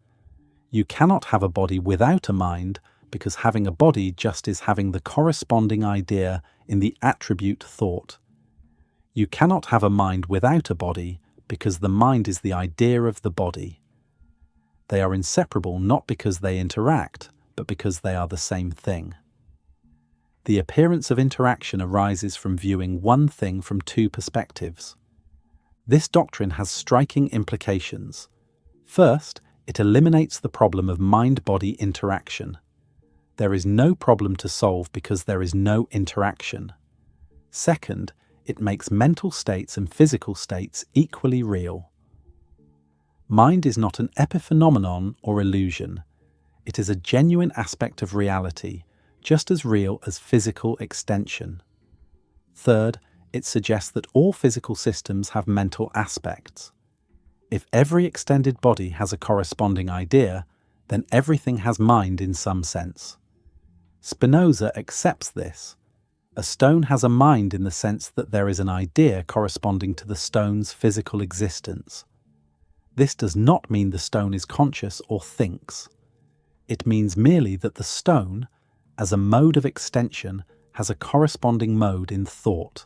You cannot have a body without a mind, because having a body just is having the corresponding idea in the attribute thought. You cannot have a mind without a body, because the mind is the idea of the body. They are inseparable not because they interact, but because they are the same thing. The appearance of interaction arises from viewing one thing from two perspectives. This doctrine has striking implications. First, it eliminates the problem of mind-body interaction. There is no problem to solve because there is no interaction. Second, it makes mental states and physical states equally real. Mind is not an epiphenomenon or illusion. It is a genuine aspect of reality, just as real as physical extension. Third, it suggests that all physical systems have mental aspects. If every extended body has a corresponding idea, then everything has mind in some sense. Spinoza accepts this. A stone has a mind in the sense that there is an idea corresponding to the stone's physical existence. This does not mean the stone is conscious or thinks. It means merely that the stone, as a mode of extension, has a corresponding mode in thought.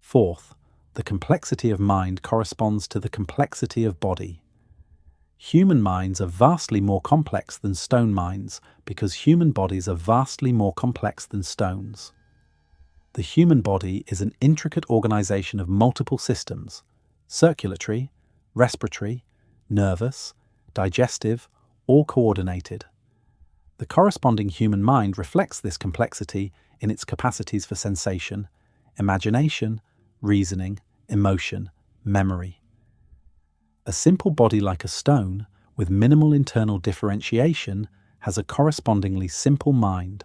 Fourth, the complexity of mind corresponds to the complexity of body. Human minds are vastly more complex than stone minds because human bodies are vastly more complex than stones. The human body is an intricate organization of multiple systems: circulatory, respiratory, nervous, digestive, all coordinated. The corresponding human mind reflects this complexity in its capacities for sensation, imagination, reasoning, emotion, memory. A simple body like a stone, with minimal internal differentiation, has a correspondingly simple mind.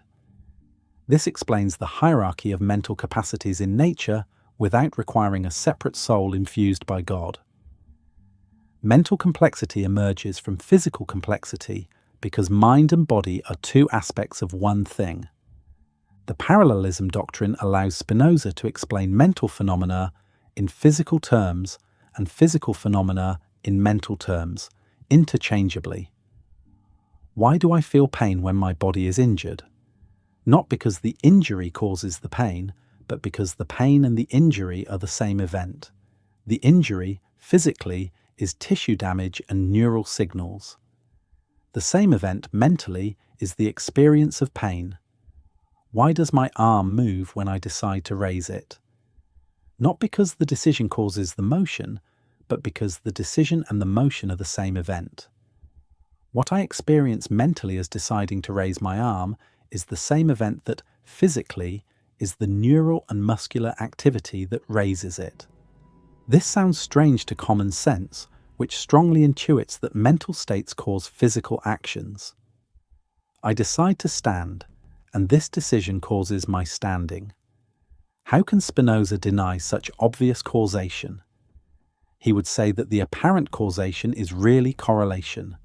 This explains the hierarchy of mental capacities in nature without requiring a separate soul infused by God. Mental complexity emerges from physical complexity because mind and body are two aspects of one thing. The parallelism doctrine allows Spinoza to explain mental phenomena in physical terms and physical phenomena in mental terms, interchangeably. Why do I feel pain when my body is injured? Not because the injury causes the pain, but because the pain and the injury are the same event. The injury, physically, is tissue damage and neural signals. The same event, mentally, is the experience of pain. Why does my arm move when I decide to raise it? Not because the decision causes the motion, but because the decision and the motion are the same event. What I experience mentally as deciding to raise my arm is the same event that, physically, is the neural and muscular activity that raises it. This sounds strange to common sense, which strongly intuits that mental states cause physical actions. I decide to stand, and this decision causes my standing. How can Spinoza deny such obvious causation? He would say that the apparent causation is really correlation.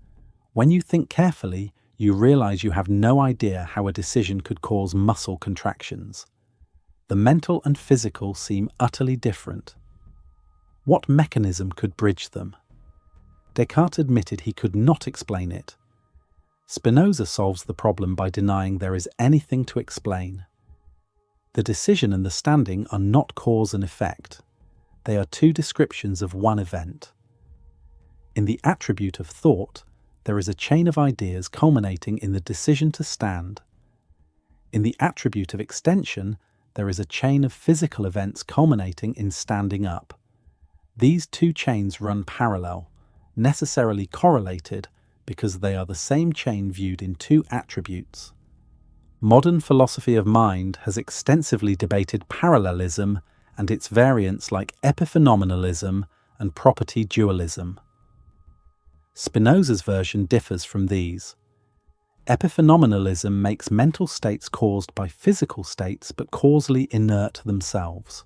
When you think carefully, you realize you have no idea how a decision could cause muscle contractions. The mental and physical seem utterly different. What mechanism could bridge them? Descartes admitted he could not explain it. Spinoza solves the problem by denying there is anything to explain. The decision and the standing are not cause and effect. They are two descriptions of one event. In the attribute of thought, there is a chain of ideas culminating in the decision to stand. In the attribute of extension, there is a chain of physical events culminating in standing up. These two chains run parallel, necessarily correlated, because they are the same chain viewed in two attributes. Modern philosophy of mind has extensively debated parallelism and its variants like epiphenomenalism and property dualism. Spinoza's version differs from these. Epiphenomenalism makes mental states caused by physical states but causally inert themselves.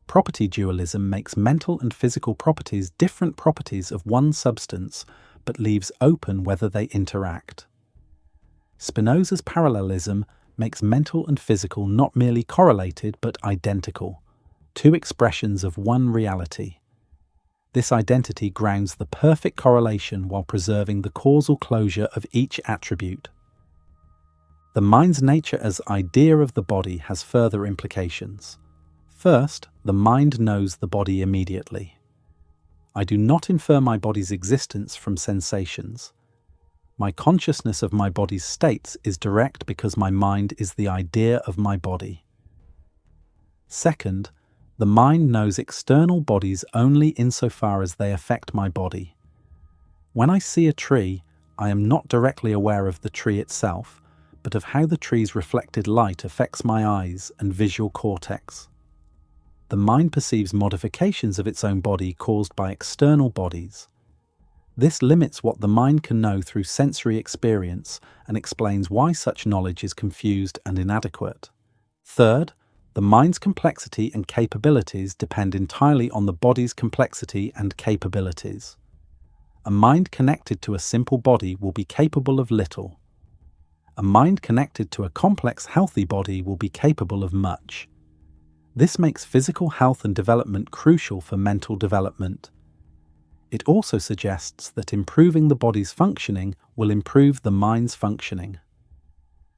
Property dualism makes mental and physical properties different properties of one substance but leaves open whether they interact. Spinoza's parallelism makes mental and physical not merely correlated but identical, two expressions of one reality. This identity grounds the perfect correlation while preserving the causal closure of each attribute. The mind's nature as idea of the body has further implications. First, the mind knows the body immediately. I do not infer my body's existence from sensations. My consciousness of my body's states is direct because my mind is the idea of my body. Second, the mind knows external bodies only insofar as they affect my body. When I see a tree, I am not directly aware of the tree itself, but of how the tree's reflected light affects my eyes and visual cortex. The mind perceives modifications of its own body caused by external bodies. This limits what the mind can know through sensory experience and explains why such knowledge is confused and inadequate. Third, the mind's complexity and capabilities depend entirely on the body's complexity and capabilities. A mind connected to a simple body will be capable of little. A mind connected to a complex, healthy body will be capable of much. This makes physical health and development crucial for mental development. It also suggests that improving the body's functioning will improve the mind's functioning.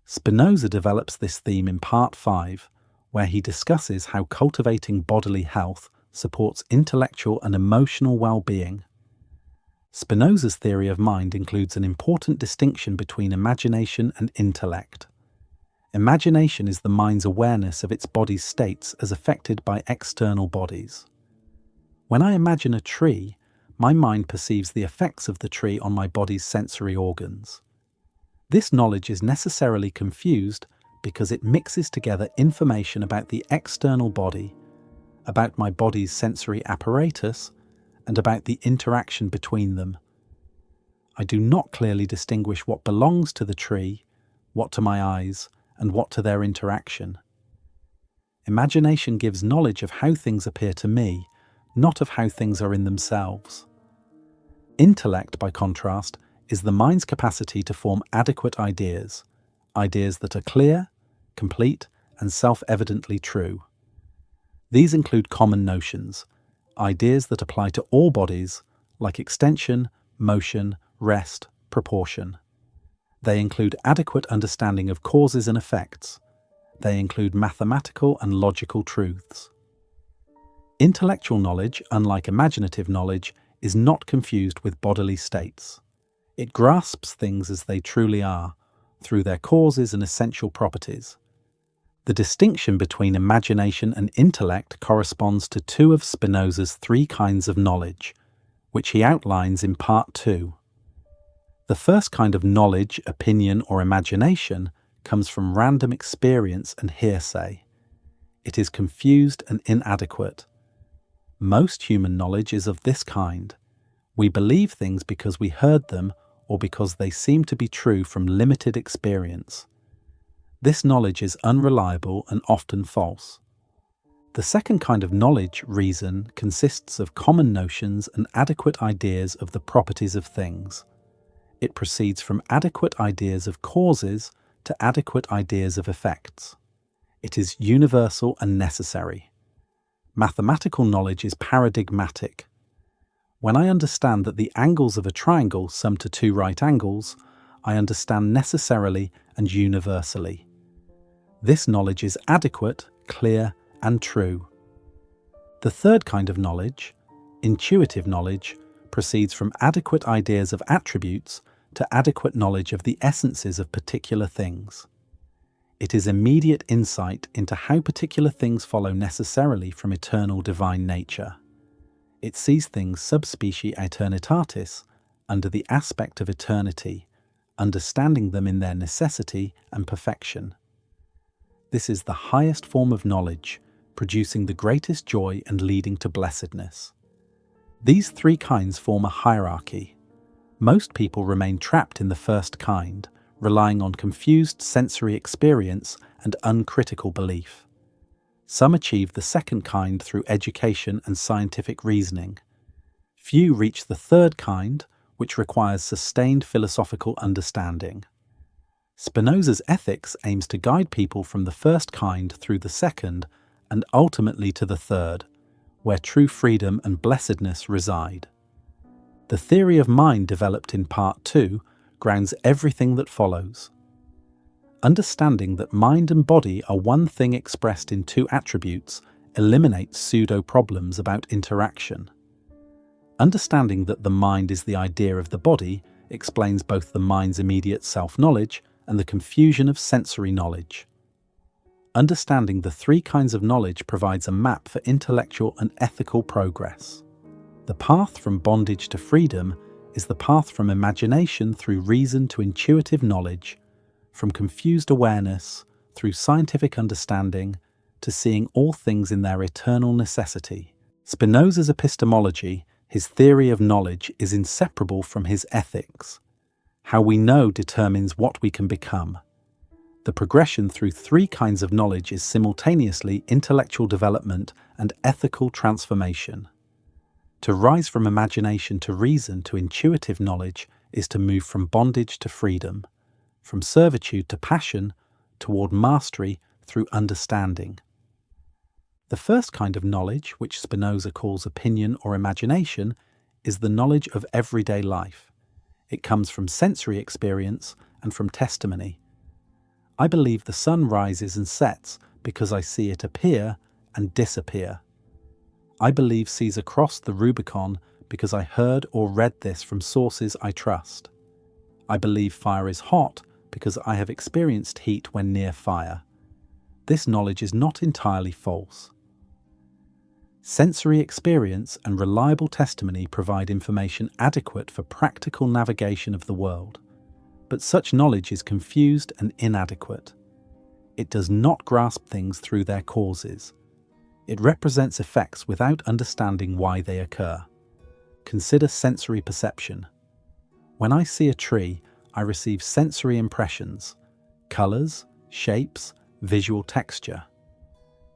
Spinoza develops this theme in Part 5, where he discusses how cultivating bodily health supports intellectual and emotional well-being. Spinoza's theory of mind includes an important distinction between imagination and intellect. Imagination is the mind's awareness of its body's states as affected by external bodies. When I imagine a tree, my mind perceives the effects of the tree on my body's sensory organs. This knowledge is necessarily confused because it mixes together information about the external body, about my body's sensory apparatus, and about the interaction between them. I do not clearly distinguish what belongs to the tree, what to my eyes, and what to their interaction. Imagination gives knowledge of how things appear to me, not of how things are in themselves. Intellect, by contrast, is the mind's capacity to form adequate ideas, ideas that are clear, complete, and self-evidently true. These include common notions, ideas that apply to all bodies, like extension, motion, rest, proportion. They include adequate understanding of causes and effects. They include mathematical and logical truths. Intellectual knowledge, unlike imaginative knowledge, is not confused with bodily states. It grasps things as they truly are, through their causes and essential properties. The distinction between imagination and intellect corresponds to two of Spinoza's three kinds of knowledge, which he outlines in Part 2. The first kind of knowledge, opinion, or imagination comes from random experience and hearsay. It is confused and inadequate. Most human knowledge is of this kind. We believe things because we heard them or because they seem to be true from limited experience. This knowledge is unreliable and often false. The second kind of knowledge, reason, consists of common notions and adequate ideas of the properties of things. It proceeds from adequate ideas of causes to adequate ideas of effects. It is universal and necessary. Mathematical knowledge is paradigmatic. When I understand that the angles of a triangle sum to two right angles, I understand necessarily and universally. This knowledge is adequate, clear, and true. The third kind of knowledge, intuitive knowledge, proceeds from adequate ideas of attributes to adequate knowledge of the essences of particular things. It is immediate insight into how particular things follow necessarily from eternal divine nature. It sees things sub specie Aeternitatis, under the aspect of eternity, understanding them in their necessity and perfection. This is the highest form of knowledge, producing the greatest joy and leading to blessedness. These three kinds form a hierarchy. Most people remain trapped in the first kind, relying on confused sensory experience and uncritical belief. Some achieve the second kind through education and scientific reasoning. Few reach the third kind, which requires sustained philosophical understanding. Spinoza's ethics aims to guide people from the first kind through the second and ultimately to the third, where true freedom and blessedness reside. The theory of mind developed in Part 2 grounds everything that follows. Understanding that mind and body are one thing expressed in two attributes eliminates pseudo-problems about interaction. Understanding that the mind is the idea of the body explains both the mind's immediate self-knowledge and the confusion of sensory knowledge. Understanding the three kinds of knowledge provides a map for intellectual and ethical progress. The path from bondage to freedom is the path from imagination through reason to intuitive knowledge, from confused awareness through scientific understanding to seeing all things in their eternal necessity. Spinoza's epistemology, his theory of knowledge, is inseparable from his ethics. How we know determines what we can become. The progression through three kinds of knowledge is simultaneously intellectual development and ethical transformation. To rise from imagination to reason to intuitive knowledge is to move from bondage to freedom, from servitude to passion, toward mastery through understanding. The first kind of knowledge, which Spinoza calls opinion or imagination, is the knowledge of everyday life. It comes from sensory experience and from testimony. I believe the sun rises and sets because I see it appear and disappear. I believe Caesar crossed the Rubicon because I heard or read this from sources I trust. I believe fire is hot because I have experienced heat when near fire. This knowledge is not entirely false. Sensory experience and reliable testimony provide information adequate for practical navigation of the world, but such knowledge is confused and inadequate. It does not grasp things through their causes. It represents effects without understanding why they occur. Consider sensory perception. When I see a tree, I receive sensory impressions, colors, shapes, visual texture.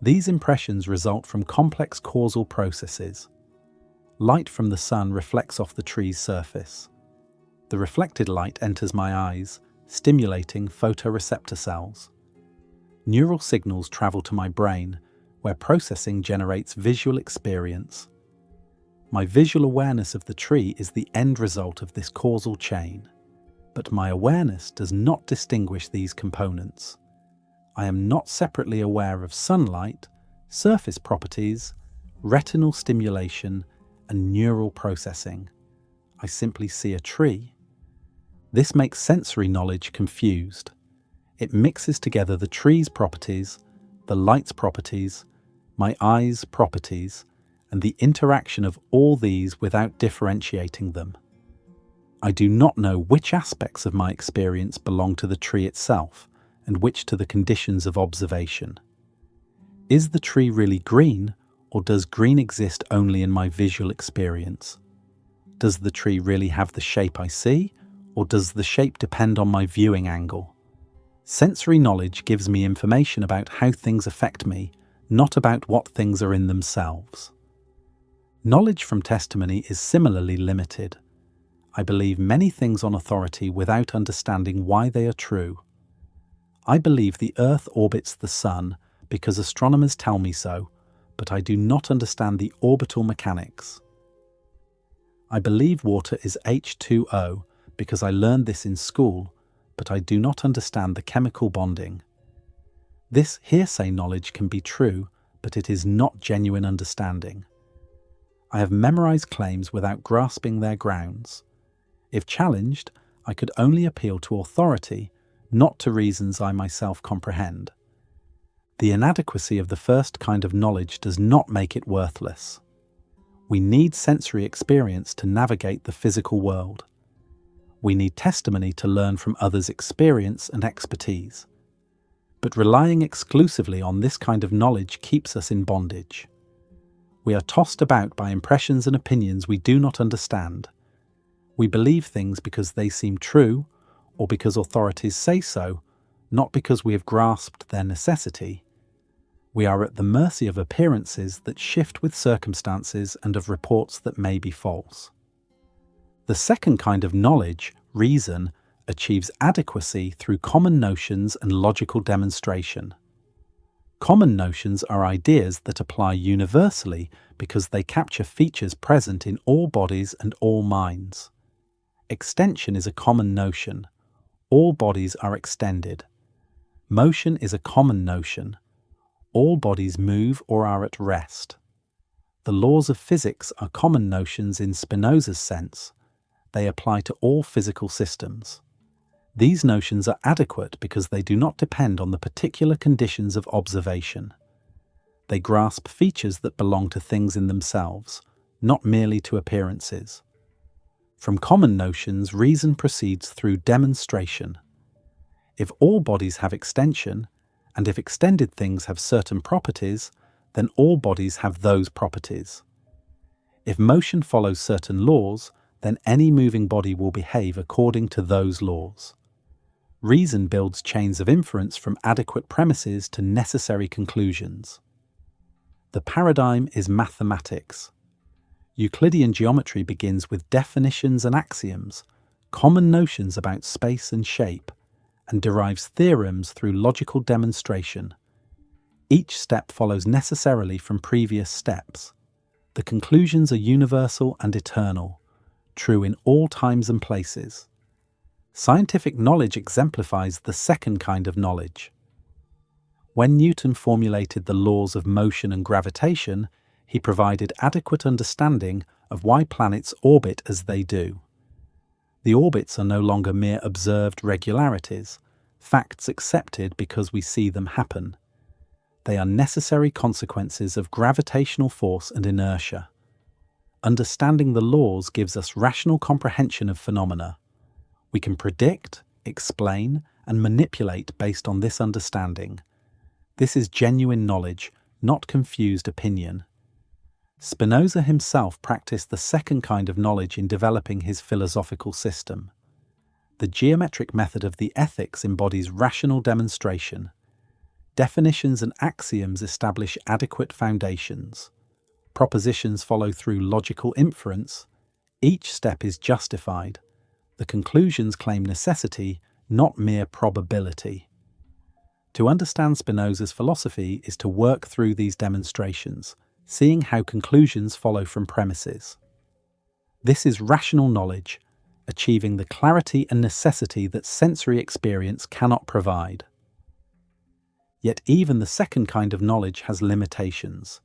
These impressions result from complex causal processes. Light from the sun reflects off the tree's surface. The reflected light enters my eyes, stimulating photoreceptor cells. Neural signals travel to my brain, where processing generates visual experience. My visual awareness of the tree is the end result of this causal chain, but my awareness does not distinguish these components. I am not separately aware of sunlight, surface properties, retinal stimulation, and neural processing. I simply see a tree. This makes sensory knowledge confused. It mixes together the tree's properties, the light's properties, my eye's properties, and the interaction of all these without differentiating them. I do not know which aspects of my experience belong to the tree itself, and which to the conditions of observation. Is the tree really green, or does green exist only in my visual experience? Does the tree really have the shape I see, or does the shape depend on my viewing angle? Sensory knowledge gives me information about how things affect me, not about what things are in themselves. Knowledge from testimony is similarly limited. I believe many things on authority without understanding why they are true. I believe the Earth orbits the Sun because astronomers tell me so, but I do not understand the orbital mechanics. I believe water is H2O because I learned this in school, but I do not understand the chemical bonding. This hearsay knowledge can be true, but it is not genuine understanding. I have memorized claims without grasping their grounds. If challenged, I could only appeal to authority, not to reasons I myself comprehend. The inadequacy of the first kind of knowledge does not make it worthless. We need sensory experience to navigate the physical world. We need testimony to learn from others' experience and expertise. But relying exclusively on this kind of knowledge keeps us in bondage. We are tossed about by impressions and opinions we do not understand. We believe things because they seem true, or because authorities say so, not because we have grasped their necessity. We are at the mercy of appearances that shift with circumstances and of reports that may be false. The second kind of knowledge, reason, achieves adequacy through common notions and logical demonstration. Common notions are ideas that apply universally because they capture features present in all bodies and all minds. Extension is a common notion. All bodies are extended. Motion is a common notion. All bodies move or are at rest. The laws of physics are common notions in Spinoza's sense. They apply to all physical systems. These notions are adequate because they do not depend on the particular conditions of observation. They grasp features that belong to things in themselves, not merely to appearances. From common notions, reason proceeds through demonstration. If all bodies have extension, and if extended things have certain properties, then all bodies have those properties. If motion follows certain laws, then any moving body will behave according to those laws. Reason builds chains of inference from adequate premises to necessary conclusions. The paradigm is mathematics. Euclidean geometry begins with definitions and axioms, common notions about space and shape, and derives theorems through logical demonstration. Each step follows necessarily from previous steps. The conclusions are universal and eternal, true in all times and places. Scientific knowledge exemplifies the second kind of knowledge. When Newton formulated the laws of motion and gravitation, he provided adequate understanding of why planets orbit as they do. The orbits are no longer mere observed regularities, facts accepted because we see them happen. They are necessary consequences of gravitational force and inertia. Understanding the laws gives us rational comprehension of phenomena. We can predict, explain, and manipulate based on this understanding. This is genuine knowledge, not confused opinion. Spinoza himself practiced the second kind of knowledge in developing his philosophical system. The geometric method of the ethics embodies rational demonstration. Definitions and axioms establish adequate foundations. Propositions follow through logical inference. Each step is justified. The conclusions claim necessity, not mere probability. To understand Spinoza's philosophy is to work through these demonstrations, seeing how conclusions follow from premises. This is rational knowledge, achieving the clarity and necessity that sensory experience cannot provide. Yet even the second kind of knowledge has limitations.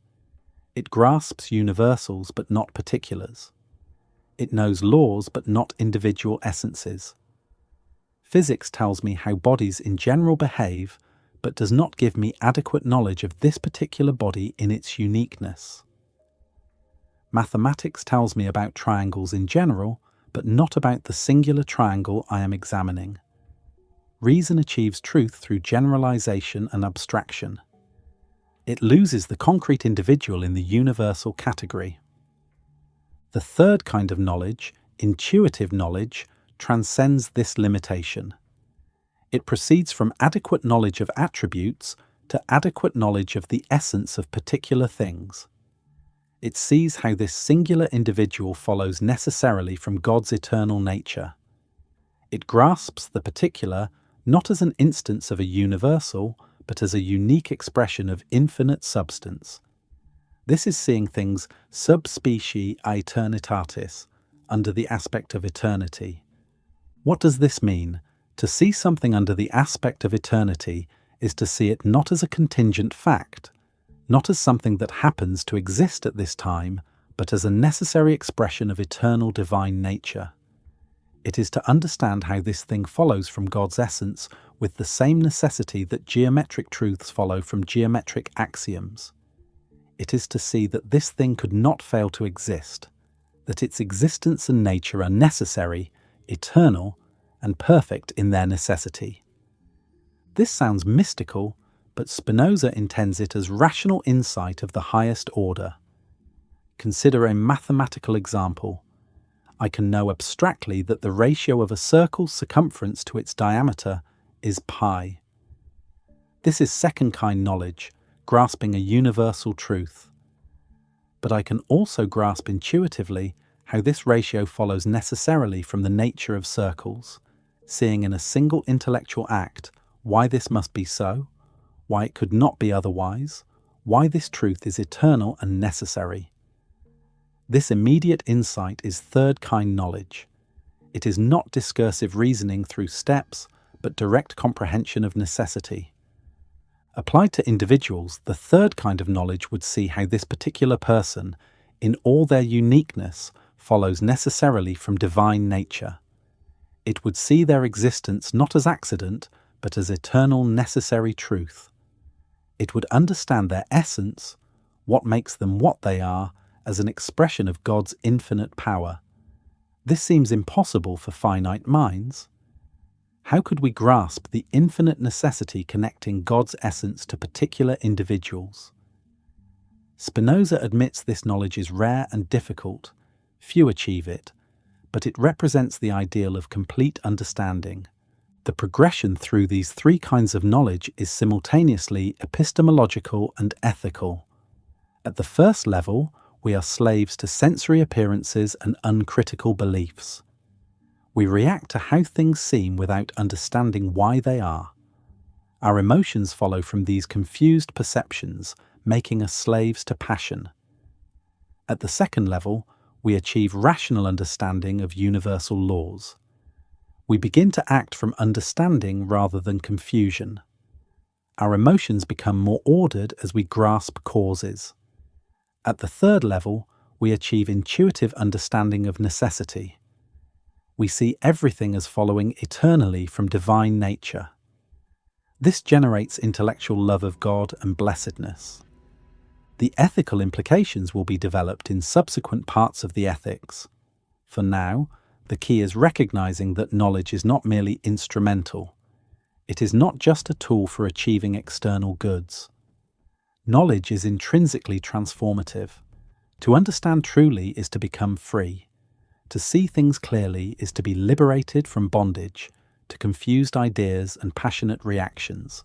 It grasps universals but not particulars. It knows laws but not individual essences. Physics tells me how bodies in general behave, but does not give me adequate knowledge of this particular body in its uniqueness. Mathematics tells me about triangles in general, but not about the singular triangle I am examining. Reason achieves truth through generalization and abstraction. It loses the concrete individual in the universal category. The third kind of knowledge, intuitive knowledge, transcends this limitation. It proceeds from adequate knowledge of attributes to adequate knowledge of the essence of particular things. It sees how this singular individual follows necessarily from God's eternal nature. It grasps the particular not as an instance of a universal, but as a unique expression of infinite substance. This is seeing things sub specie Aeternitatis, under the aspect of eternity. What does this mean? To see something under the aspect of eternity is to see it not as a contingent fact, not as something that happens to exist at this time, but as a necessary expression of eternal divine nature. It is to understand how this thing follows from God's essence with the same necessity that geometric truths follow from geometric axioms. It is to see that this thing could not fail to exist, that its existence and nature are necessary, eternal, and perfect in their necessity. This sounds mystical, but Spinoza intends it as rational insight of the highest order. Consider a mathematical example. I can know abstractly that the ratio of a circle's circumference to its diameter is pi. This is second-kind knowledge, grasping a universal truth. But I can also grasp intuitively how this ratio follows necessarily from the nature of circles, seeing in a single intellectual act why this must be so, why it could not be otherwise, why this truth is eternal and necessary. This immediate insight is third-kind knowledge. It is not discursive reasoning through steps, but direct comprehension of necessity. Applied to individuals, the third kind of knowledge would see how this particular person, in all their uniqueness, follows necessarily from divine nature. It would see their existence not as accident, but as eternal necessary truth. It would understand their essence, what makes them what they are, as an expression of God's infinite power. This seems impossible for finite minds. How could we grasp the infinite necessity connecting God's essence to particular individuals? Spinoza admits this knowledge is rare and difficult. Few achieve it, but it represents the ideal of complete understanding. The progression through these three kinds of knowledge is simultaneously epistemological and ethical. At the first level, we are slaves to sensory appearances and uncritical beliefs. We react to how things seem without understanding why they are. Our emotions follow from these confused perceptions, making us slaves to passion. At the second level, we achieve rational understanding of universal laws. We begin to act from understanding rather than confusion. Our emotions become more ordered as we grasp causes. At the third level, we achieve intuitive understanding of necessity. We see everything as following eternally from divine nature. This generates intellectual love of God and blessedness. The ethical implications will be developed in subsequent parts of the ethics. For now, the key is recognizing that knowledge is not merely instrumental. It is not just a tool for achieving external goods. Knowledge is intrinsically transformative. To understand truly is to become free. To see things clearly is to be liberated from bondage to confused ideas and passionate reactions.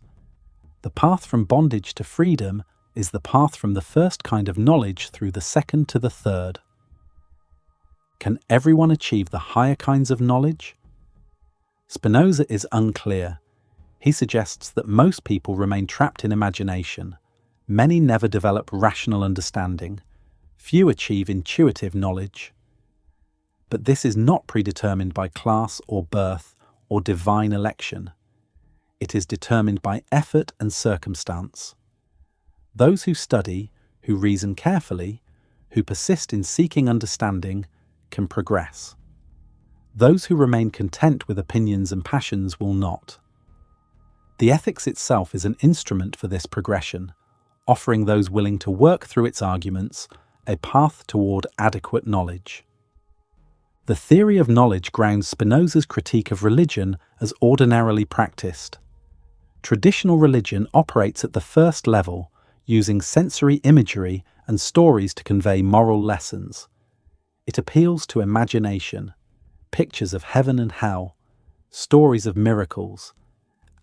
The path from bondage to freedom is the path from the first kind of knowledge through the second to the third. Can everyone achieve the higher kinds of knowledge? Spinoza is unclear. He suggests that most people remain trapped in imagination. Many never develop rational understanding. Few achieve intuitive knowledge. But this is not predetermined by class or birth or divine election. It is determined by effort and circumstance. Those who study, who reason carefully, who persist in seeking understanding, can progress. Those who remain content with opinions and passions will not. The ethics itself is an instrument for this progression, offering those willing to work through its arguments a path toward adequate knowledge. The theory of knowledge grounds Spinoza's critique of religion as ordinarily practiced. Traditional religion operates at the first level, using sensory imagery and stories to convey moral lessons. It appeals to imagination, pictures of heaven and hell, stories of miracles,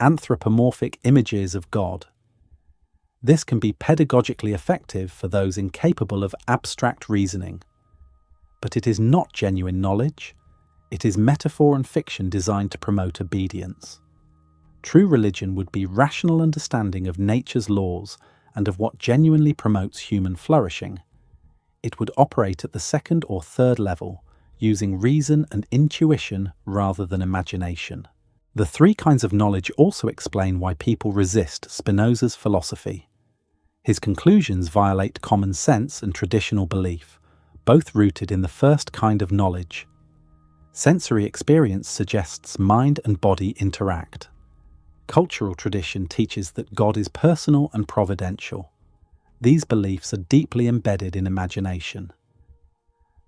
anthropomorphic images of God. This can be pedagogically effective for those incapable of abstract reasoning. But it is not genuine knowledge. It is metaphor and fiction designed to promote obedience. True religion would be rational understanding of nature's laws and of what genuinely promotes human flourishing. It would operate at the second or third level, using reason and intuition rather than imagination. The three kinds of knowledge also explain why people resist Spinoza's philosophy. His conclusions violate common sense and traditional belief, both rooted in the first kind of knowledge. Sensory experience suggests mind and body interact. Cultural tradition teaches that God is personal and providential. These beliefs are deeply embedded in imagination.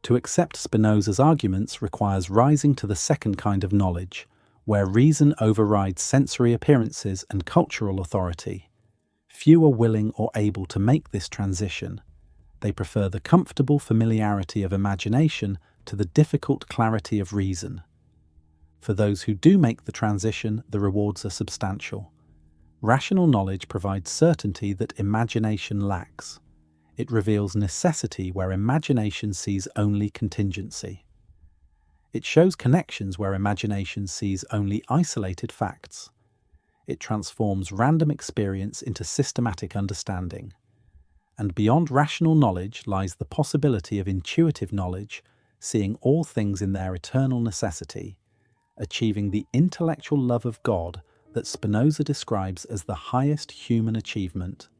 To accept Spinoza's arguments requires rising to the second kind of knowledge, where reason overrides sensory appearances and cultural authority. Few are willing or able to make this transition. They prefer the comfortable familiarity of imagination to the difficult clarity of reason. For those who do make the transition, the rewards are substantial. Rational knowledge provides certainty that imagination lacks. It reveals necessity where imagination sees only contingency. It shows connections where imagination sees only isolated facts. It transforms random experience into systematic understanding. And beyond rational knowledge lies the possibility of intuitive knowledge, seeing all things in their eternal necessity, achieving the intellectual love of God that Spinoza describes as the highest human achievement.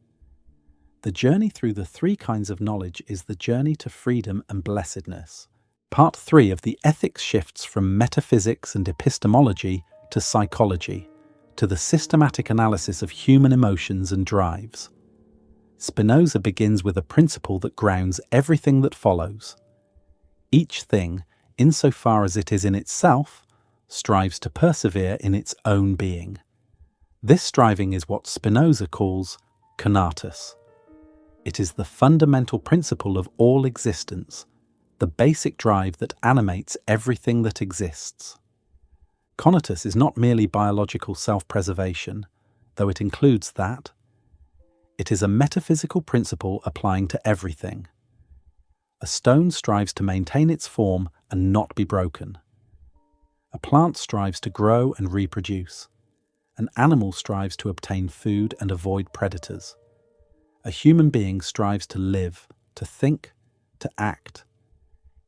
The journey through the three kinds of knowledge is the journey to freedom and blessedness. Part 3 of the ethics shifts from metaphysics and epistemology to psychology, to the systematic analysis of human emotions and drives. Spinoza begins with a principle that grounds everything that follows. Each thing, insofar as it is in itself, strives to persevere in its own being. This striving is what Spinoza calls Conatus. It is the fundamental principle of all existence, the basic drive that animates everything that exists. Conatus is not merely biological self-preservation, though it includes that. It is a metaphysical principle applying to everything. A stone strives to maintain its form and not be broken. A plant strives to grow and reproduce. An animal strives to obtain food and avoid predators. A human being strives to live, to think, to act.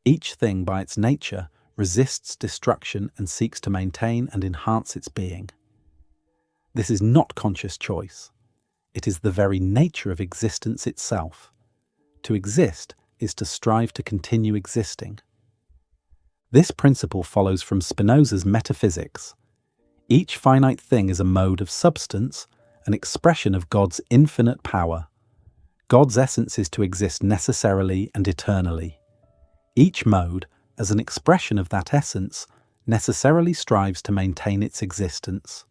Each thing by its nature resists destruction and seeks to maintain and enhance its being. This is not conscious choice. It is the very nature of existence itself. To exist is to strive to continue existing. This principle follows from Spinoza's Metaphysics. Each finite thing is a mode of substance, an expression of God's infinite power. God's essence is to exist necessarily and eternally. Each mode, as an expression of that essence, necessarily strives to maintain its existence.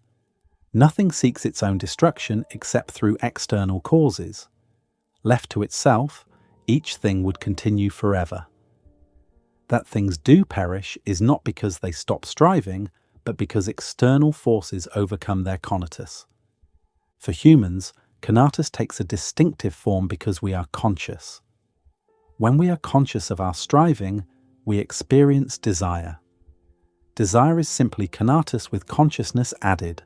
Nothing seeks its own destruction except through external causes. Left to itself, each thing would continue forever. That things do perish is not because they stop striving, but because external forces overcome their conatus. For humans, conatus takes a distinctive form because we are conscious. When we are conscious of our striving, we experience desire. Desire is simply conatus with consciousness added.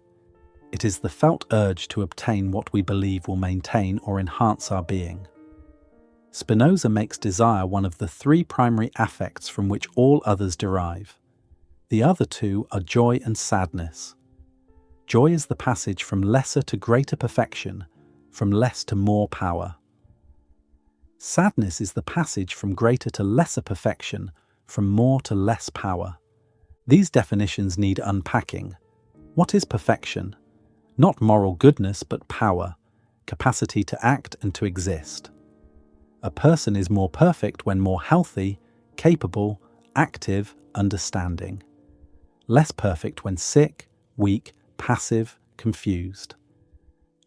It is the felt urge to obtain what we believe will maintain or enhance our being. Spinoza makes desire one of the three primary affects from which all others derive. The other two are joy and sadness. Joy is the passage from lesser to greater perfection, from less to more power. Sadness is the passage from greater to lesser perfection, from more to less power. These definitions need unpacking. What is perfection? Not moral goodness, but power, capacity to act and to exist. A person is more perfect when more healthy, capable, active, understanding. Less perfect when sick, weak, passive, confused.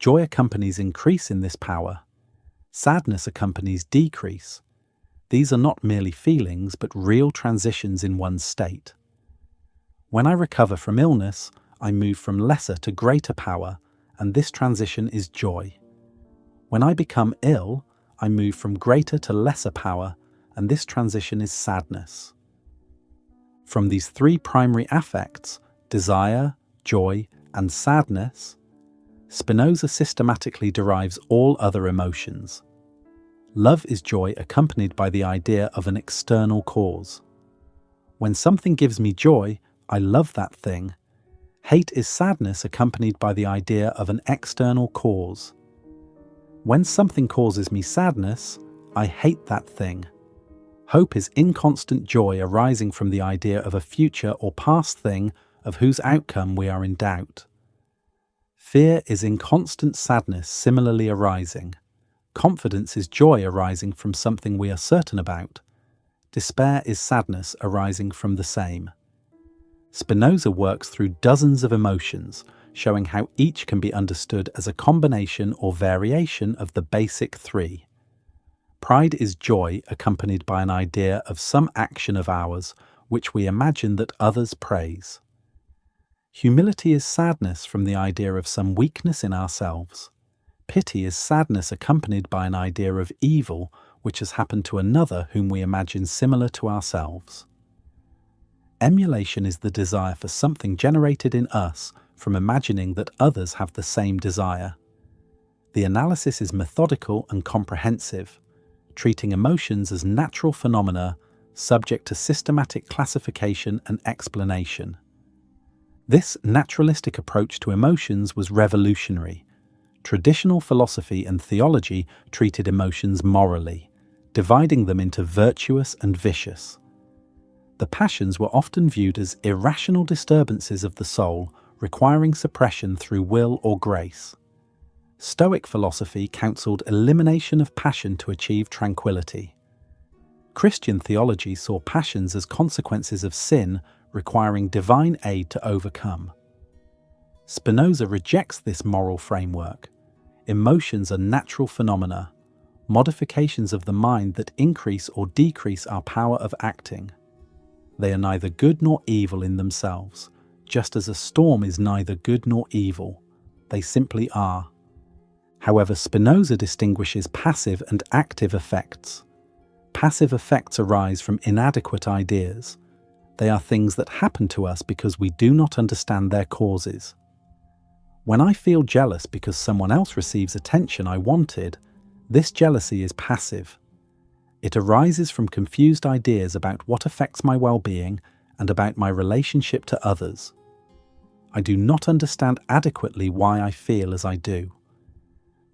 Joy accompanies increase in this power. Sadness accompanies decrease. These are not merely feelings, but real transitions in one's state. When I recover from illness, I move from lesser to greater power, and this transition is joy. When I become ill, I move from greater to lesser power, and this transition is sadness. From these three primary affects, desire, joy, and sadness, Spinoza systematically derives all other emotions. Love is joy accompanied by the idea of an external cause. When something gives me joy, I love that thing. Hate is sadness accompanied by the idea of an external cause. When something causes me sadness, I hate that thing. Hope is inconstant joy arising from the idea of a future or past thing of whose outcome we are in doubt. Fear is inconstant sadness similarly arising. Confidence is joy arising from something we are certain about. Despair is sadness arising from the same. Spinoza works through dozens of emotions, showing how each can be understood as a combination or variation of the basic three. Pride is joy accompanied by an idea of some action of ours which we imagine that others praise. Humility is sadness from the idea of some weakness in ourselves. Pity is sadness accompanied by an idea of evil which has happened to another whom we imagine similar to ourselves. emulation is the desire for something generated in us from imagining that others have the same desire. The analysis is methodical and comprehensive, treating emotions as natural phenomena subject to systematic classification and explanation. This naturalistic approach to emotions was revolutionary. Traditional philosophy and theology treated emotions morally, dividing them into virtuous and vicious. The passions were often viewed as irrational disturbances of the soul, requiring suppression through will or grace. Stoic philosophy counseled elimination of passion to achieve tranquility. Christian theology saw passions as consequences of sin, requiring divine aid to overcome. Spinoza rejects this moral framework. Emotions are natural phenomena, modifications of the mind that increase or decrease our power of acting. They are neither good nor evil in themselves, just as a storm is neither good nor evil. They simply are. However, Spinoza distinguishes passive and active effects. Passive effects arise from inadequate ideas. They are things that happen to us because we do not understand their causes. When I feel jealous because someone else receives attention I wanted, this jealousy is passive. It arises from confused ideas about what affects my well-being and about my relationship to others. I do not understand adequately why I feel as I do.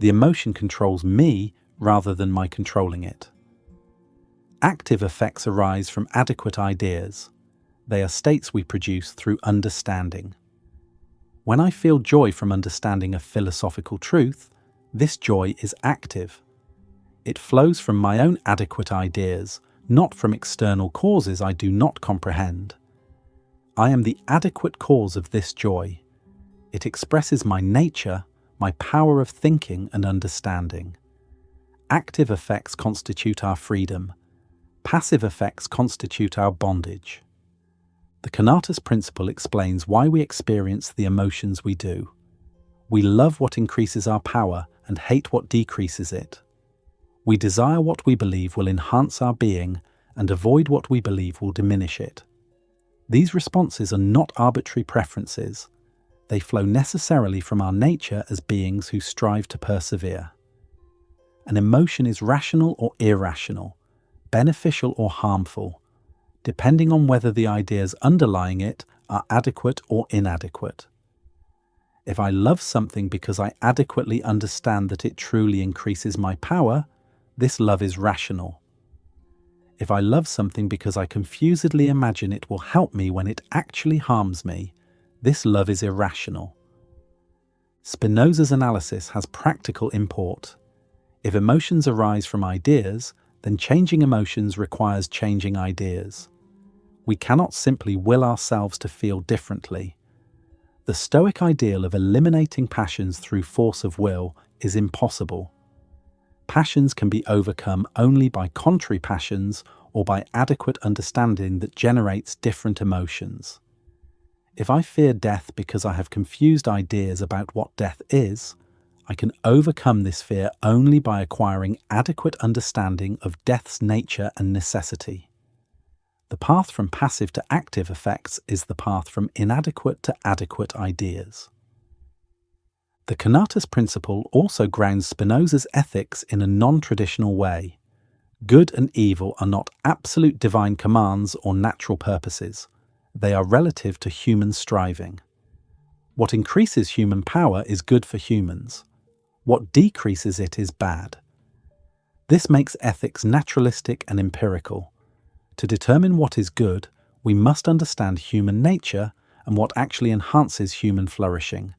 The emotion controls me rather than my controlling it. Active effects arise from adequate ideas. They are states we produce through understanding. When I feel joy from understanding a philosophical truth, this joy is active. It flows from my own adequate ideas, not from external causes I do not comprehend. I am the adequate cause of this joy. It expresses my nature, my power of thinking and understanding. Active effects constitute our freedom. Passive effects constitute our bondage. The Conatus principle explains why we experience the emotions we do. We love what increases our power and hate what decreases it. We desire what we believe will enhance our being and avoid what we believe will diminish it. These responses are not arbitrary preferences. They flow necessarily from our nature as beings who strive to persevere. An emotion is rational or irrational, beneficial or harmful, depending on whether the ideas underlying it are adequate or inadequate. If I love something because I adequately understand that it truly increases my power, this love is rational. If I love something because I confusedly imagine it will help me when it actually harms me, this love is irrational. Spinoza's analysis has practical import. If emotions arise from ideas, then changing emotions requires changing ideas. We cannot simply will ourselves to feel differently. The Stoic ideal of eliminating passions through force of will is impossible. Passions can be overcome only by contrary passions or by adequate understanding that generates different emotions. If I fear death because I have confused ideas about what death is, I can overcome this fear only by acquiring adequate understanding of death's nature and necessity. The path from passive to active effects is the path from inadequate to adequate ideas. The Conatus principle also grounds Spinoza's ethics in a non-traditional way. Good and evil are not absolute divine commands or natural purposes. They are relative to human striving. What increases human power is good for humans. What decreases it is bad. This makes ethics naturalistic and empirical. To determine what is good, we must understand human nature and what actually enhances human flourishing.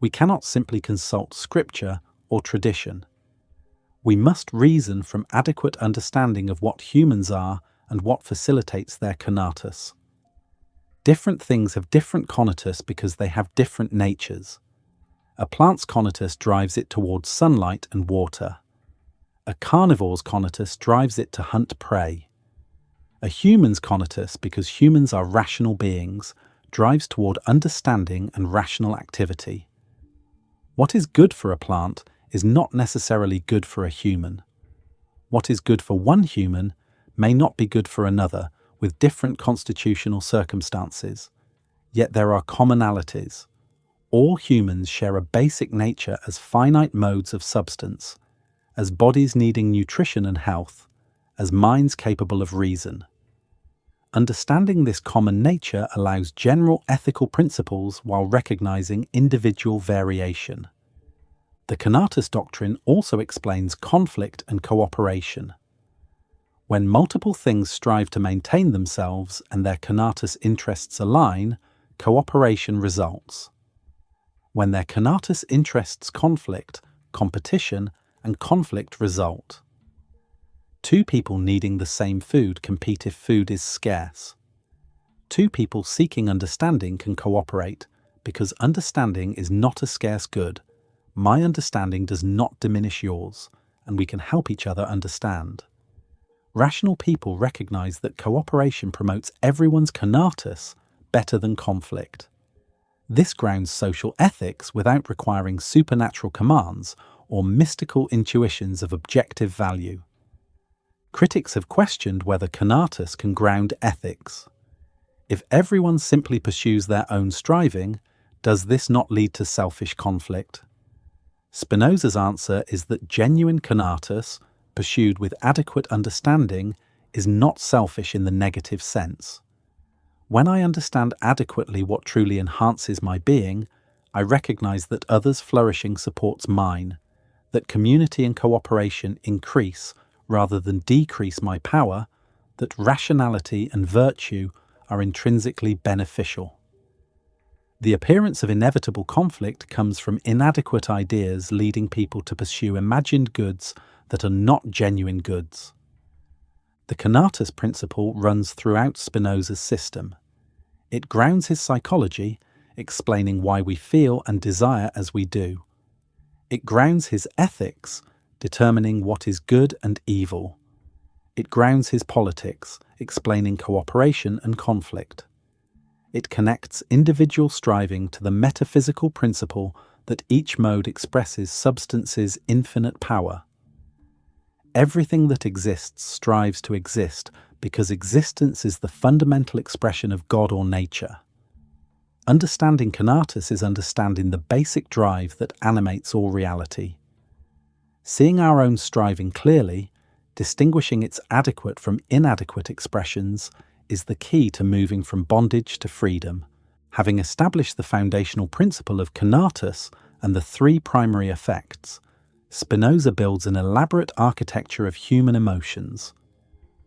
We cannot simply consult scripture or tradition. We must reason from adequate understanding of what humans are and what facilitates their conatus. Different things have different conatus because they have different natures. A plant's conatus drives it towards sunlight and water. A carnivore's conatus drives it to hunt prey. A human's conatus, because humans are rational beings, drives toward understanding and rational activity. What is good for a plant is not necessarily good for a human. What is good for one human may not be good for another, with different constitutional circumstances, yet there are commonalities. All humans share a basic nature as finite modes of substance, as bodies needing nutrition and health, as minds capable of reason. Understanding this common nature allows general ethical principles while recognizing individual variation. The Conatus doctrine also explains conflict and cooperation. When multiple things strive to maintain themselves and their Conatus interests align, cooperation results. When their Conatus interests conflict, competition and conflict result. Two people needing the same food compete if food is scarce. Two people seeking understanding can cooperate because understanding is not a scarce good. My understanding does not diminish yours, and we can help each other understand. Rational people recognize that cooperation promotes everyone's Conatus better than conflict. This grounds social ethics without requiring supernatural commands or mystical intuitions of objective value. Critics have questioned whether Conatus can ground ethics. If everyone simply pursues their own striving, does this not lead to selfish conflict? Spinoza's answer is that genuine Conatus, pursued with adequate understanding, is not selfish in the negative sense. When I understand adequately what truly enhances my being, I recognize that others' flourishing supports mine, that community and cooperation increase rather than decrease my power, that rationality and virtue are intrinsically beneficial. The appearance of inevitable conflict comes from inadequate ideas leading people to pursue imagined goods that are not genuine goods. The Conatus principle runs throughout Spinoza's system. It grounds his psychology, explaining why we feel and desire as we do. It grounds his ethics, determining what is good and evil. It grounds his politics, explaining cooperation and conflict. It connects individual striving to the metaphysical principle that each mode expresses substance's infinite power. Everything that exists strives to exist because existence is the fundamental expression of God or nature. Understanding Conatus is understanding the basic drive that animates all reality. Seeing our own striving clearly, distinguishing its adequate from inadequate expressions, is the key to moving from bondage to freedom. Having established the foundational principle of Conatus and the three primary effects, Spinoza builds an elaborate architecture of human emotions.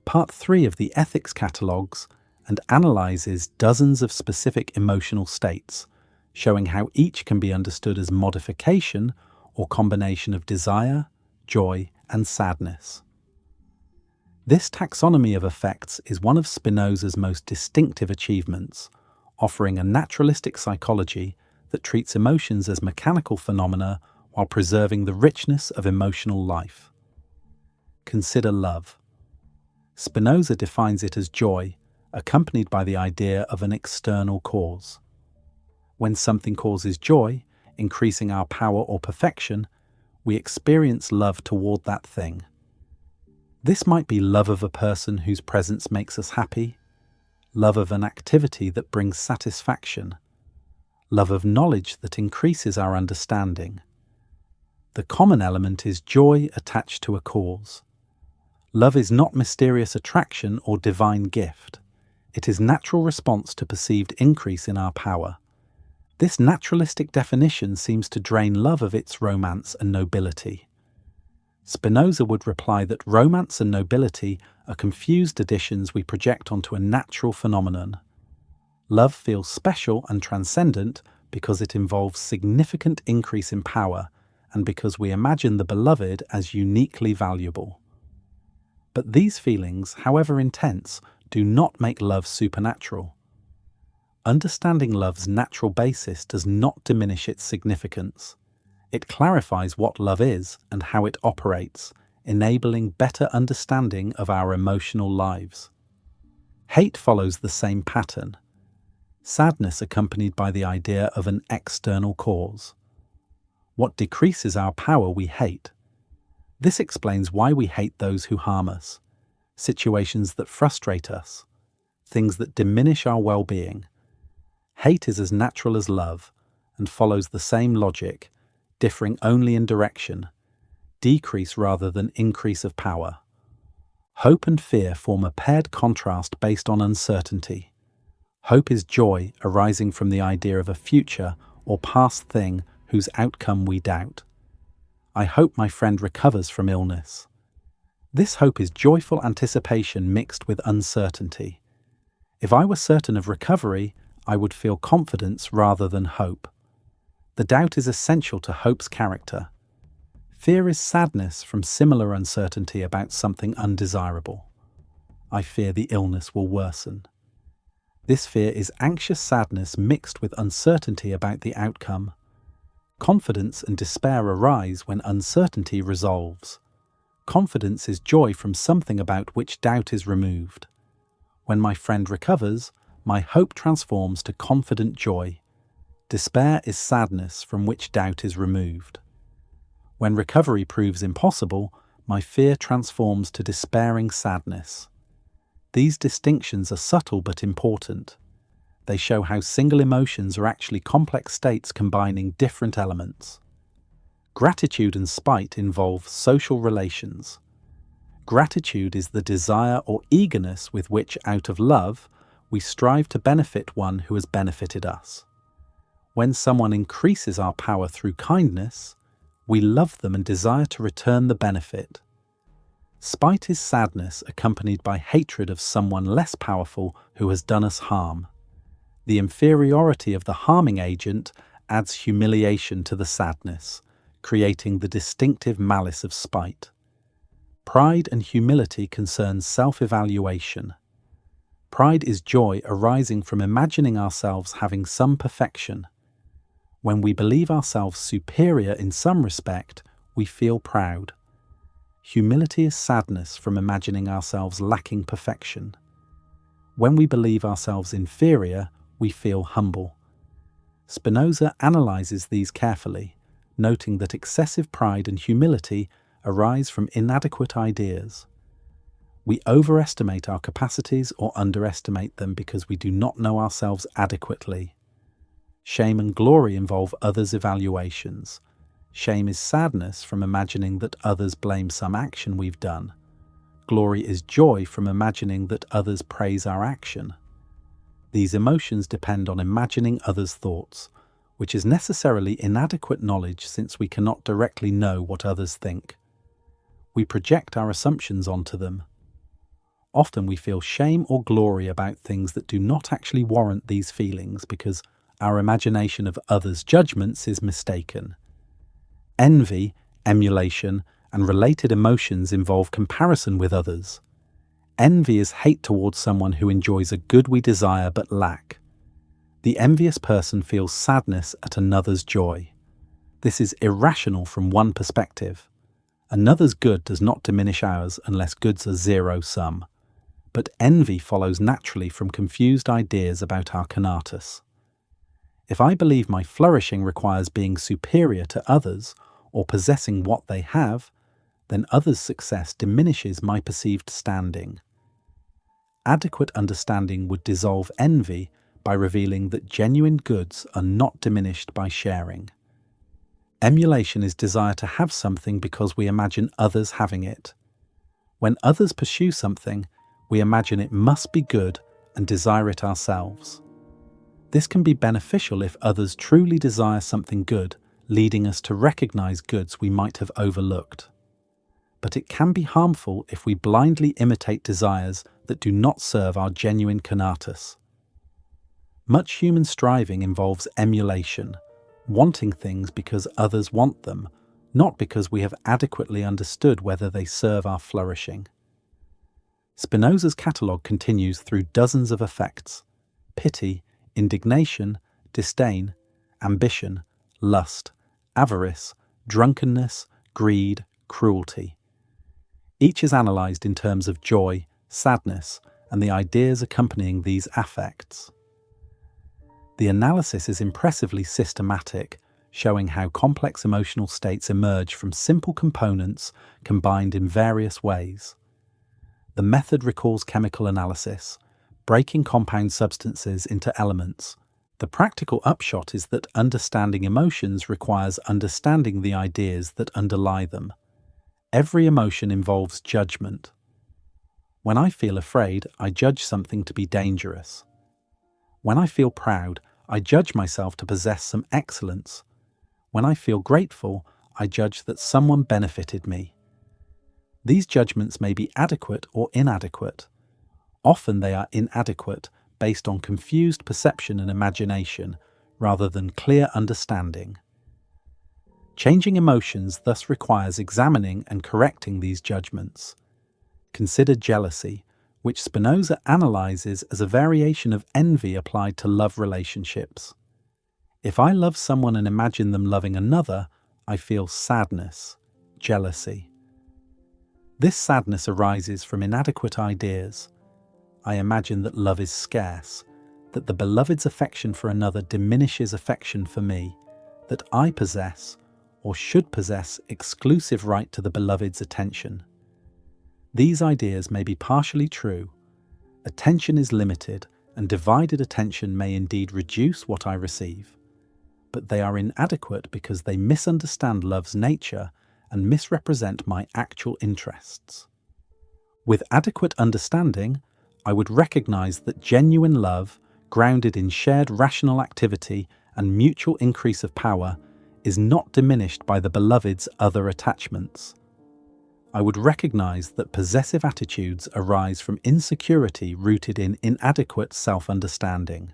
Part 3 of the Ethics catalogues and analyzes dozens of specific emotional states, showing how each can be understood as modification or combination of desire, joy, and sadness. This taxonomy of effects is one of Spinoza's most distinctive achievements, offering a naturalistic psychology that treats emotions as mechanical phenomena while preserving the richness of emotional life. Consider love. Spinoza defines it as joy, accompanied by the idea of an external cause. When something causes joy, increasing our power or perfection, we experience love toward that thing. This might be love of a person whose presence makes us happy, love of an activity that brings satisfaction, love of knowledge that increases our understanding. The common element is joy attached to a cause. Love is not mysterious attraction or divine gift. It is natural response to perceived increase in our power. This naturalistic definition seems to drain love of its romance and nobility. Spinoza would reply that romance and nobility are confused additions we project onto a natural phenomenon. Love feels special and transcendent because it involves significant increase in power and because we imagine the beloved as uniquely valuable. But these feelings, however intense, do not make love supernatural. Understanding love's natural basis does not diminish its significance. It clarifies what love is and how it operates, enabling better understanding of our emotional lives. Hate follows the same pattern. Sadness accompanied by the idea of an external cause. What decreases our power we hate. This explains why we hate those who harm us, situations that frustrate us, things that diminish our well-being. Hate is as natural as love and follows the same logic, differing only in direction, decrease rather than increase of power. Hope and fear form a paired contrast based on uncertainty. Hope is joy arising from the idea of a future or past thing whose outcome we doubt. I hope my friend recovers from illness. This hope is joyful anticipation mixed with uncertainty. If I were certain of recovery, I would feel confidence rather than hope. The doubt is essential to hope's character. Fear is sadness from similar uncertainty about something undesirable. I fear the illness will worsen. This fear is anxious sadness mixed with uncertainty about the outcome. Confidence and despair arise when uncertainty resolves. Confidence is joy from something about which doubt is removed. When my friend recovers, my hope transforms to confident joy. Despair is sadness from which doubt is removed. When recovery proves impossible, my fear transforms to despairing sadness. These distinctions are subtle but important. They show how single emotions are actually complex states combining different elements. Gratitude and spite involve social relations. Gratitude is the desire or eagerness with which, out of love, we strive to benefit one who has benefited us. When someone increases our power through kindness, we love them and desire to return the benefit. Spite is sadness accompanied by hatred of someone less powerful who has done us harm. The inferiority of the harming agent adds humiliation to the sadness, creating the distinctive malice of spite. Pride and humility concern self-evaluation. Pride is joy arising from imagining ourselves having some perfection. When we believe ourselves superior in some respect, we feel proud. Humility is sadness from imagining ourselves lacking perfection. When we believe ourselves inferior, we feel humble. Spinoza analyzes these carefully, noting that excessive pride and humility arise from inadequate ideas. We overestimate our capacities or underestimate them because we do not know ourselves adequately. Shame and glory involve others' evaluations. Shame is sadness from imagining that others blame some action we've done. Glory is joy from imagining that others praise our action. These emotions depend on imagining others' thoughts, which is necessarily inadequate knowledge since we cannot directly know what others think. We project our assumptions onto them. Often we feel shame or glory about things that do not actually warrant these feelings because our imagination of others' judgments is mistaken. Envy, emulation, and related emotions involve comparison with others. Envy is hate towards someone who enjoys a good we desire but lack. The envious person feels sadness at another's joy. This is irrational from one perspective. Another's good does not diminish ours unless goods are zero-sum. But envy follows naturally from confused ideas about our Conatus. If I believe my flourishing requires being superior to others or possessing what they have, then others' success diminishes my perceived standing. Adequate understanding would dissolve envy by revealing that genuine goods are not diminished by sharing. Emulation is desire to have something because we imagine others having it. When others pursue something, we imagine it must be good and desire it ourselves. This can be beneficial if others truly desire something good, leading us to recognize goods we might have overlooked. But it can be harmful if we blindly imitate desires that do not serve our genuine Conatus. Much human striving involves emulation, wanting things because others want them, not because we have adequately understood whether they serve our flourishing. Spinoza's catalogue continues through dozens of effects: pity, indignation, disdain, ambition, lust, avarice, drunkenness, greed, cruelty. Each is analysed in terms of joy, sadness, and the ideas accompanying these affects. The analysis is impressively systematic, showing how complex emotional states emerge from simple components combined in various ways. The method recalls chemical analysis, breaking compound substances into elements. The practical upshot is that understanding emotions requires understanding the ideas that underlie them. Every emotion involves judgment. When I feel afraid, I judge something to be dangerous. When I feel proud, I judge myself to possess some excellence. When I feel grateful, I judge that someone benefited me. These judgments may be adequate or inadequate. Often they are inadequate, based on confused perception and imagination, rather than clear understanding. Changing emotions thus requires examining and correcting these judgments. Consider jealousy, which Spinoza analyzes as a variation of envy applied to love relationships. If I love someone and imagine them loving another, I feel sadness, jealousy. This sadness arises from inadequate ideas. I imagine that love is scarce, that the beloved's affection for another diminishes affection for me, that I possess, or should possess, exclusive right to the beloved's attention. These ideas may be partially true. Attention is limited, and divided attention may indeed reduce what I receive. But they are inadequate because they misunderstand love's nature and misrepresent my actual interests. With adequate understanding, I would recognize that genuine love, grounded in shared rational activity and mutual increase of power, is not diminished by the beloved's other attachments. I would recognize that possessive attitudes arise from insecurity rooted in inadequate self-understanding.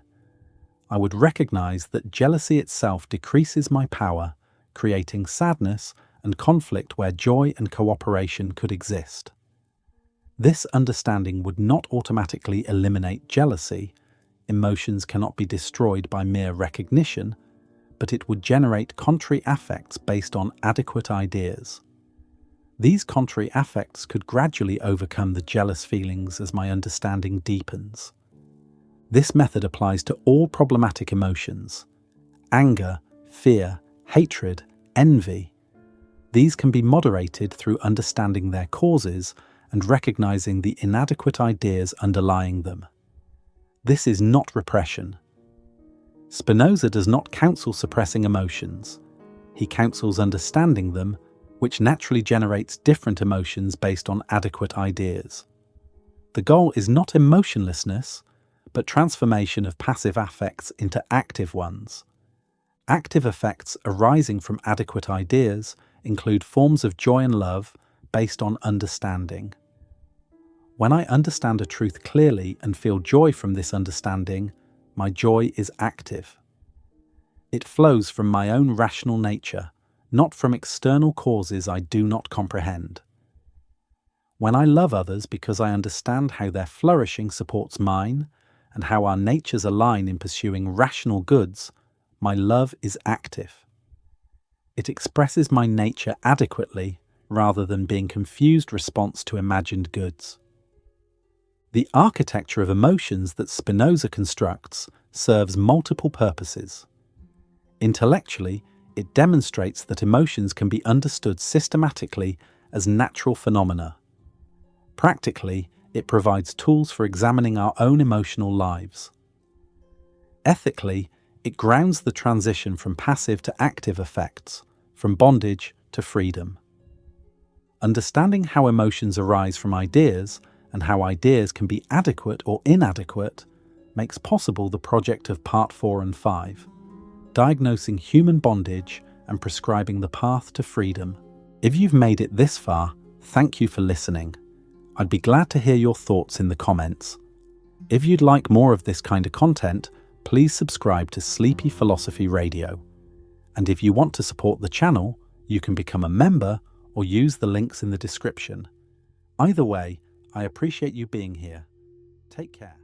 I would recognize that jealousy itself decreases my power, creating sadness and conflict where joy and cooperation could exist. This understanding would not automatically eliminate jealousy. Emotions cannot be destroyed by mere recognition, but it would generate contrary affects based on adequate ideas. These contrary affects could gradually overcome the jealous feelings as my understanding deepens. This method applies to all problematic emotions: anger, fear, hatred, envy. These can be moderated through understanding their causes and recognizing the inadequate ideas underlying them. This is not repression. Spinoza does not counsel suppressing emotions. He counsels understanding them, which naturally generates different emotions based on adequate ideas. The goal is not emotionlessness, but transformation of passive affects into active ones. Active affects arising from adequate ideas include forms of joy and love based on understanding. When I understand a truth clearly and feel joy from this understanding, my joy is active. It flows from my own rational nature, not from external causes I do not comprehend. When I love others because I understand how their flourishing supports mine and how our natures align in pursuing rational goods, my love is active. It expresses my nature adequately rather than being confused response to imagined goods. The architecture of emotions that Spinoza constructs serves multiple purposes. Intellectually, it demonstrates that emotions can be understood systematically as natural phenomena. Practically, it provides tools for examining our own emotional lives. Ethically, it grounds the transition from passive to active effects, from bondage to freedom. Understanding how emotions arise from ideas and how ideas can be adequate or inadequate makes possible the project of Part 4 and 5. Diagnosing human bondage and prescribing the path to freedom. If you've made it this far, thank you for listening. I'd be glad to hear your thoughts in the comments. If you'd like more of this kind of content, please subscribe to Sleepy Philosophy Radio. And if you want to support the channel, you can become a member or use the links in the description. Either way, I appreciate you being here. Take care.